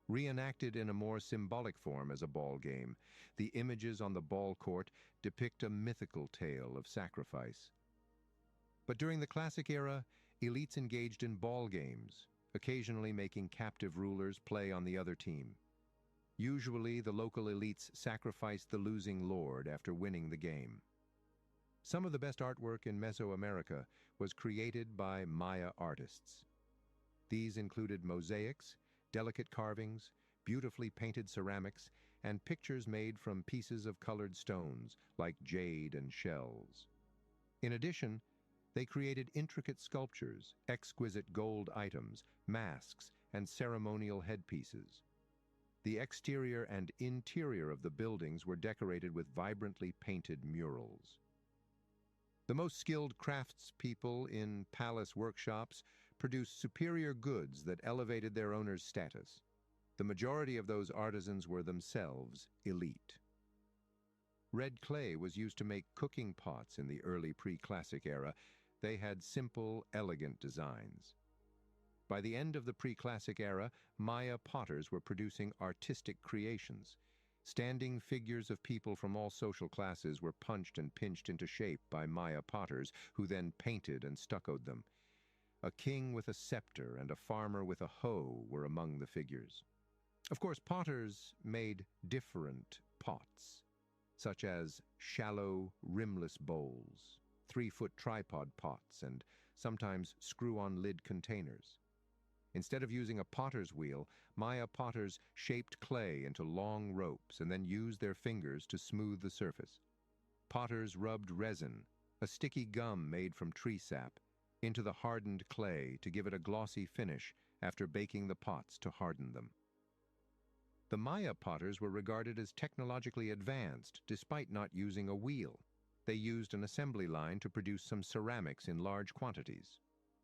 Reenacted in a more symbolic form as a ball game, the images on the ball court depict a mythical tale of sacrifice. But during the classic era, elites engaged in ball games, occasionally making captive rulers play on the other team. Usually, the local elites sacrificed the losing lord after winning the game. Some of the best artwork in Mesoamerica was created by Maya artists. These included mosaics, delicate carvings, beautifully painted ceramics, and pictures made from pieces of colored stones like jade and shells. In addition, they created intricate sculptures, exquisite gold items, masks, and ceremonial headpieces. The exterior and interior of the buildings were decorated with vibrantly painted murals. The most skilled craftspeople in palace workshops produced superior goods that elevated their owner's status. The majority of those artisans were themselves elite. Red clay was used to make cooking pots in the early pre-classic era. They had simple, elegant designs. By the end of the pre-classic era, Maya potters were producing artistic creations. Standing figures of people from all social classes were punched and pinched into shape by Maya potters, who then painted and stuccoed them. A king with a scepter and a farmer with a hoe were among the figures. Of course, potters made different pots. such as shallow, rimless bowls, 3-foot tripod pots, and sometimes screw-on lid containers. Instead of using a potter's wheel, Maya potters shaped clay into long ropes and then used their fingers to smooth the surface. Potters rubbed resin, a sticky gum made from tree sap, into the hardened clay to give it a glossy finish after baking the pots to harden them. The Maya potters were regarded as technologically advanced despite not using a wheel. They used an assembly line to produce some ceramics in large quantities.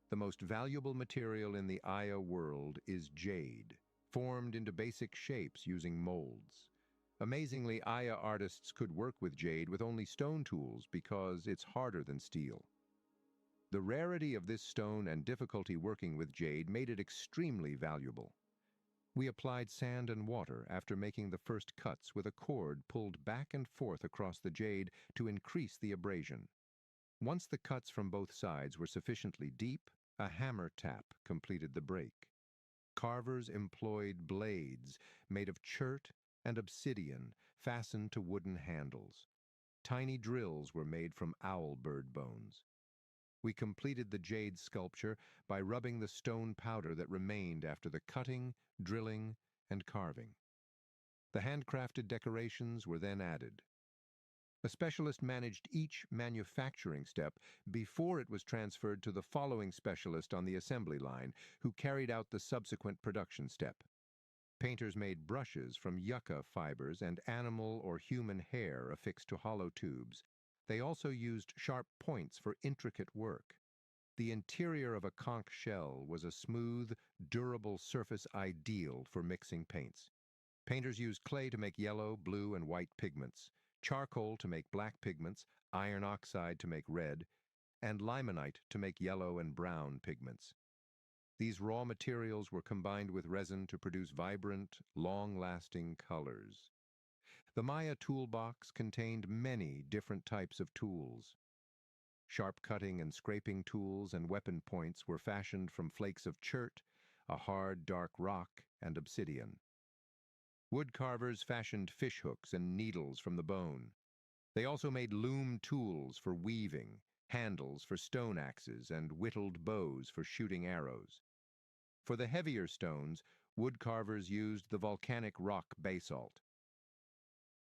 The most valuable material in the Aya world is jade, formed into basic shapes using molds. Amazingly, Aya artists could work with jade with only stone tools because it's harder than steel. The rarity of this stone and difficulty working with jade made it extremely valuable. We applied sand and water after making the first cuts with a cord pulled back and forth across the jade to increase the abrasion. Once the cuts from both sides were sufficiently deep, a hammer tap completed the break. Carvers employed blades made of chert and obsidian fastened to wooden handles. Tiny drills were made from owl bird bones. We completed the jade sculpture by rubbing the stone powder that remained after the cutting, drilling, and carving. The handcrafted decorations were then added. A specialist managed each manufacturing step before it was transferred to the following specialist on the assembly line, who carried out the subsequent production step. Painters made brushes from yucca fibers and animal or human hair affixed to hollow tubes. They also used sharp points for intricate work. The interior of a conch shell was a smooth, durable surface ideal for mixing paints. Painters used clay to make yellow, blue, and white pigments, charcoal to make black pigments, iron oxide to make red, and limonite to make yellow and brown pigments. These raw materials were combined with resin to produce vibrant, long-lasting colors. The Maya toolbox contained many different types of tools. Sharp cutting and scraping tools and weapon points were fashioned from flakes of chert, a hard, dark rock, and obsidian. Wood carvers fashioned fish hooks and needles from the bone. They also made loom tools for weaving, handles for stone axes, and whittled bows for shooting arrows. For the heavier stones, wood carvers used the volcanic rock basalt.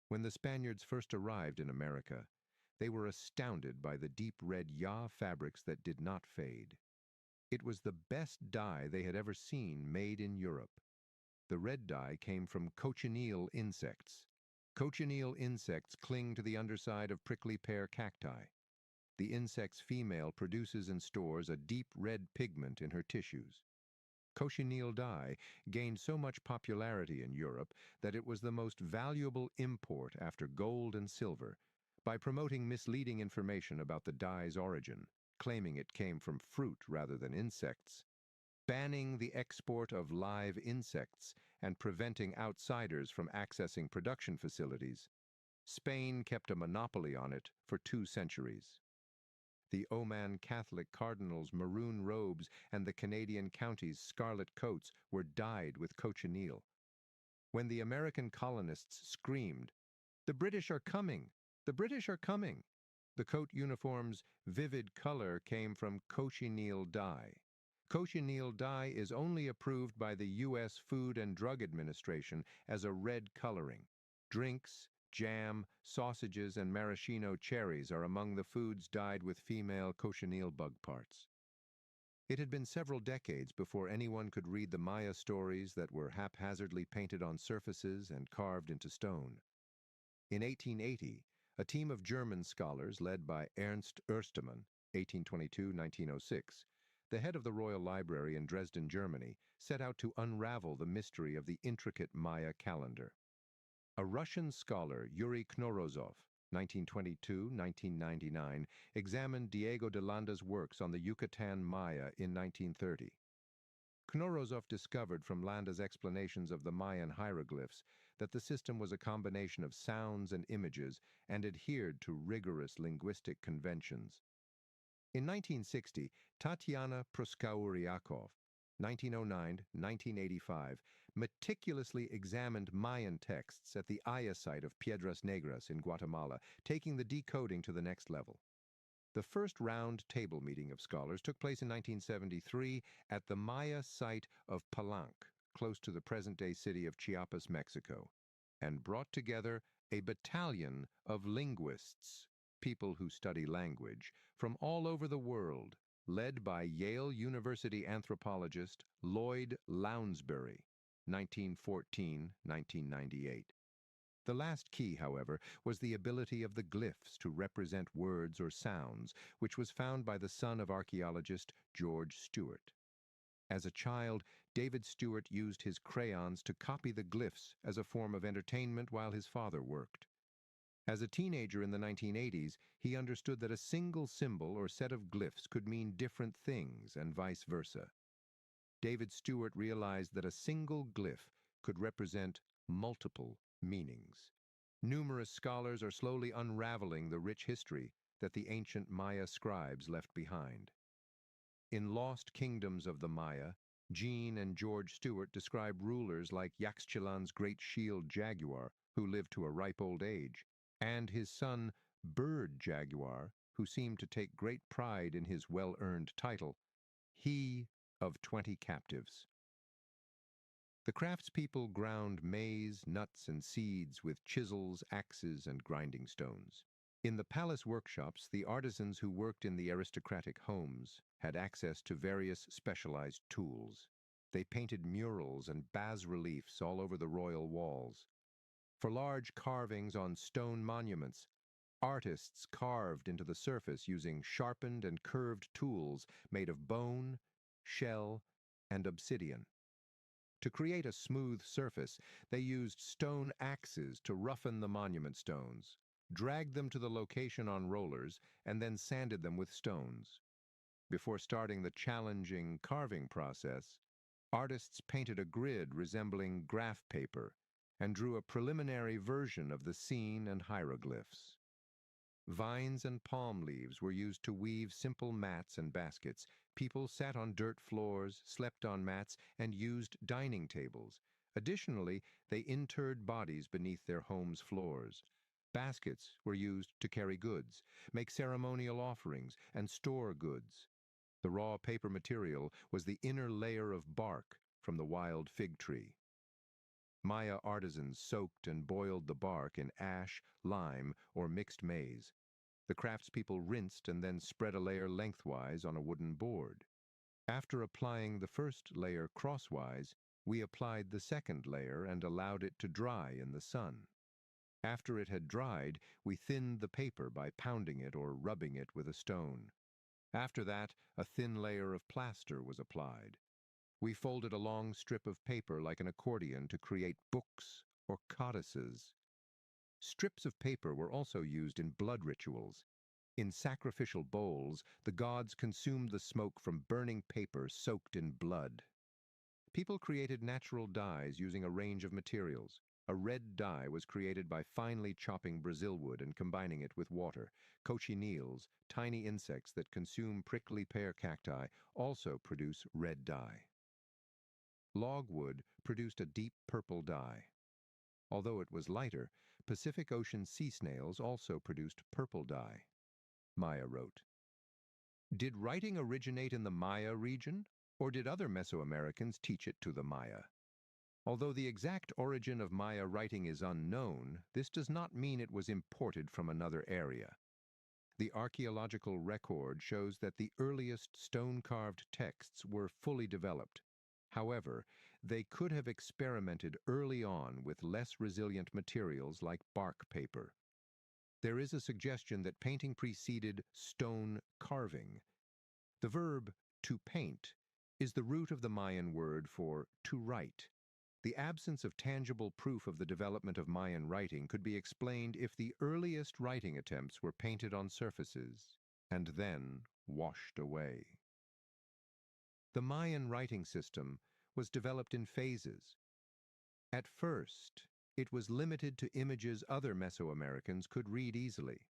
When the Spaniards first arrived in America, they were astounded by the deep red ya fabrics that did not fade. It was the best dye they had ever seen made in Europe. The red dye came from cochineal insects. Cochineal insects cling to the underside of prickly pear cacti. The insect's female produces and stores a deep red pigment in her tissues. Cochineal dye gained so much popularity in Europe that it was the most valuable import after gold and silver, by promoting misleading information about the dye's origin, claiming it came from fruit rather than insects, banning the export of live insects, and preventing outsiders from accessing production facilities. Spain kept a monopoly on it for 2 centuries. The Oman Catholic cardinals' maroon robes and the Canadian counties' scarlet coats were dyed with cochineal. When the American colonists screamed, "The British are coming! The British are coming!" the coat uniform's vivid color came from cochineal dye. Cochineal dye is only approved by the U.S. Food and Drug Administration as a red coloring. Drinks, jam, sausages, and maraschino cherries are among the foods dyed with female cochineal bug parts. It had been several decades before anyone could read the Maya stories that were haphazardly painted on surfaces and carved into stone. In 1880, a team of German scholars led by Ernst Oestermann, 1822-1906, the head of the Royal Library in Dresden, Germany, set out to unravel the mystery of the intricate Maya calendar. A Russian scholar, Yuri Knorozov, 1922-1999, examined Diego de Landa's works on the Yucatan Maya in 1930. Knorozov discovered from Landa's explanations of the Mayan hieroglyphs that the system was a combination of sounds and images and adhered to rigorous linguistic conventions. In 1960, Tatiana Proskauryakov, 1909-1985, meticulously examined Mayan texts at the Aya site of Piedras Negras in Guatemala, taking the decoding to the next level. The first round table meeting of scholars took place in 1973 at the Maya site of Palenque, close to the present-day city of Chiapas, Mexico, and brought together a battalion of linguists, people who study language, from all over the world, led by Yale University anthropologist Lloyd Lounsbury, 1914-1998. The last key, however, was the ability of the glyphs to represent words or sounds, which was found by the son of archaeologist George Stewart. As a child, David Stewart used his crayons to copy the glyphs as a form of entertainment while his father worked. As a teenager in the 1980s, he understood that a single symbol or set of glyphs could mean different things and vice versa. David Stewart realized that a single glyph could represent multiple meanings. Numerous scholars are slowly unraveling the rich history that the ancient Maya scribes left behind. In Lost Kingdoms of the Maya, Jean and George Stewart describe rulers like Yaxchilan's great shield jaguar, who lived to a ripe old age, and his son Bird Jaguar, who seemed to take great pride in his well-earned title, he of 20 captives. The craftspeople ground maize, nuts, and seeds with chisels, axes, and grinding stones. In the palace workshops, the artisans who worked in the aristocratic homes had access to various specialized tools. They painted murals and bas-reliefs all over the royal walls. For large carvings on stone monuments, artists carved into the surface using sharpened and curved tools made of bone, shell, and obsidian. To create a smooth surface, they used stone axes to roughen the monument stones, dragged them to the location on rollers, and then sanded them with stones. Before starting the challenging carving process, artists painted a grid resembling graph paper and drew a preliminary version of the scene and hieroglyphs. Vines and palm leaves were used to weave simple mats and baskets. People sat on dirt floors, slept on mats, and used dining tables. Additionally, they interred bodies beneath their homes' floors. Baskets were used to carry goods, make ceremonial offerings, and store goods. The raw paper material was the inner layer of bark from the wild fig tree. Maya artisans soaked and boiled the bark in ash, lime, or mixed maize. The craftspeople rinsed and then spread a layer lengthwise on a wooden board. After applying the first layer crosswise, we applied the second layer and allowed it to dry in the sun. After it had dried, we thinned the paper by pounding it or rubbing it with a stone. After that, a thin layer of plaster was applied. We folded a long strip of paper like an accordion to create books or codices. Strips of paper were also used in blood rituals. In sacrificial bowls, the gods consumed the smoke from burning paper soaked in blood. People created natural dyes using a range of materials. A red dye was created by finely chopping Brazil wood and combining it with water. Cochineals, tiny insects that consume prickly pear cacti, also produce red dye. Logwood produced a deep purple dye. Although it was lighter, Pacific Ocean sea snails also produced purple dye. Maya wrote, "Did writing originate in the Maya region, or did other Mesoamericans teach it to the Maya? Although the exact origin of Maya writing is unknown, this does not mean it was imported from another area. The archaeological record shows that the earliest stone-carved texts were fully developed. However, they could have experimented early on with less resilient materials like bark paper. There is a suggestion that painting preceded stone carving. The verb to paint is the root of the Mayan word for to write. The absence of tangible proof of the development of Mayan writing could be explained if the earliest writing attempts were painted on surfaces and then washed away. The Mayan writing system was developed in phases. At first, it was limited to images other Mesoamericans could read easily.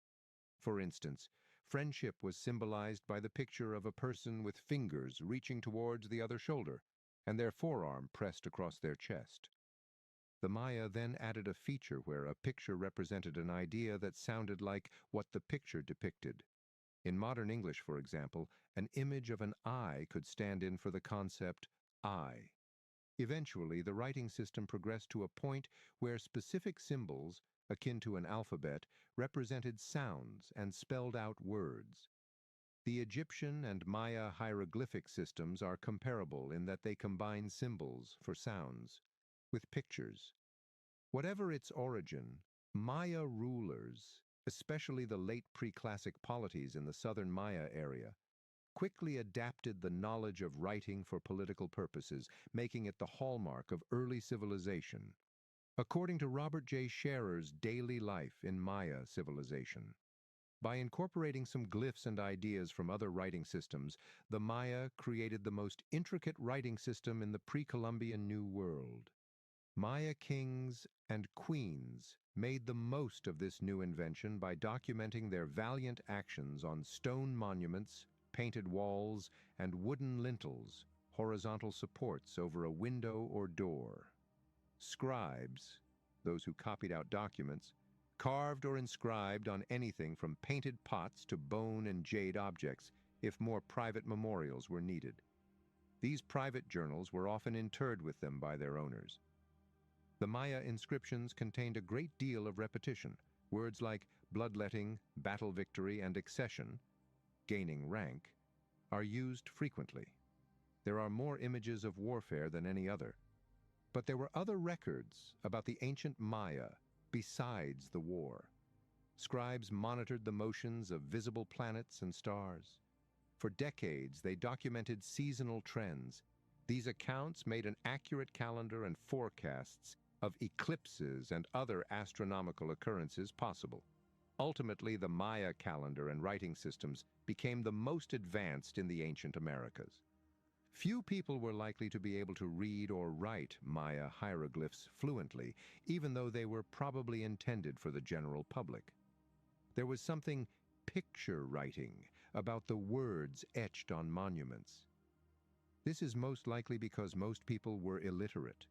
For instance, friendship was symbolized by the picture of a person with fingers reaching towards the other shoulder, and their forearm pressed across their chest. The Maya then added a feature where a picture represented an idea that sounded like what the picture depicted. In modern English, for example, an image of an eye could stand in for the concept I. Eventually, the writing system progressed to a point where specific symbols, akin to an alphabet, represented sounds and spelled out words. The Egyptian and Maya hieroglyphic systems are comparable in that they combine symbols for sounds with pictures. Whatever its origin, Maya rulers, especially the late pre-classic polities in the southern Maya area, quickly adapted the knowledge of writing for political purposes, making it the hallmark of early civilization. According to Robert J. Scherer's Daily Life in Maya Civilization, by incorporating some glyphs and ideas from other writing systems, the Maya created the most intricate writing system in the pre-Columbian New World. Maya kings and queens made the most of this new invention by documenting their valiant actions on stone monuments, painted walls, and wooden lintels, horizontal supports over a window or door. Scribes, those who copied out documents, carved or inscribed on anything from painted pots to bone and jade objects, if more private memorials were needed. These private journals were often interred with them by their owners. The Maya inscriptions contained a great deal of repetition. Words like bloodletting, battle victory, and accession, gaining rank, are used frequently. There are more images of warfare than any other. But there were other records about the ancient Maya besides the war. Scribes monitored the motions of visible planets and stars. For decades, they documented seasonal trends. These accounts made an accurate calendar and forecasts of eclipses and other astronomical occurrences possible. Ultimately, the Maya calendar and writing systems became the most advanced in the ancient Americas. Few people were likely to be able to read or write Maya hieroglyphs fluently, even though they were probably intended for the general public. There was something picture writing about the words etched on monuments. This is most likely because most people were illiterate.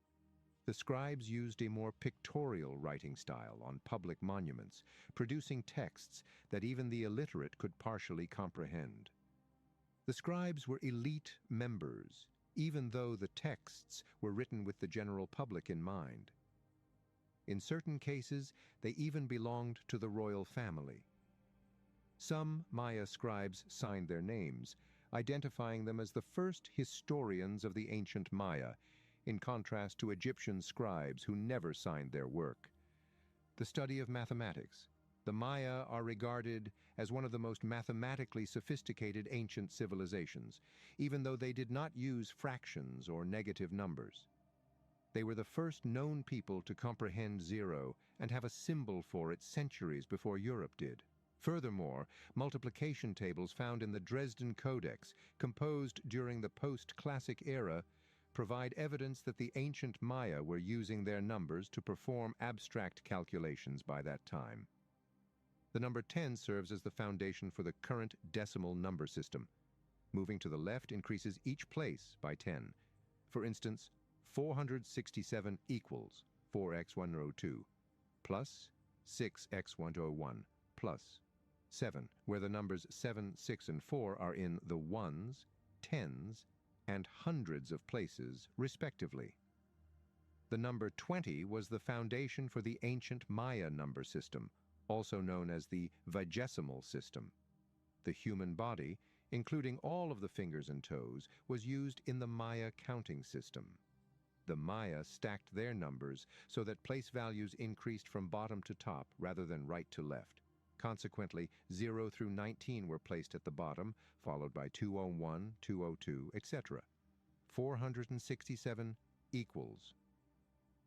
The scribes used a more pictorial writing style on public monuments, producing texts that even the illiterate could partially comprehend. The scribes were elite members, even though the texts were written with the general public in mind. In certain cases, they even belonged to the royal family. Some Maya scribes signed their names, identifying them as the first historians of the ancient Maya, in contrast to Egyptian scribes who never signed their work. The study of mathematics. The Maya are regarded as one of the most mathematically sophisticated ancient civilizations, even though they did not use fractions or negative numbers. They were the first known people to comprehend zero and have a symbol for it centuries before Europe did. Furthermore, multiplication tables found in the Dresden Codex, composed during the post-classic era, provide evidence that the ancient Maya were using their numbers to perform abstract calculations by that time. The number 10 serves as the foundation for the current decimal number system. Moving to the left increases each place by 10. For instance, 467 equals 4x102 plus 6x101 plus 7, where the numbers 7, 6, and 4 are in the ones, tens, and hundreds of places, respectively. The number 20 was the foundation for the ancient Maya number system, also known as the vigesimal system. The human body, including all of the fingers and toes, was used in the Maya counting system. The Maya stacked their numbers so that place values increased from bottom to top rather than right to left. Consequently, 0 through 19 were placed at the bottom, followed by 201, 202, etc. 467 equals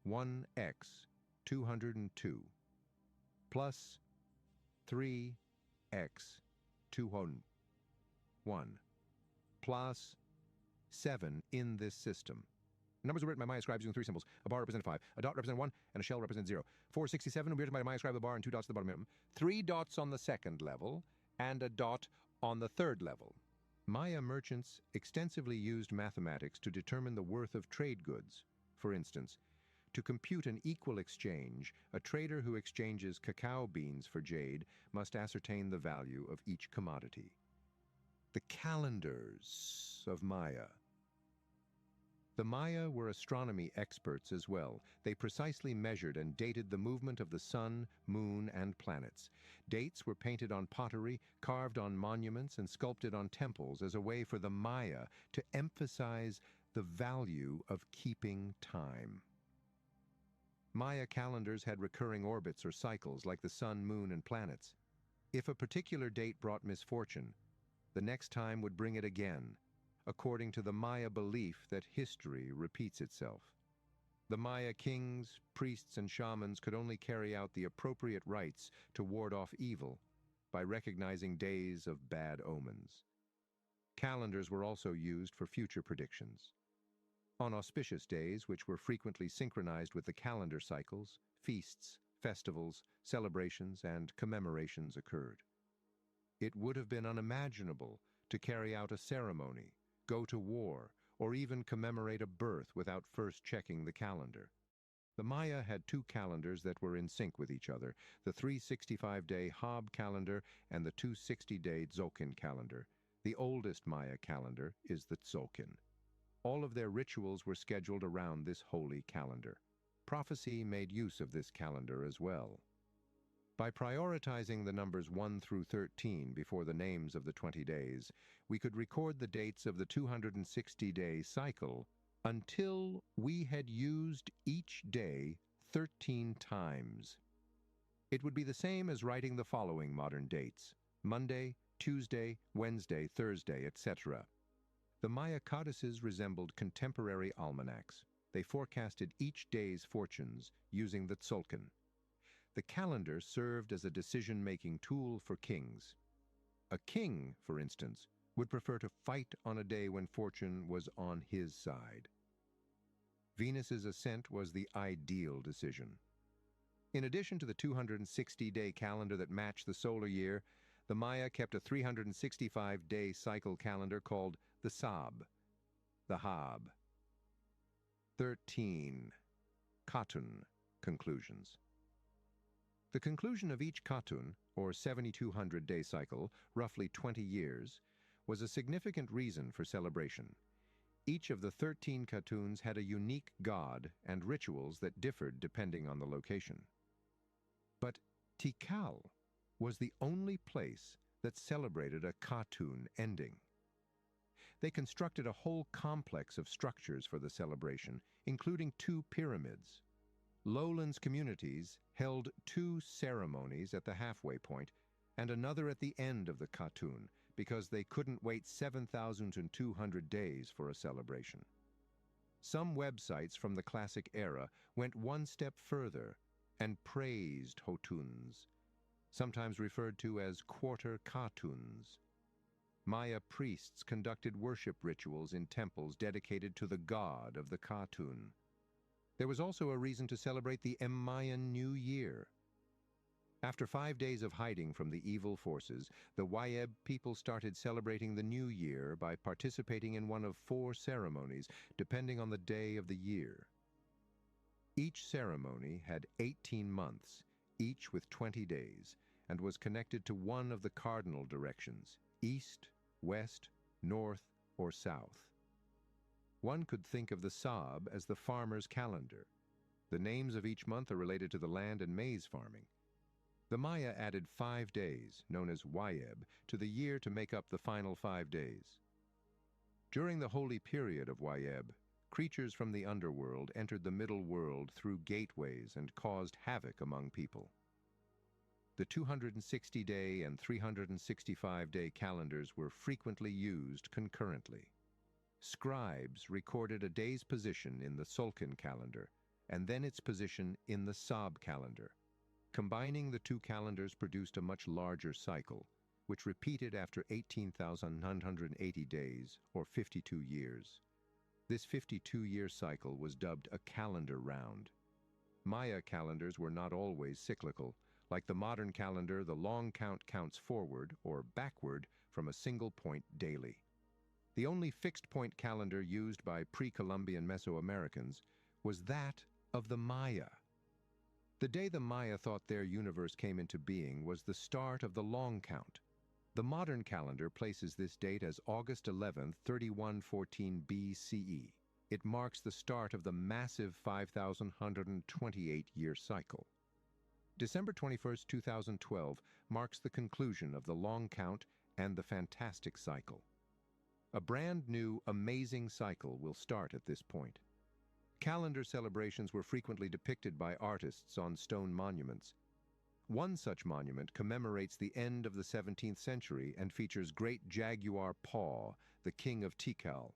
1x 202 plus 3x 201 plus 7 in this system. Numbers were written by Maya scribes using three symbols. A bar represented 5, a dot represented 1, and a shell represented 0. 467 will be written by a Maya scribe with a bar and 2 dots at the bottom. 3 dots on the second level, and a dot on the third level. Maya merchants extensively used mathematics to determine the worth of trade goods. For instance, to compute an equal exchange, a trader who exchanges cacao beans for jade must ascertain the value of each commodity. The calendars of Maya. The Maya were astronomy experts as well. They precisely measured and dated the movement of the sun, moon, and planets. Dates were painted on pottery, carved on monuments, and sculpted on temples as a way for the Maya to emphasize the value of keeping time. Maya calendars had recurring orbits or cycles like the sun, moon, and planets. If a particular date brought misfortune, the next time would bring it again, according to the Maya belief that history repeats itself. The Maya kings, priests, and shamans could only carry out the appropriate rites to ward off evil by recognizing days of bad omens. Calendars were also used for future predictions. On auspicious days, which were frequently synchronized with the calendar cycles, feasts, festivals, celebrations, and commemorations occurred. It would have been unimaginable to carry out a ceremony, go to war, or even commemorate a birth without first checking the calendar. The Maya had two calendars that were in sync with each other, the 365-day Hab calendar and the 260-day Tzolk'in calendar. The oldest Maya calendar is the Tzolk'in. All of their rituals were scheduled around this holy calendar. Prophecy made use of this calendar as well. By prioritizing the numbers 1 through 13 before the names of the 20 days, we could record the dates of the 260-day cycle until we had used each day 13 times. It would be the same as writing the following modern dates: Monday, Tuesday, Wednesday, Thursday, etc. The Maya codices resembled contemporary almanacs. They forecasted each day's fortunes using the Tzolk'in. The calendar served as a decision-making tool for kings. A king, for instance, would prefer to fight on a day when fortune was on his side. Venus's ascent was the ideal decision. In addition to the 260-day calendar that matched the solar year, the Maya kept a 365-day cycle calendar called the Sab, the Hab. 13. Katun conclusions. The conclusion of each Katun, or 7,200-day cycle, roughly 20 years, was a significant reason for celebration. Each of the 13 Katuns had a unique god and rituals that differed depending on the location. But Tikal was the only place that celebrated a Katun ending. They constructed a whole complex of structures for the celebration, including 2 pyramids. Lowlands communities held 2 ceremonies at the halfway point and another at the end of the Katun because they couldn't wait 7,200 days for a celebration. Some websites from the classic era went one step further and praised Hotuns, sometimes referred to as quarter Katuns. Maya priests conducted worship rituals in temples dedicated to the god of the Katun. There was also a reason to celebrate the Mayan New Year. After 5 days of hiding from the evil forces, the Wayeb people started celebrating the New Year by participating in one of 4 ceremonies, depending on the day of the year. Each ceremony had 18 months, each with 20 days, and was connected to one of the cardinal directions: east, west, north, or south. One could think of the Sab as the farmer's calendar. The names of each month are related to the land and maize farming. The Maya added 5 days, known as Wayeb, to the year to make up the final 5 days. During the holy period of Wayeb, creatures from the underworld entered the middle world through gateways and caused havoc among people. The 260-day and 365-day calendars were frequently used concurrently. Scribes recorded a day's position in the Tzolk'in calendar, and then its position in the Sab calendar. Combining the 2 calendars produced a much larger cycle, which repeated after 18,980 days, or 52 years. This 52-year cycle was dubbed a calendar round. Maya calendars were not always cyclical. Like the modern calendar, the long count counts forward or backward from a single point daily. The only fixed-point calendar used by pre-Columbian Mesoamericans was that of the Maya. The day the Maya thought their universe came into being was the start of the long count. The modern calendar places this date as August 11th, 3114 BCE. It marks the start of the massive 5,128-year cycle. December 21st, 2012 marks the conclusion of the long count and the fantastic cycle. A brand new, amazing cycle will start at this point. Calendar celebrations were frequently depicted by artists on stone monuments. One such monument commemorates the end of the 17th century and features great jaguar Paw, the king of Tikal.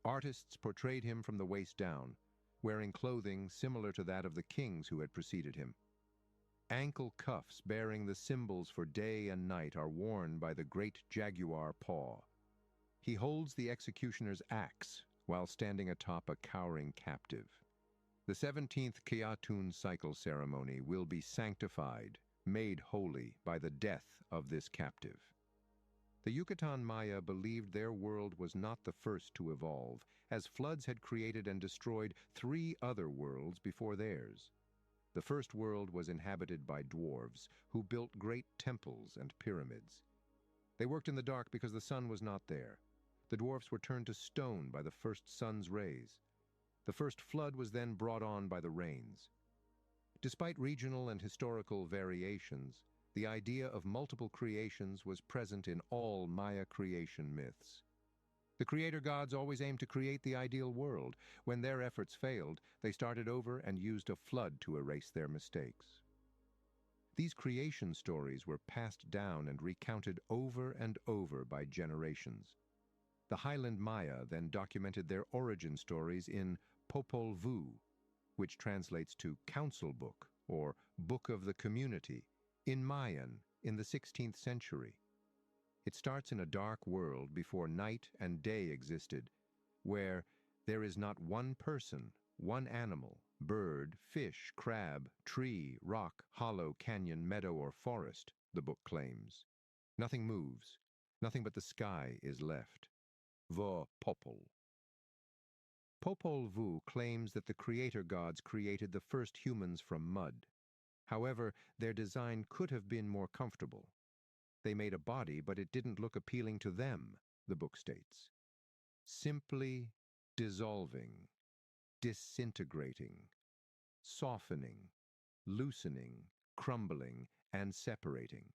Artists portrayed him from the waist down, wearing clothing similar to that of the kings who had preceded him. Ankle cuffs bearing the symbols for day and night are worn by the great jaguar Paw. He holds the executioner's axe while standing atop a cowering captive. The 17th Kiatun cycle ceremony will be sanctified, made holy by the death of this captive. The Yucatan Maya believed their world was not the first to evolve, as floods had created and destroyed 3 other worlds before theirs. The first world was inhabited by dwarves, who built great temples and pyramids. They worked in the dark because the sun was not there. The dwarfs were turned to stone by the first sun's rays. The first flood was then brought on by the rains. Despite regional and historical variations, the idea of multiple creations was present in all Maya creation myths. The creator gods always aimed to create the ideal world. When their efforts failed, they started over and used a flood to erase their mistakes. These creation stories were passed down and recounted over and over by generations. The Highland Maya then documented their origin stories in Popol Vuh, which translates to Council Book or Book of the Community, in Mayan in the 16th century. It starts in a dark world before night and day existed, where there is not one person, one animal, bird, fish, crab, tree, rock, hollow, canyon, meadow, or forest, the book claims. Nothing moves. Nothing but the sky is left. Vo Popol. Popol Vuh claims that the creator gods created the first humans from mud. However, their design could have been more comfortable. They made a body, but it didn't look appealing to them, the book states. Simply dissolving, disintegrating, softening, loosening, crumbling, and separating.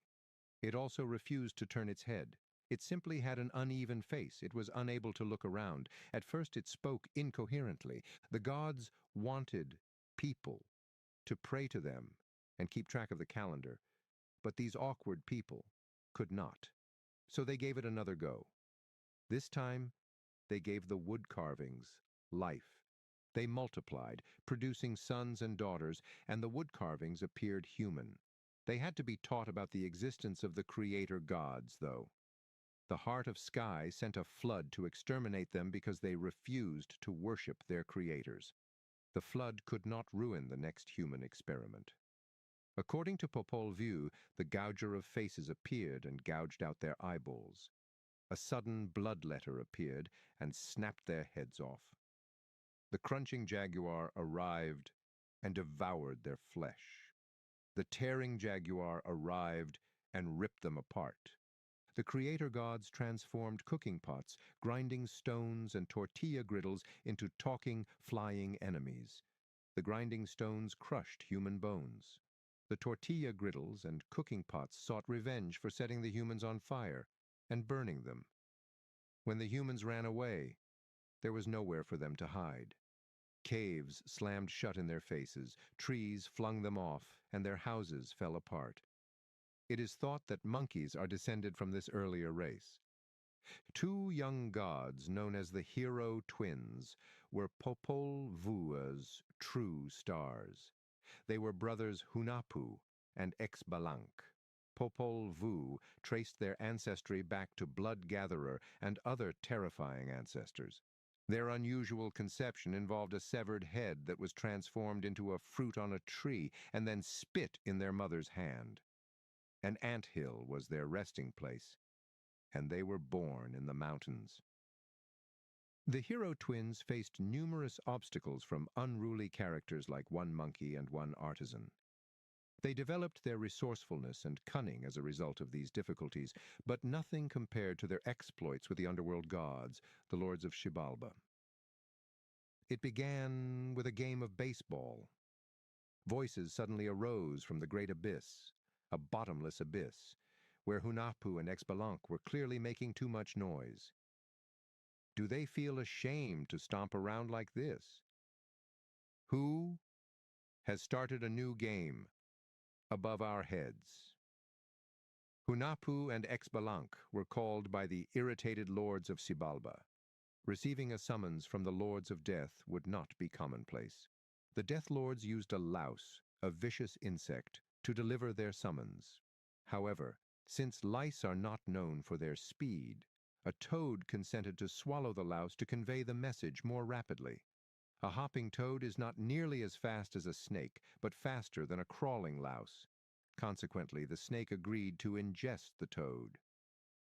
It also refused to turn its head. It simply had an uneven face. It was unable to look around. At first it spoke incoherently. The gods wanted people to pray to them and keep track of the calendar, but these awkward people could not. So they gave it another go. This time, they gave the wood carvings life. They multiplied, producing sons and daughters, and the wood carvings appeared human. They had to be taught about the existence of the creator gods, though. The heart of sky sent a flood to exterminate them because they refused to worship their creators. The flood could not ruin the next human experiment. According to Popol Vuh, the gouger of faces appeared and gouged out their eyeballs. A sudden bloodletter appeared and snapped their heads off. The crunching jaguar arrived and devoured their flesh. The tearing jaguar arrived and ripped them apart. The creator gods transformed cooking pots, grinding stones, and tortilla griddles into talking, flying enemies. The grinding stones crushed human bones. The tortilla griddles and cooking pots sought revenge for setting the humans on fire and burning them. When the humans ran away, there was nowhere for them to hide. Caves slammed shut in their faces, trees flung them off, and their houses fell apart. It is thought that monkeys are descended from this earlier race. 2 young gods, known as the Hero Twins, were Popol Vuh's true stars. They were brothers Hunahpu and Exbalanque. Popol Vuh traced their ancestry back to Blood Gatherer and other terrifying ancestors. Their unusual conception involved a severed head that was transformed into a fruit on a tree and then spit in their mother's hand. An anthill was their resting place, and they were born in the mountains. The hero twins faced numerous obstacles from unruly characters like one monkey and one artisan. They developed their resourcefulness and cunning as a result of these difficulties, but nothing compared to their exploits with the underworld gods, the lords of Xibalba. It began with a game of baseball. Voices suddenly arose from the great abyss, a bottomless abyss, where Hunahpu and Exbalanque were clearly making too much noise. Do they feel ashamed to stomp around like this? Who has started a new game above our heads? Hunahpu and Exbalanque were called by the irritated lords of Xibalba. Receiving a summons from the lords of death would not be commonplace. The death lords used a louse, a vicious insect, to deliver their summons. However, since lice are not known for their speed, a toad consented to swallow the louse to convey the message more rapidly. A hopping toad is not nearly as fast as a snake, but faster than a crawling louse. Consequently, the snake agreed to ingest the toad.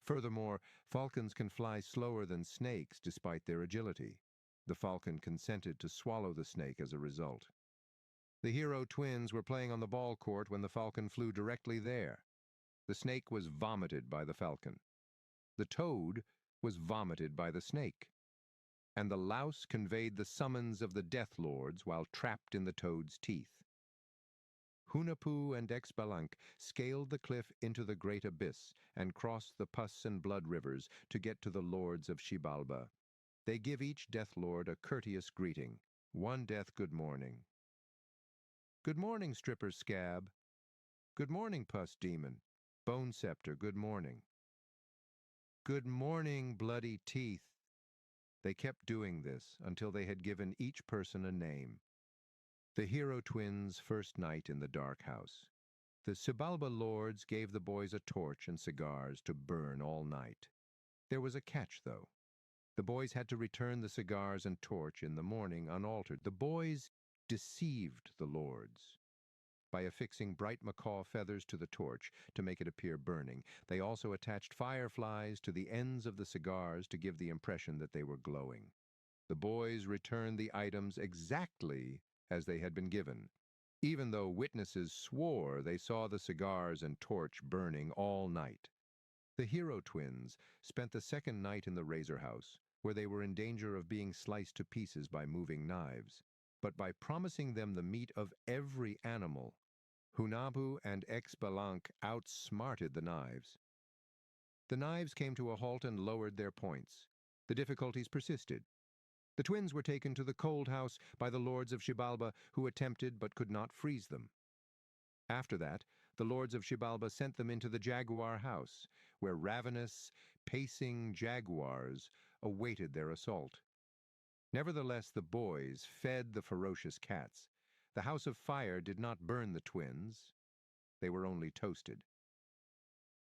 Furthermore, falcons can fly slower than snakes despite their agility. The falcon consented to swallow the snake as a result. The hero twins were playing on the ball court when the falcon flew directly there. The snake was vomited by the falcon. The toad was vomited by the snake. And the louse conveyed the summons of the death lords while trapped in the toad's teeth. Hunahpu and Exbalanque scaled the cliff into the great abyss and crossed the pus and blood rivers to get to the lords of Xibalba. They give each death lord a courteous greeting. One death good morning. Good morning, stripper scab. Good morning, pus demon. Bone scepter, good morning. Good morning, bloody teeth. They kept doing this until they had given each person a name. The hero twins' first night in the dark house. The Xibalba lords gave the boys a torch and cigars to burn all night. There was a catch, though. The boys had to return the cigars and torch in the morning unaltered. The boys deceived the lords by affixing bright macaw feathers to the torch to make it appear burning. They also attached fireflies to the ends of the cigars to give the impression that they were glowing. The boys returned the items exactly as they had been given, even though witnesses swore they saw the cigars and torch burning all night. The hero twins spent the second night in the razor house, where they were in danger of being sliced to pieces by moving knives. But by promising them the meat of every animal, Hunahpu and Exbalanque outsmarted the knives. The knives came to a halt and lowered their points. The difficulties persisted. The twins were taken to the cold house by the lords of Xibalba, who attempted but could not freeze them. After that, the lords of Xibalba sent them into the jaguar house, where ravenous, pacing jaguars awaited their assault. Nevertheless, the boys fed the ferocious cats. The house of fire did not burn the twins. They were only toasted.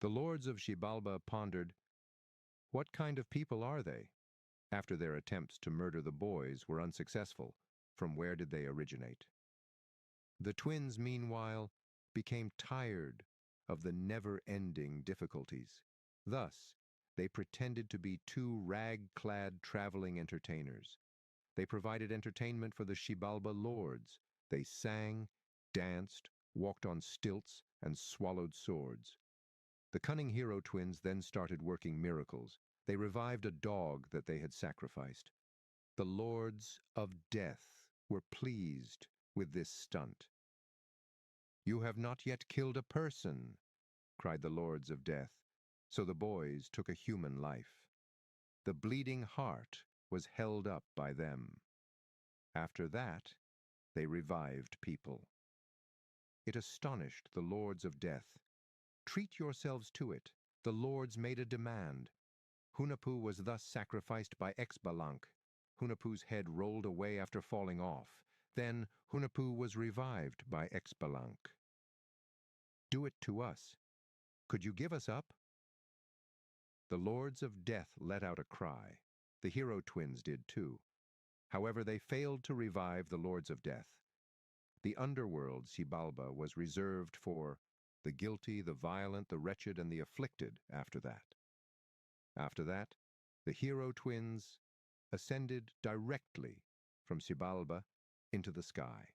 The lords of Xibalba pondered, what kind of people are they? After their attempts to murder the boys were unsuccessful, from where did they originate? The twins, meanwhile, became tired of the never-ending difficulties. Thus, they pretended to be two rag-clad traveling entertainers. They provided entertainment for the Xibalba lords. They sang, danced, walked on stilts, and swallowed swords. The cunning hero twins then started working miracles. They revived a dog that they had sacrificed. The lords of death were pleased with this stunt. "You have not yet killed a person," cried the lords of death, so the boys took a human life. The bleeding heart was held up by them. After that, they revived people. It astonished the lords of death. Treat yourselves to it. The lords made a demand. Hunahpu was thus sacrificed by Exbalanque. Hunahpu's head rolled away after falling off. Then Hunahpu was revived by Exbalanque. Do it to us. Could you give us up? The lords of death let out a cry. The hero twins did too. However, they failed to revive the lords of death. The underworld, Xibalba, was reserved for the guilty, the violent, the wretched, and the afflicted after that. After that, the hero twins ascended directly from Xibalba into the sky,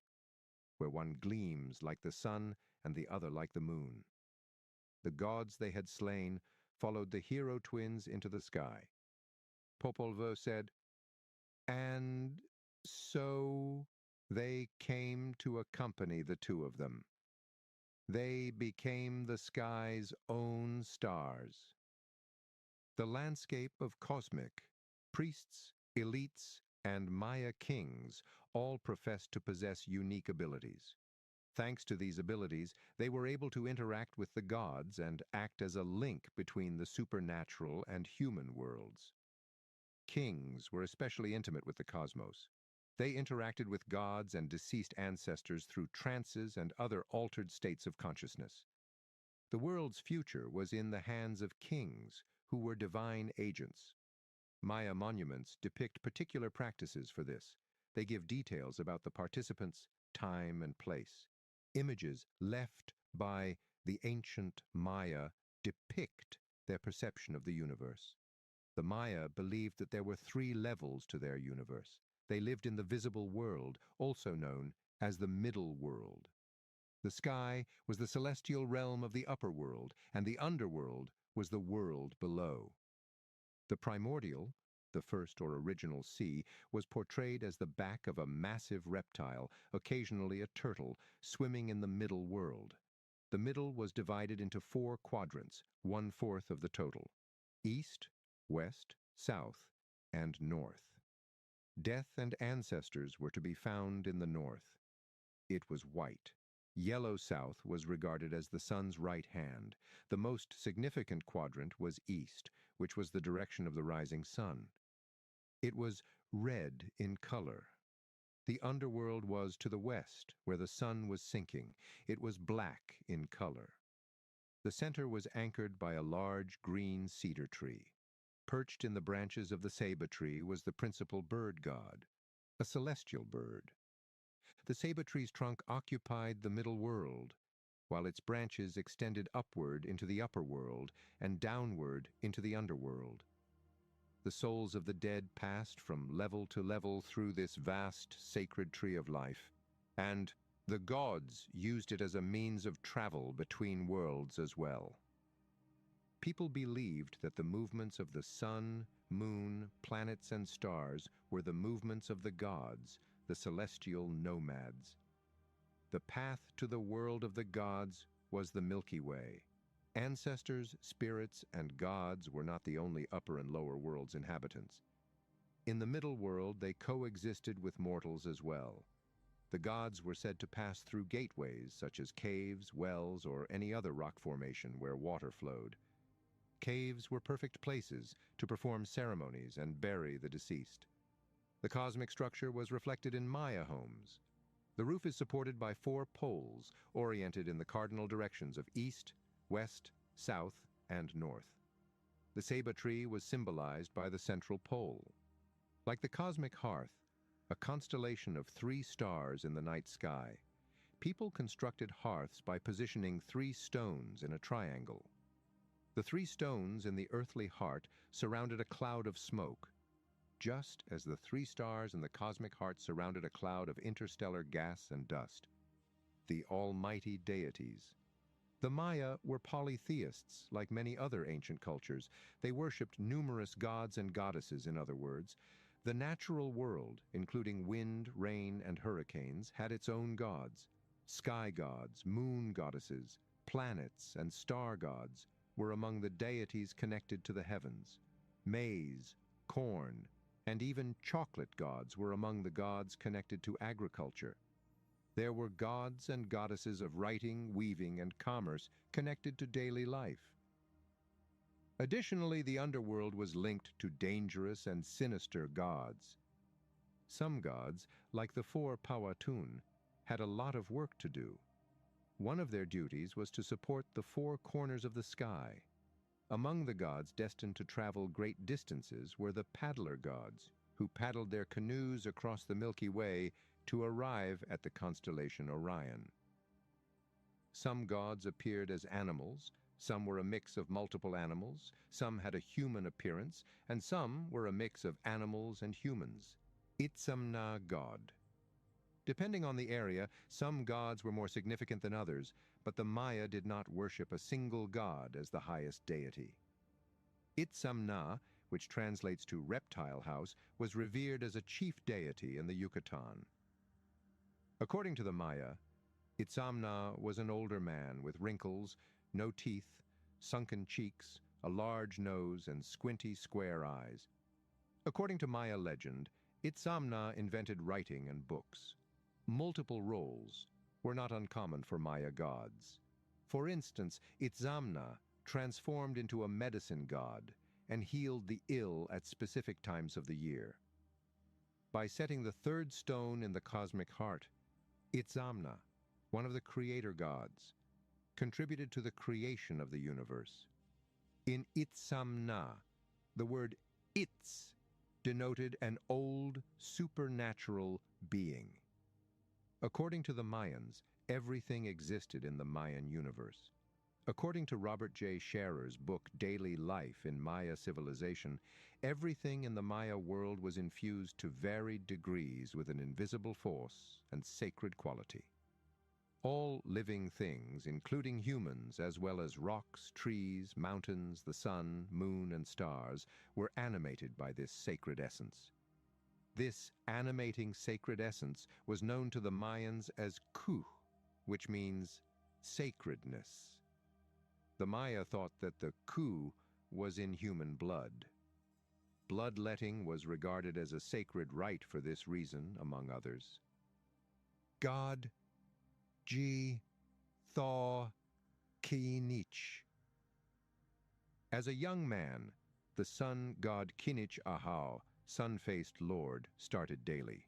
where one gleams like the sun and the other like the moon. The gods they had slain followed the hero twins into the sky. Popol Vuh said, "And so they came to accompany the two of them. They became the sky's own stars." The landscape of cosmic, priests, elites, and Maya kings all professed to possess unique abilities. Thanks to these abilities, they were able to interact with the gods and act as a link between the supernatural and human worlds. Kings were especially intimate with the cosmos. They interacted with gods and deceased ancestors through trances and other altered states of consciousness. The world's future was in the hands of kings, who were divine agents. Maya monuments depict particular practices for this. They give details about the participants, time, and place. Images left by the ancient Maya depict their perception of the universe. The Maya believed that there were 3 levels to their universe. They lived in the visible world, also known as the middle world. The sky was the celestial realm of the upper world, and the underworld was the world below. The primordial, the first or original sea, was portrayed as the back of a massive reptile, occasionally a turtle, swimming in the middle world. The middle was divided into 4 quadrants, 1/4 of the total: east, west, south, and north. Death and ancestors were to be found in the north. It was white. Yellow south was regarded as the sun's right hand. The most significant quadrant was east, which was the direction of the rising sun. It was red in color. The underworld was to the west, where the sun was sinking. It was black in color. The center was anchored by a large green cedar tree. Perched in the branches of the ceiba tree was the principal bird god, a celestial bird. The ceiba tree's trunk occupied the middle world, while its branches extended upward into the upper world and downward into the underworld. The souls of the dead passed from level to level through this vast, sacred tree of life, and the gods used it as a means of travel between worlds as well. People believed that the movements of the sun, moon, planets, and stars were the movements of the gods, the celestial nomads. The path to the world of the gods was the Milky Way. Ancestors, spirits, and gods were not the only upper and lower worlds' inhabitants. In the middle world, they coexisted with mortals as well. The gods were said to pass through gateways, such as caves, wells, or any other rock formation where water flowed. Caves were perfect places to perform ceremonies and bury the deceased. The cosmic structure was reflected in Maya homes. The roof is supported by 4 poles, oriented in the cardinal directions of east, west, south, and north. The ceiba tree was symbolized by the central pole. Like the cosmic hearth, a constellation of 3 stars in the night sky, people constructed hearths by positioning 3 stones in a triangle. The 3 stones in the earthly heart surrounded a cloud of smoke, just as the 3 stars in the cosmic heart surrounded a cloud of interstellar gas and dust. The almighty deities. The Maya were polytheists, like many other ancient cultures. They worshipped numerous gods and goddesses, in other words. The natural world, including wind, rain, and hurricanes, had its own gods. Sky gods, moon goddesses, planets, and star gods were among the deities connected to the heavens. Maize, corn, and even chocolate gods were among the gods connected to agriculture. There were gods and goddesses of writing, weaving, and commerce connected to daily life. Additionally, the underworld was linked to dangerous and sinister gods. Some gods, like the 4 Powhatan, had a lot of work to do. One of their duties was to support the 4 corners of the sky. Among the gods destined to travel great distances were the paddler gods, who paddled their canoes across the Milky Way to arrive at the constellation Orion. Some gods appeared as animals, Some were a mix of multiple animals, some had a human appearance, and some were a mix of animals and humans. Itzamna God. Depending on the area, some gods were more significant than others, but the Maya did not worship a single god as the highest deity. Itzamna, which translates to reptile house, was revered as a chief deity in the Yucatan. According to the Maya, Itzamna was an older man with wrinkles, no teeth, sunken cheeks, a large nose, and squinty, square eyes. According to Maya legend, Itzamna invented writing and books. Multiple roles were not uncommon for Maya gods. For instance, Itzamna transformed into a medicine god and healed the ill at specific times of the year. By setting the third stone in the cosmic heart, Itzamna, one of the creator gods, contributed to the creation of the universe. In Itzamna, the word Itz denoted an old, supernatural being. According to the Mayans, everything existed in the Mayan universe. According to Robert J. Scherer's book Daily Life in Maya Civilization, everything in the Maya world was infused to varied degrees with an invisible force and sacred quality. All living things, including humans, as well as rocks, trees, mountains, the sun, moon, and stars, were animated by this sacred essence. This animating sacred essence was known to the Mayans as Ku, which means sacredness. The Maya thought that the Ku was in human blood. Bloodletting was regarded as a sacred rite for this reason, among others. God, Ji, Thaw, Kinich. As a young man, the sun god Kinich Ahau, sun-faced lord, started daily.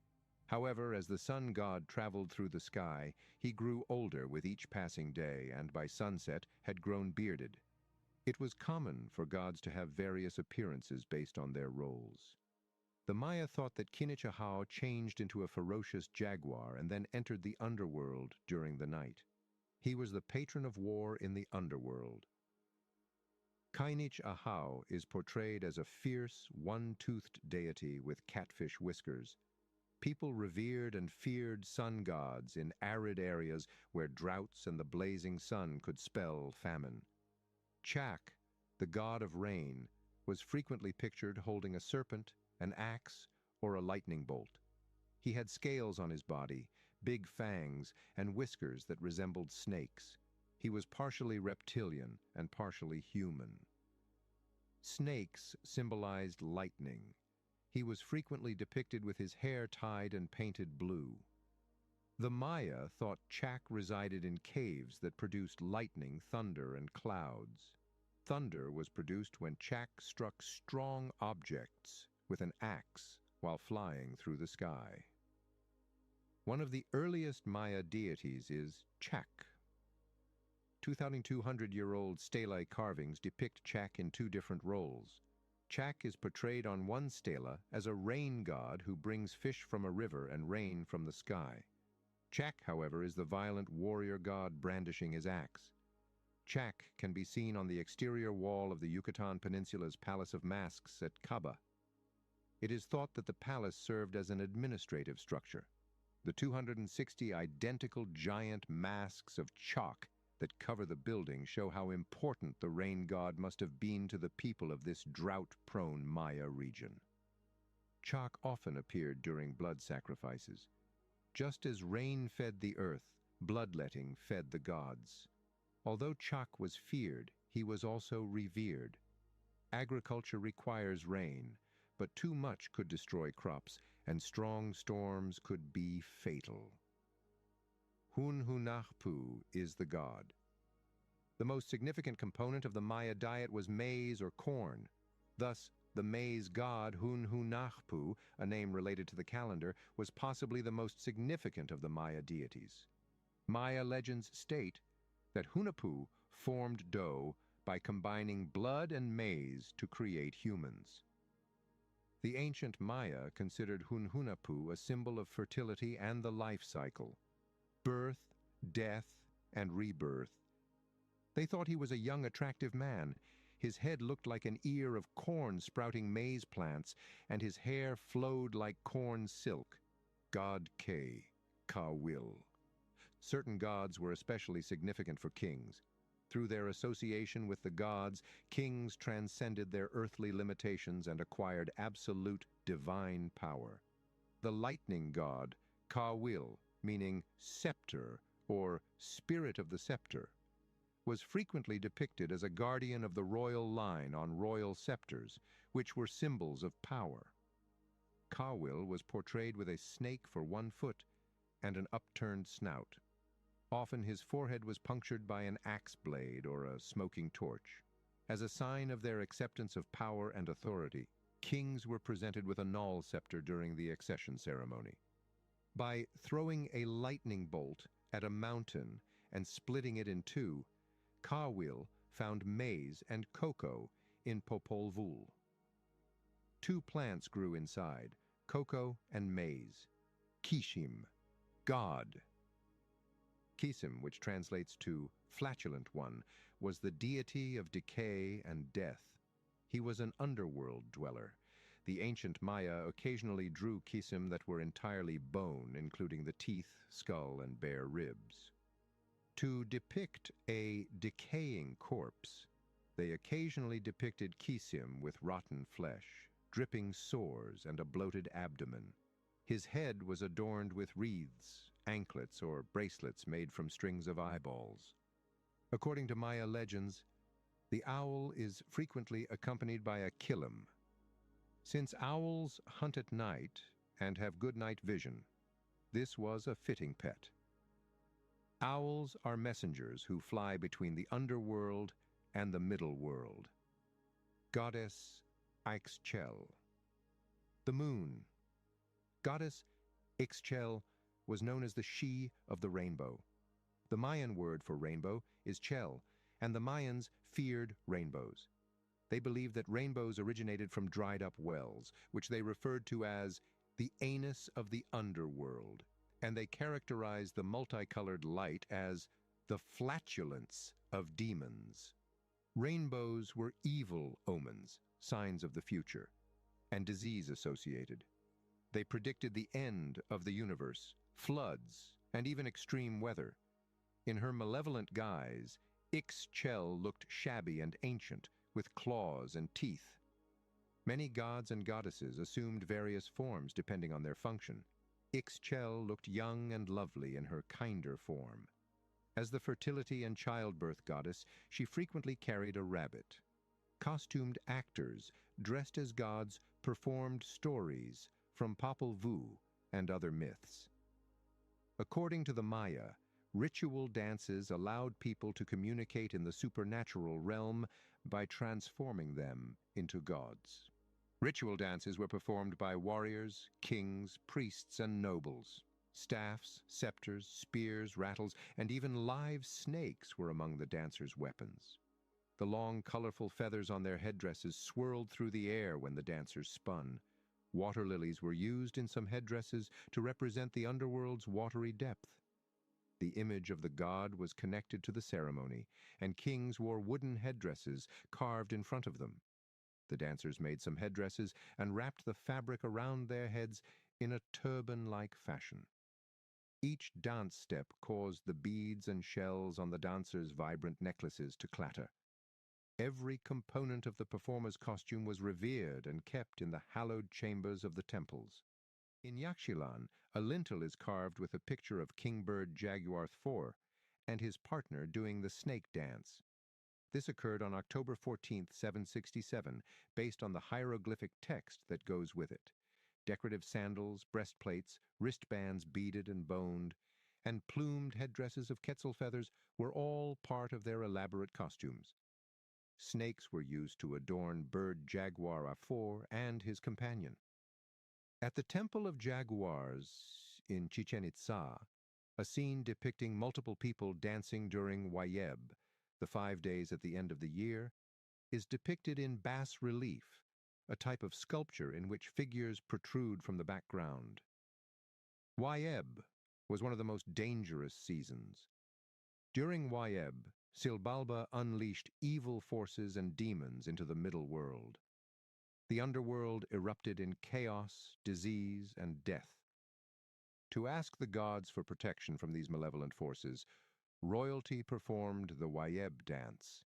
However, as the sun god traveled through the sky, he grew older with each passing day and by sunset had grown bearded. It was common for gods to have various appearances based on their roles. The Maya thought that Kinich Ahau changed into a ferocious jaguar and then entered the underworld during the night. He was the patron of war in the underworld. Kinich Ahau is portrayed as a fierce, one-toothed deity with catfish whiskers. People revered and feared sun gods in arid areas where droughts and the blazing sun could spell famine. Chak, the god of rain, was frequently pictured holding a serpent, an axe, or a lightning bolt. He had scales on his body, big fangs, and whiskers that resembled snakes. He was partially reptilian and partially human. Snakes symbolized lightning. He was frequently depicted with his hair tied and painted blue. The Maya thought Chak resided in caves that produced lightning, thunder, and clouds. Thunder was produced when Chak struck strong objects with an axe while flying through the sky. One of the earliest Maya deities is Chak. 2,200-year-old stelae carvings depict Chak in two different roles. Chak is portrayed on one stela as a rain god who brings fish from a river and rain from the sky. Chak, however, is the violent warrior god brandishing his axe. Chak can be seen on the exterior wall of the Yucatan Peninsula's Palace of Masks at Caba. It is thought that the palace served as an administrative structure. The 260 identical giant masks of chalk that cover the building show how important the rain god must have been to the people of this drought-prone Maya region. Chalk often appeared during blood sacrifices. Just as rain fed the earth, bloodletting fed the gods. Although Chak was feared, he was also revered. Agriculture requires rain, but too much could destroy crops, and strong storms could be fatal. Hunhunahpu is the god. The most significant component of the Maya diet was maize or corn. Thus, the maize god Hunhunahpu, a name related to the calendar, was possibly the most significant of the Maya deities. Maya legends state that Hunahpu formed dough by combining blood and maize to create humans. The ancient Maya considered Hunhunahpu a symbol of fertility and the life cycle. Birth, death, and rebirth. They thought he was a young, attractive man. His head looked like an ear of corn sprouting maize plants, and his hair flowed like corn silk. God K, Ka Will. Certain gods were especially significant for kings. Through their association with the gods, kings transcended their earthly limitations and acquired absolute divine power. The lightning god, Ka Will, meaning scepter or spirit of the scepter, was frequently depicted as a guardian of the royal line on royal scepters, which were symbols of power. Ka Will was portrayed with a snake for 1 foot and an upturned snout. Often his forehead was punctured by an axe blade or a smoking torch. As a sign of their acceptance of power and authority, kings were presented with a null scepter during the accession ceremony. By throwing a lightning bolt at a mountain and splitting it in two, Ka Will found maize and cocoa in Popol Vuh. 2 plants grew inside, cocoa and maize. Kishim, God. Kisim, which translates to flatulent one, was the deity of decay and death. He was an underworld dweller. The ancient Maya occasionally drew Kisim that were entirely bone, including the teeth, skull, and bare ribs. To depict a decaying corpse, they occasionally depicted Kisim with rotten flesh, dripping sores, and a bloated abdomen. His head was adorned with wreaths, anklets, or bracelets made from strings of eyeballs. According to Maya legends, the owl is frequently accompanied by a kilim. Since owls hunt at night and have good night vision, this was a fitting pet. Owls are messengers who fly between the underworld and the middle world. Goddess Ixchel. The moon. Goddess Ixchel was known as the she of the rainbow. The Mayan word for rainbow is chel, and the Mayans feared rainbows. They believed that rainbows originated from dried-up wells, which they referred to as the anus of the underworld, and they characterized the multicolored light as the flatulence of demons. Rainbows were evil omens, signs of the future, and disease-associated. They predicted the end of the universe, floods, and even extreme weather. In her malevolent guise, Ixchel looked shabby and ancient, with claws and teeth. Many gods and goddesses assumed various forms depending on their function. Ixchel looked young and lovely in her kinder form. As the fertility and childbirth goddess, she frequently carried a rabbit. Costumed actors, dressed as gods, performed stories from Popol Vuh and other myths. According to the Maya, ritual dances allowed people to communicate in the supernatural realm by transforming them into gods. Ritual dances were performed by warriors, kings, priests, and nobles. Staffs, scepters, spears, rattles, and even live snakes were among the dancers' weapons. The long, colorful feathers on their headdresses swirled through the air when the dancers spun. Water lilies were used in some headdresses to represent the underworld's watery depth. The image of the god was connected to the ceremony, and kings wore wooden headdresses carved in front of them. The dancers made some headdresses and wrapped the fabric around their heads in a turban-like fashion. Each dance step caused the beads and shells on the dancers' vibrant necklaces to clatter. Every component of the performer's costume was revered and kept in the hallowed chambers of the temples. In Yaxchilan, a lintel is carved with a picture of Kingbird Jaguar IV and his partner doing the snake dance. This occurred on October 14, 767, based on the hieroglyphic text that goes with it. Decorative sandals, breastplates, wristbands beaded and boned, and plumed headdresses of quetzal feathers were all part of their elaborate costumes. Snakes were used to adorn bird Jaguar IV and his companion. At the Temple of Jaguars in Chichen Itza, a scene depicting multiple people dancing during Wayeb, the 5 days at the end of the year, is depicted in bas relief, a type of sculpture in which figures protrude from the background. Wayeb was one of the most dangerous seasons. During Wayeb, Silbalba unleashed evil forces and demons into the middle world. The underworld erupted in chaos, disease, and death. To ask the gods for protection from these malevolent forces, royalty performed the Wayeb dance.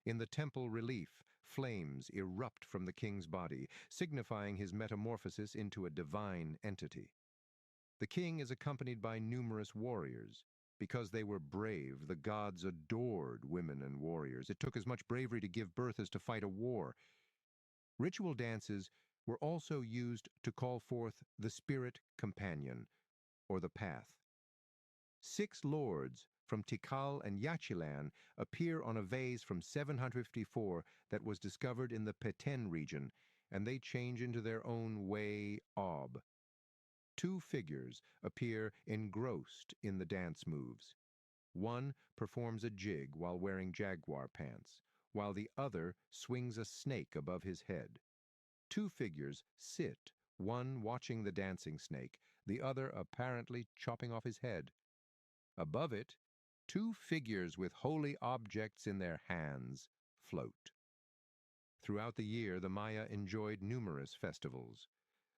In the temple relief, flames erupt from the king's body, signifying his metamorphosis into a divine entity. The king is accompanied by numerous warriors. Because they were brave, the gods adored women and warriors. It took as much bravery to give birth as to fight a war. Ritual dances were also used to call forth the spirit companion, or the path. 6 lords from Tikal and Yachilan appear on a vase from 754 that was discovered in the Peten region, and they change into their own way Ob. 2 figures appear engrossed in the dance moves. One performs a jig while wearing jaguar pants, while the other swings a snake above his head. 2 figures sit, one watching the dancing snake, the other apparently chopping off his head. Above it, 2 figures with holy objects in their hands float. Throughout the year, the Maya enjoyed numerous festivals.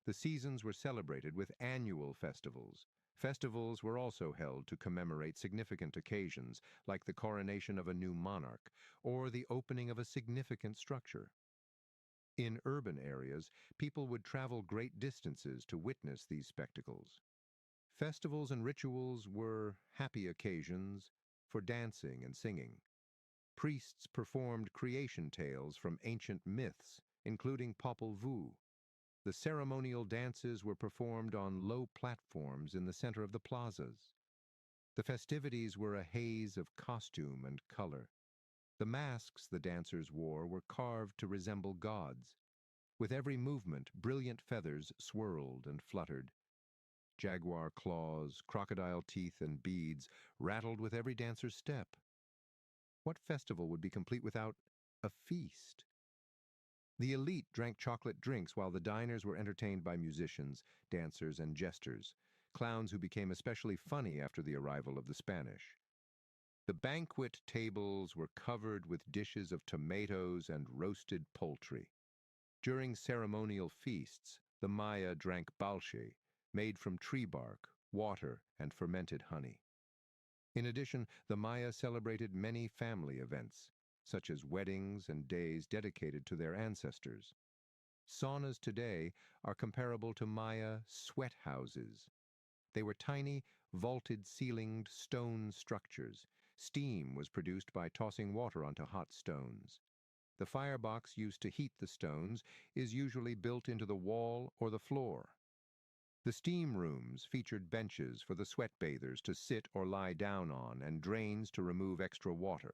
The seasons were celebrated with annual festivals. Festivals were also held to commemorate significant occasions, like the coronation of a new monarch or the opening of a significant structure. In urban areas, people would travel great distances to witness these spectacles. Festivals and rituals were happy occasions for dancing and singing. Priests performed creation tales from ancient myths, including Popol Vuh. The ceremonial dances were performed on low platforms in the center of the plazas. The festivities were a haze of costume and color. The masks the dancers wore were carved to resemble gods. With every movement, brilliant feathers swirled and fluttered. Jaguar claws, crocodile teeth, and beads rattled with every dancer's step. What festival would be complete without a feast? The elite drank chocolate drinks while the diners were entertained by musicians, dancers, and jesters, clowns who became especially funny after the arrival of the Spanish. The banquet tables were covered with dishes of tomatoes and roasted poultry. During ceremonial feasts, the Maya drank balshe, made from tree bark, water, and fermented honey. In addition, the Maya celebrated many family events, such as weddings and days dedicated to their ancestors. Saunas today are comparable to Maya sweat houses. They were tiny, vaulted-ceilinged stone structures. Steam was produced by tossing water onto hot stones. The firebox used to heat the stones is usually built into the wall or the floor. The steam rooms featured benches for the sweat bathers to sit or lie down on and drains to remove extra water.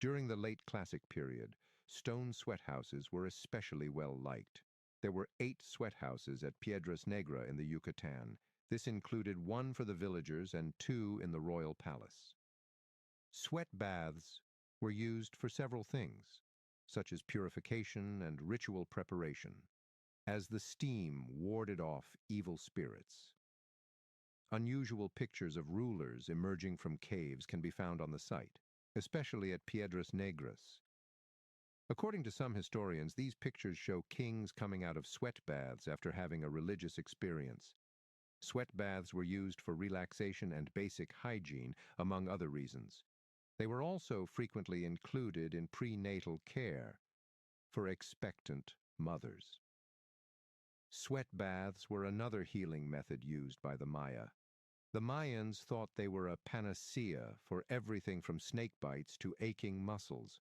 During the late Classic period, stone sweat houses were especially well liked. There were 8 sweat houses at Piedras Negras in the Yucatan. This included 1 for the villagers and 2 in the royal palace. Sweat baths were used for several things, such as purification and ritual preparation, as the steam warded off evil spirits. Unusual pictures of rulers emerging from caves can be found on the site, especially at Piedras Negras. According to some historians, these pictures show kings coming out of sweat baths after having a religious experience. Sweat baths were used for relaxation and basic hygiene, among other reasons. They were also frequently included in prenatal care for expectant mothers. Sweat baths were another healing method used by the Maya. The Mayans thought they were a panacea for everything from snake bites to aching muscles.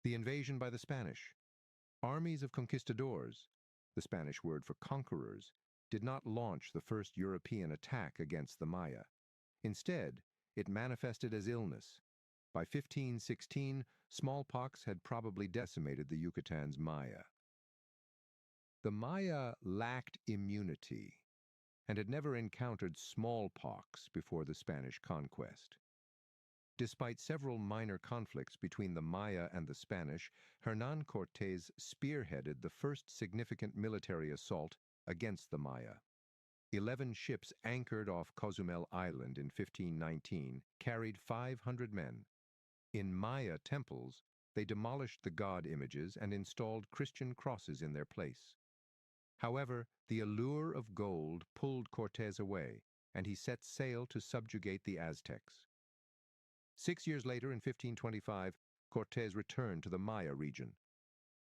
The invasion by the Spanish. Armies of conquistadors, the Spanish word for conquerors, did not launch the first European attack against the Maya. Instead, it manifested as illness. By 1516, smallpox had probably decimated the Yucatan's Maya. The Maya lacked immunity and had never encountered smallpox before the Spanish conquest. Despite several minor conflicts between the Maya and the Spanish, Hernán Cortés spearheaded the first significant military assault against the Maya. 11 ships anchored off Cozumel Island in 1519 carried 500 men. In Maya temples, they demolished the god images and installed Christian crosses in their place. However, the allure of gold pulled Cortés away, and he set sail to subjugate the Aztecs. 6 years later, in 1525, Cortés returned to the Maya region.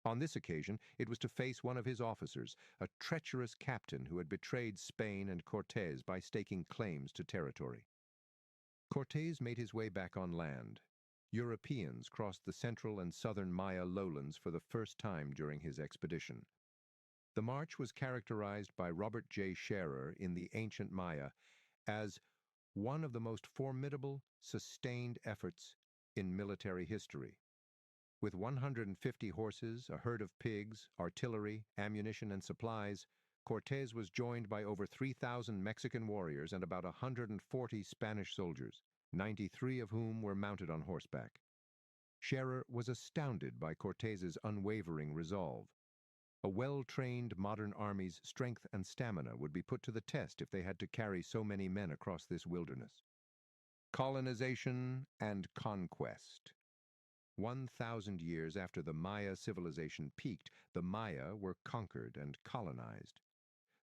On this occasion, it was to face one of his officers, a treacherous captain who had betrayed Spain and Cortés by staking claims to territory. Cortés made his way back on land. Europeans crossed the central and southern Maya lowlands for the first time during his expedition. The march was characterized by Robert J. Scherer in the Ancient Maya as one of the most formidable, sustained efforts in military history. With 150 horses, a herd of pigs, artillery, ammunition, and supplies, Cortés was joined by over 3,000 Mexican warriors and about 140 Spanish soldiers, 93 of whom were mounted on horseback. Scherer was astounded by Cortés's unwavering resolve. A well-trained modern army's strength and stamina would be put to the test if they had to carry so many men across this wilderness. Colonization and conquest. 1,000 years after the Maya civilization peaked, the Maya were conquered and colonized.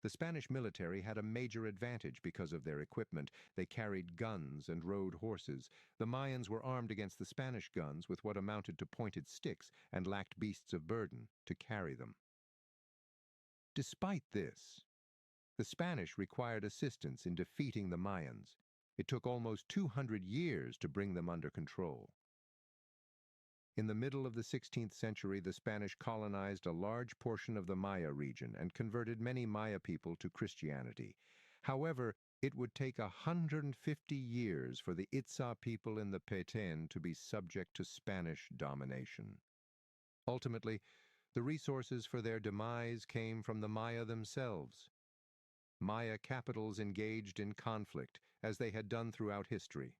The Spanish military had a major advantage because of their equipment. They carried guns and rode horses. The Mayans were armed against the Spanish guns with what amounted to pointed sticks and lacked beasts of burden to carry them. Despite this, the Spanish required assistance in defeating the Mayans. It took almost 200 years to bring them under control. In the middle of the 16th century, the Spanish colonized a large portion of the Maya region and converted many Maya people to Christianity. However, it would take 150 years for the Itza people in the Petén to be subject to Spanish domination. Ultimately, the resources for their demise came from the Maya themselves. Maya capitals engaged in conflict, as they had done throughout history.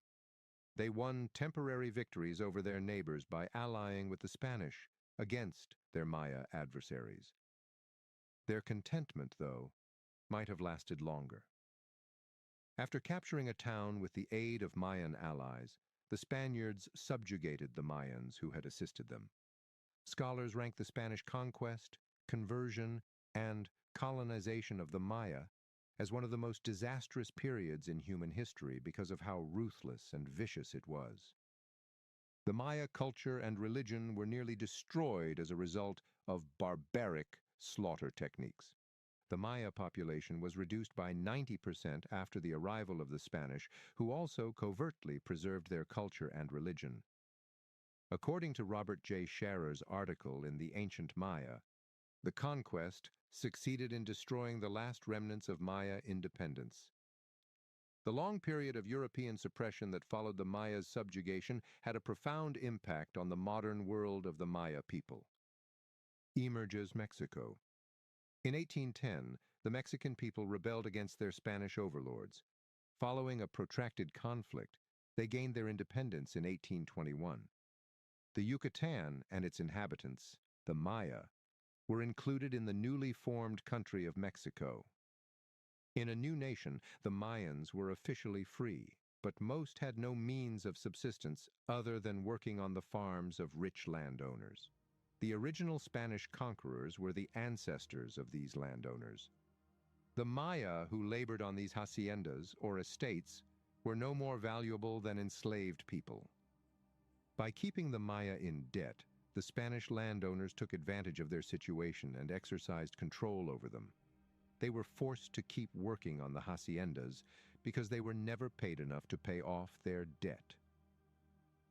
They won temporary victories over their neighbors by allying with the Spanish against their Maya adversaries. Their contentment, though, might have lasted longer. After capturing a town with the aid of Mayan allies, the Spaniards subjugated the Mayans who had assisted them. Scholars rank the Spanish conquest, conversion, and colonization of the Maya as one of the most disastrous periods in human history because of how ruthless and vicious it was. The Maya culture and religion were nearly destroyed as a result of barbaric slaughter techniques. The Maya population was reduced by 90% after the arrival of the Spanish, who also covertly preserved their culture and religion. According to Robert J. Scherer's article in the Ancient Maya, the conquest succeeded in destroying the last remnants of Maya independence. The long period of European suppression that followed the Maya's subjugation had a profound impact on the modern world of the Maya people. Emerges Mexico. In 1810, the Mexican people rebelled against their Spanish overlords. Following a protracted conflict, they gained their independence in 1821. The Yucatan and its inhabitants, the Maya, were included in the newly formed country of Mexico. In a new nation, the Mayans were officially free, but most had no means of subsistence other than working on the farms of rich landowners. The original Spanish conquerors were the ancestors of these landowners. The Maya who labored on these haciendas, or estates, were no more valuable than enslaved people. By keeping the Maya in debt, the Spanish landowners took advantage of their situation and exercised control over them. They were forced to keep working on the haciendas because they were never paid enough to pay off their debt.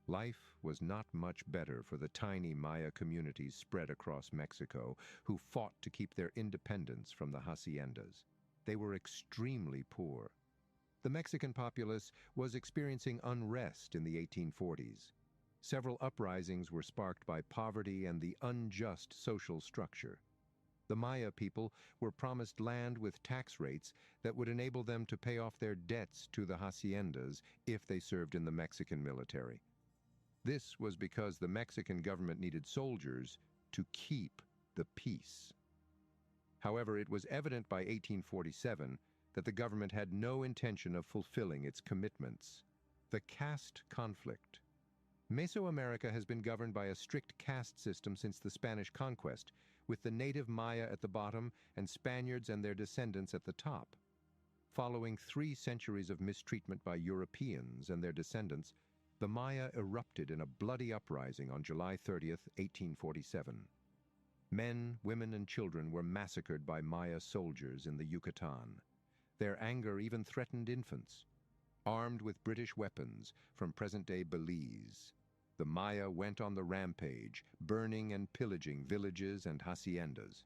Life was not much better for the tiny Maya communities spread across Mexico who fought to keep their independence from the haciendas. They were extremely poor. The Mexican populace was experiencing unrest in the 1840s. Several uprisings were sparked by poverty and the unjust social structure. The Maya people were promised land with tax rates that would enable them to pay off their debts to the haciendas if they served in the Mexican military. This was because the Mexican government needed soldiers to keep the peace. However, it was evident by 1847 that the government had no intention of fulfilling its commitments. The caste conflict. Mesoamerica has been governed by a strict caste system since the Spanish conquest, with the native Maya at the bottom and Spaniards and their descendants at the top. Following 3 centuries of mistreatment by Europeans and their descendants, the Maya erupted in a bloody uprising on July 30th, 1847. Men, women, and children were massacred by Maya soldiers in the Yucatan. Their anger even threatened infants. Armed with British weapons from present-day Belize, the Maya went on the rampage, burning and pillaging villages and haciendas.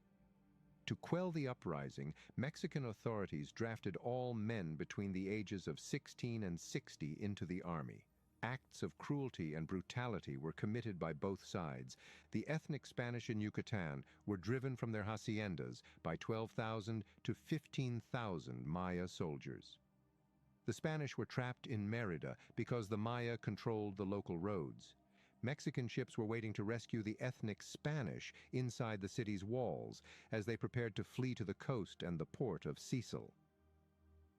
To quell the uprising, Mexican authorities drafted all men between the ages of 16 and 60 into the army. Acts of cruelty and brutality were committed by both sides. The ethnic Spanish in Yucatan were driven from their haciendas by 12,000 to 15,000 Maya soldiers. The Spanish were trapped in Merida because the Maya controlled the local roads. Mexican ships were waiting to rescue the ethnic Spanish inside the city's walls as they prepared to flee to the coast and the port of Cecil.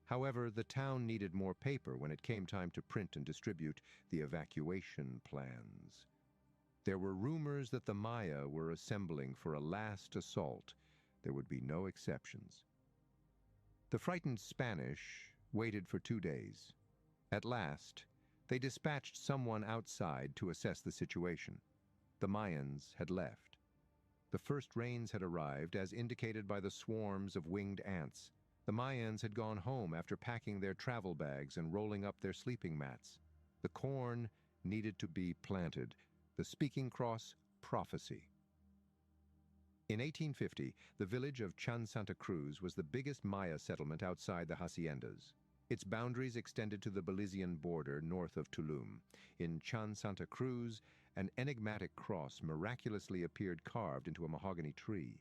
However, the town needed more paper when it came time to print and distribute the evacuation plans. There were rumors that the Maya were assembling for a last assault. There would be no exceptions. The frightened Spanish waited for 2 days. At last, they dispatched someone outside to assess the situation. The Mayans had left. The first rains had arrived, as indicated by the swarms of winged ants. The Mayans had gone home after packing their travel bags and rolling up their sleeping mats. The corn needed to be planted. The speaking cross, prophecy. In 1850, the village of Chan Santa Cruz was the biggest Maya settlement outside the haciendas. Its boundaries extended to the Belizean border north of Tulum. In Chan Santa Cruz, an enigmatic cross miraculously appeared carved into a mahogany tree.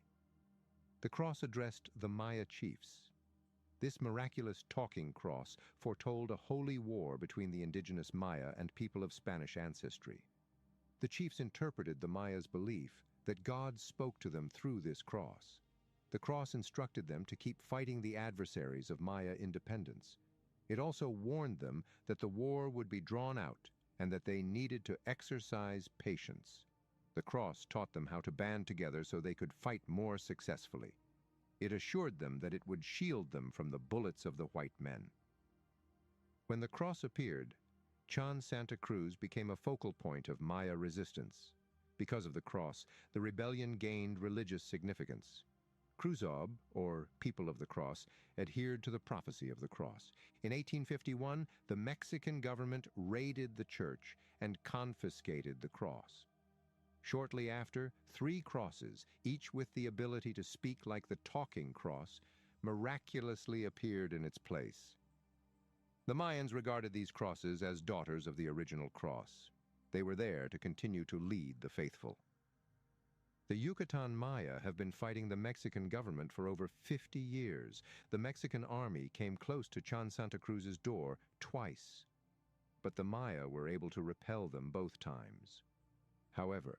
The cross addressed the Maya chiefs. This miraculous talking cross foretold a holy war between the indigenous Maya and people of Spanish ancestry. The chiefs interpreted the Maya's belief that God spoke to them through this cross. The cross instructed them to keep fighting the adversaries of Maya independence. It also warned them that the war would be drawn out and that they needed to exercise patience. The cross taught them how to band together so they could fight more successfully. It assured them that it would shield them from the bullets of the white men. When the cross appeared, Chan Santa Cruz became a focal point of Maya resistance. Because of the cross, the rebellion gained religious significance. Cruzab, or People of the Cross, adhered to the prophecy of the cross. In 1851, the Mexican government raided the church and confiscated the cross. Shortly after, 3 crosses, each with the ability to speak like the talking cross, miraculously appeared in its place. The Mayans regarded these crosses as daughters of the original cross. They were there to continue to lead the faithful. The Yucatan Maya have been fighting the Mexican government for over 50 years. The Mexican army came close to Chan Santa Cruz's door twice, but the Maya were able to repel them both times. However,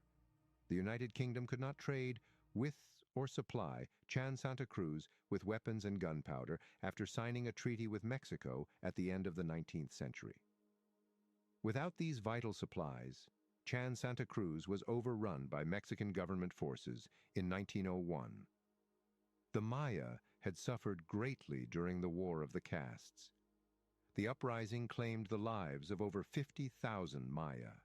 the United Kingdom could not trade with or supply Chan Santa Cruz with weapons and gunpowder after signing a treaty with Mexico at the end of the 19th century. Without these vital supplies, Chan Santa Cruz was overrun by Mexican government forces in 1901. The Maya had suffered greatly during the War of the Castes. The uprising claimed the lives of over 50,000 Maya.